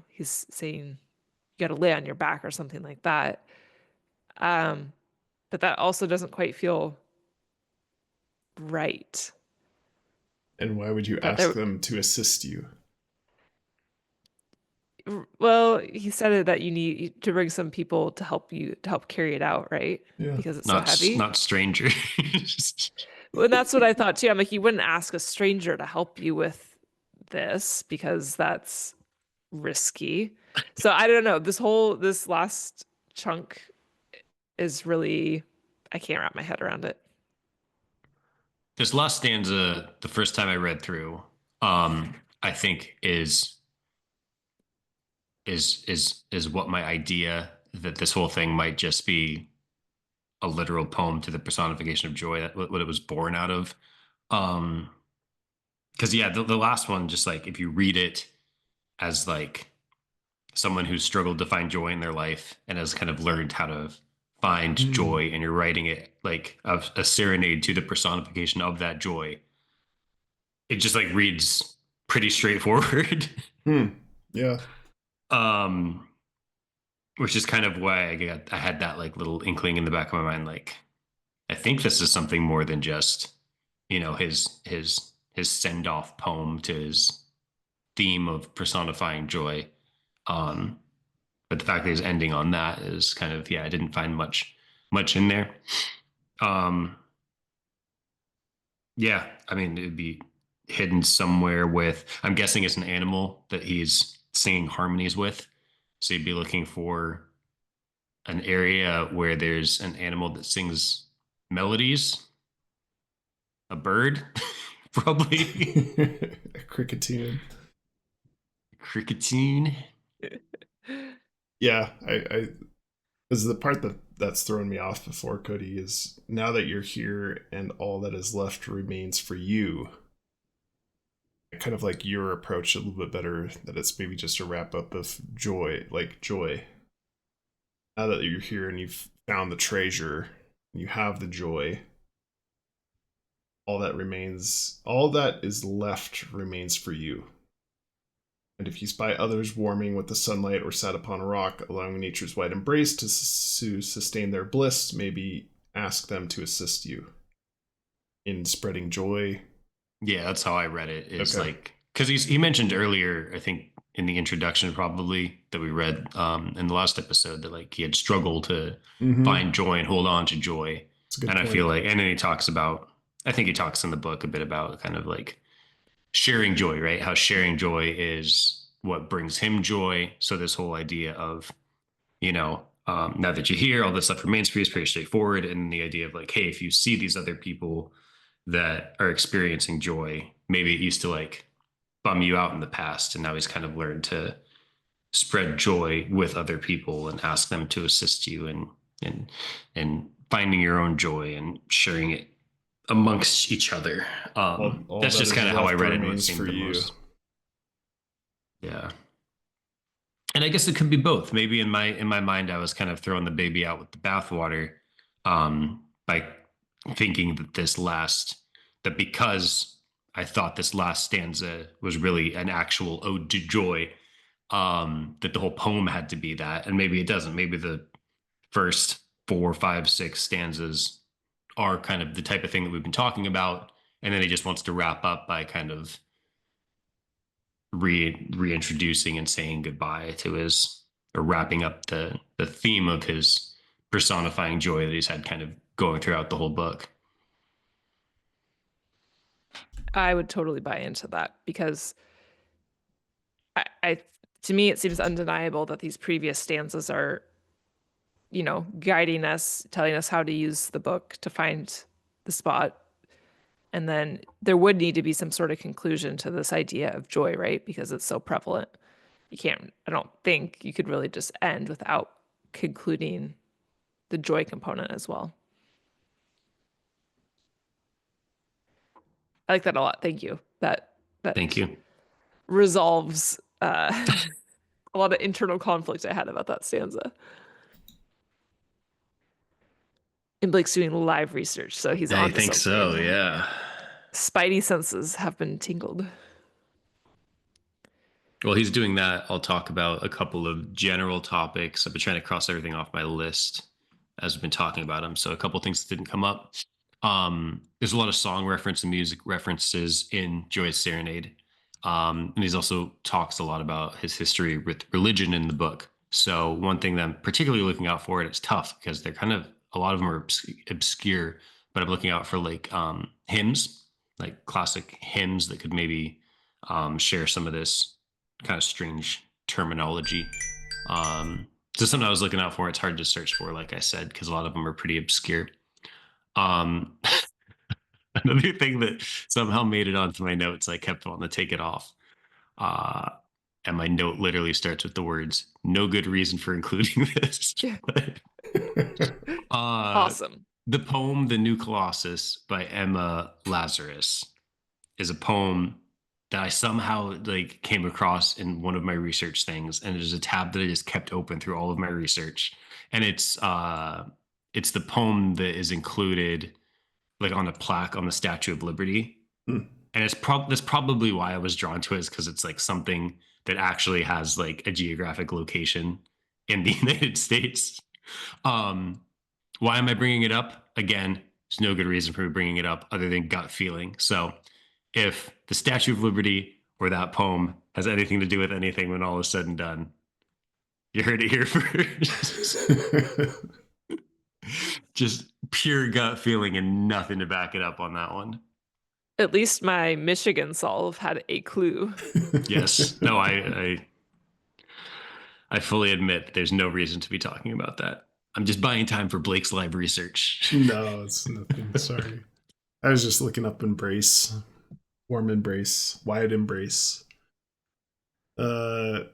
he's saying you got to lay on your back or something like that. But that also doesn't quite feel right. And why would you ask them to assist you? Well, he said it that you need to bring some people to help carry it out, right? Yeah. Because it's so heavy. Not strangers. Well, that's what I thought too. I'm like, you wouldn't ask a stranger to help you with this because that's risky. So I don't know. This last chunk is really, I can't wrap my head around it. This last stanza, the first time I read through, I think is what my idea that this whole thing might just be a literal poem to the personification of joy, that what it was born out of. Because the last one, just like if you read it as like someone who's struggled to find joy in their life and has kind of learned how to find joy, and you're writing it like a serenade to the personification of that joy, it just like reads pretty straightforward. Yeah. Which is kind of why I had that like little inkling in the back of my mind, like I think this is something more than just his send off poem to his theme of personifying joy. But the fact that he's ending on that is kind of, I didn't find much in there. I mean, it'd be hidden somewhere with, I'm guessing it's an animal that he's singing harmonies with. So you'd be looking for an area where there's an animal that sings melodies. A bird, probably. A cricketune. Yeah, I because the part that's thrown me off before, Cody, is now that you're here and all that is left remains for you. I kind of like your approach a little bit better, that it's maybe just a wrap up of joy, like joy. Now that you're here and you've found the treasure, and you have the joy, all that is left remains for you. And if you spy others warming with the sunlight, or sat upon a rock, allowing nature's wide embrace to sustain their bliss, maybe ask them to assist you in spreading joy. Yeah, that's how I read it. It's okay. Like, because he mentioned earlier, I think in the introduction, probably, that we read in the last episode, that like he had struggled to find joy and hold on to joy. And I feel like, and then he talks about, I think he talks in the book a bit about kind of like sharing joy, right? How sharing joy is what brings him joy. So this whole idea of, now that you hear all this stuff from Main Street is pretty straightforward. And the idea of like, hey, if you see these other people that are experiencing joy, maybe it used to like bum you out in the past. And now he's kind of learned to spread joy with other people and ask them to assist you and finding your own joy and sharing it amongst each other. That's just kind of how I read it. What seemed the most. Yeah. And I guess it could be both. Maybe in my mind, I was kind of throwing the baby out with the bathwater, by thinking that because I thought this last stanza was really an actual ode to joy, that the whole poem had to be that. And maybe it doesn't. Maybe the first 4, 5, 6 stanzas are kind of the type of thing that we've been talking about. And then he just wants to wrap up by kind of reintroducing and saying goodbye to or wrapping up the theme of his personifying joy that he's had kind of going throughout the whole book. I would totally buy into that, because I to me, it seems undeniable that these previous stanzas are, guiding us, telling us how to use the book to find the spot. And then there would need to be some sort of conclusion to this idea of joy, right? Because it's so prevalent. I don't think you could really just end without concluding the joy component as well. I like that a lot. Thank you. That Thank you. Resolves a lot of internal conflict I had about that stanza. And Blake's doing live research, so he's on. I think so, yeah. Spidey senses have been tingled. Well, he's doing that. I'll talk about a couple of general topics. I've been trying to cross everything off my list as we've been talking about them. So a couple of things that didn't come up. There's a lot of song reference and music references in Joy Serenade. And he's also talks a lot about his history with religion in the book. So one thing that I'm particularly looking out for, and it's tough because they're kind of, a lot of them are obscure, but I'm looking out for like hymns, like classic hymns that could maybe share some of this kind of strange terminology. So something I was looking out for. It's hard to search for, like I said, because a lot of them are pretty obscure. Another thing that somehow made it onto my notes, I kept wanting to take it off. And my note literally starts with the words, "No good reason for including this." Awesome. The poem, The New Colossus by Emma Lazarus, is a poem that I somehow like came across in one of my research things. And there's a tab that I just kept open through all of my research. And it's the poem that is included like on a plaque on the Statue of Liberty. And that's probably why I was drawn to it, is because it's like something that actually has like a geographic location in the United States. Why am I bringing it up? Again, there's no good reason for me bringing it up other than gut feeling. So if the Statue of Liberty or that poem has anything to do with anything when all is said and done, you heard it here first. Just pure gut feeling and nothing to back it up on that one. At least my Michigan solve had a clue. Yes. No, I fully admit there's no reason to be talking about that. I'm just buying time for Blake's live research. No, it's nothing. Sorry. I was just looking up embrace. Warm embrace. Wide embrace. Through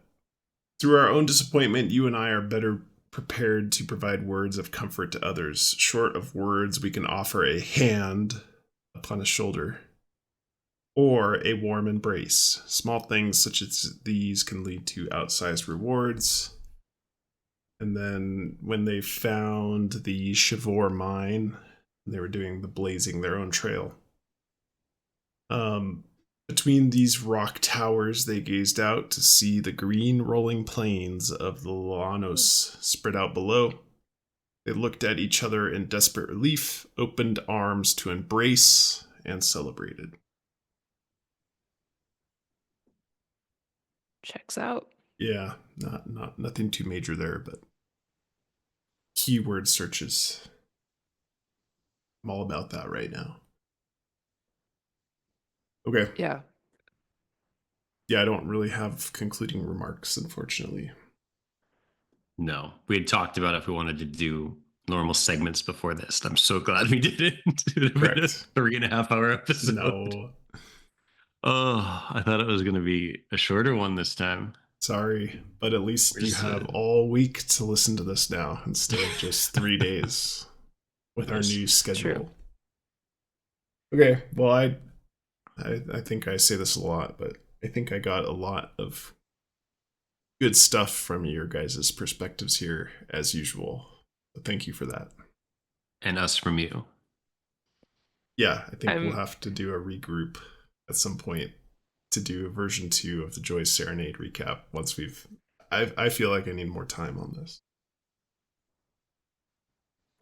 our own disappointment, you and I are better prepared to provide words of comfort to others. Short of words, we can offer a hand upon a shoulder or a warm embrace. Small things such as these can lead to outsized rewards. And then when they found the Chivor mine, they were doing the blazing their own trail. Between these rock towers, they gazed out to see the green rolling plains of the Llanos spread out below. They looked at each other in desperate relief, opened arms to embrace, and celebrated. Checks out. Yeah, nothing too major there, but keyword searches. I'm all about that right now. Okay. Yeah. Yeah, I don't really have concluding remarks, unfortunately. No, we had talked about if we wanted to do normal segments before this. I'm so glad we did it. It would have been a Correct. 3.5 hour episode. No, Oh, I thought it was going to be a shorter one this time. sorry, but at least We're you just, have all week to listen to this now instead of just 3 days with our Yes, new schedule. true. Okay, well, I think I say this a lot, but I think I got a lot of good stuff from your guys' perspectives here, as usual. So thank you for that. And us from you. Yeah, I think we'll I'm have to do a regroup at some point to do a version 2 of the Joy Serenade recap once we've... I feel like I need more time on this.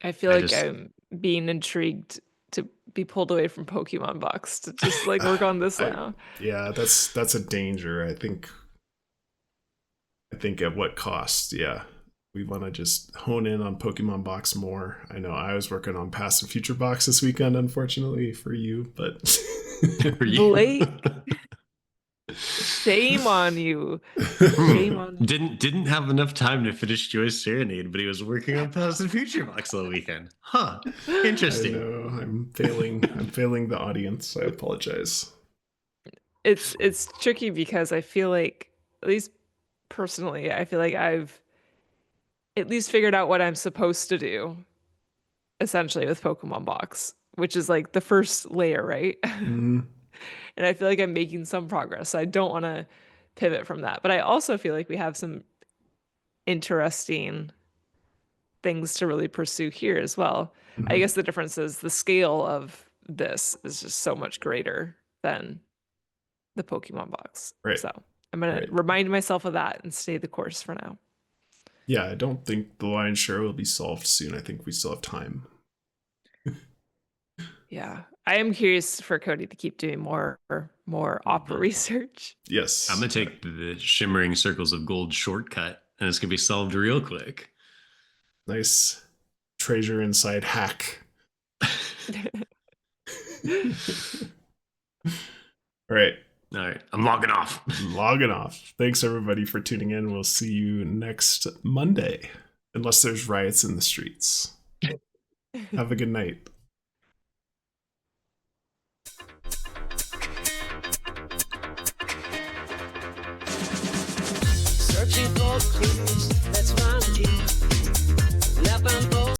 I feel I like just- I'm being intrigued to be pulled away from Pokemon Box to just like work on this now. Yeah, that's a danger. I think at what cost? Yeah. We want to just hone in on Pokemon Box more. I know I was working on Past and Future Box this weekend, unfortunately for you, but For you. Blake, shame on you. Shame on you. Didn't have enough time to finish Joy Serenade, but he was working on Past and Future Box all weekend. Huh. I Interesting. know I'm failing the audience. I apologize. It's tricky because I feel like, at least personally, I feel like I've at least figured out what I'm supposed to do essentially with Pokemon Box, which is like the first layer, right? Mhm. And I feel like I'm making some progress. So I don't want to pivot from that. But I also feel like we have some interesting things to really pursue here as well. I Mhm. guess the difference is the scale of this is just so much greater than the Pokemon Box. Right. So I'm going Right. to remind myself of that and stay the course for now. Yeah, I don't think the lion's share will be solved soon. I think we still have time. Yeah. I am curious for Cody to keep doing more opera research. Yes. I'm going to take the Shimmering Circles of Gold shortcut, and it's going to be solved real quick. Nice treasure inside hack. All right. All right. I'm logging off. Logging off. Thanks everybody for tuning in. We'll see you next Monday, unless there's riots in the streets. Have a good night.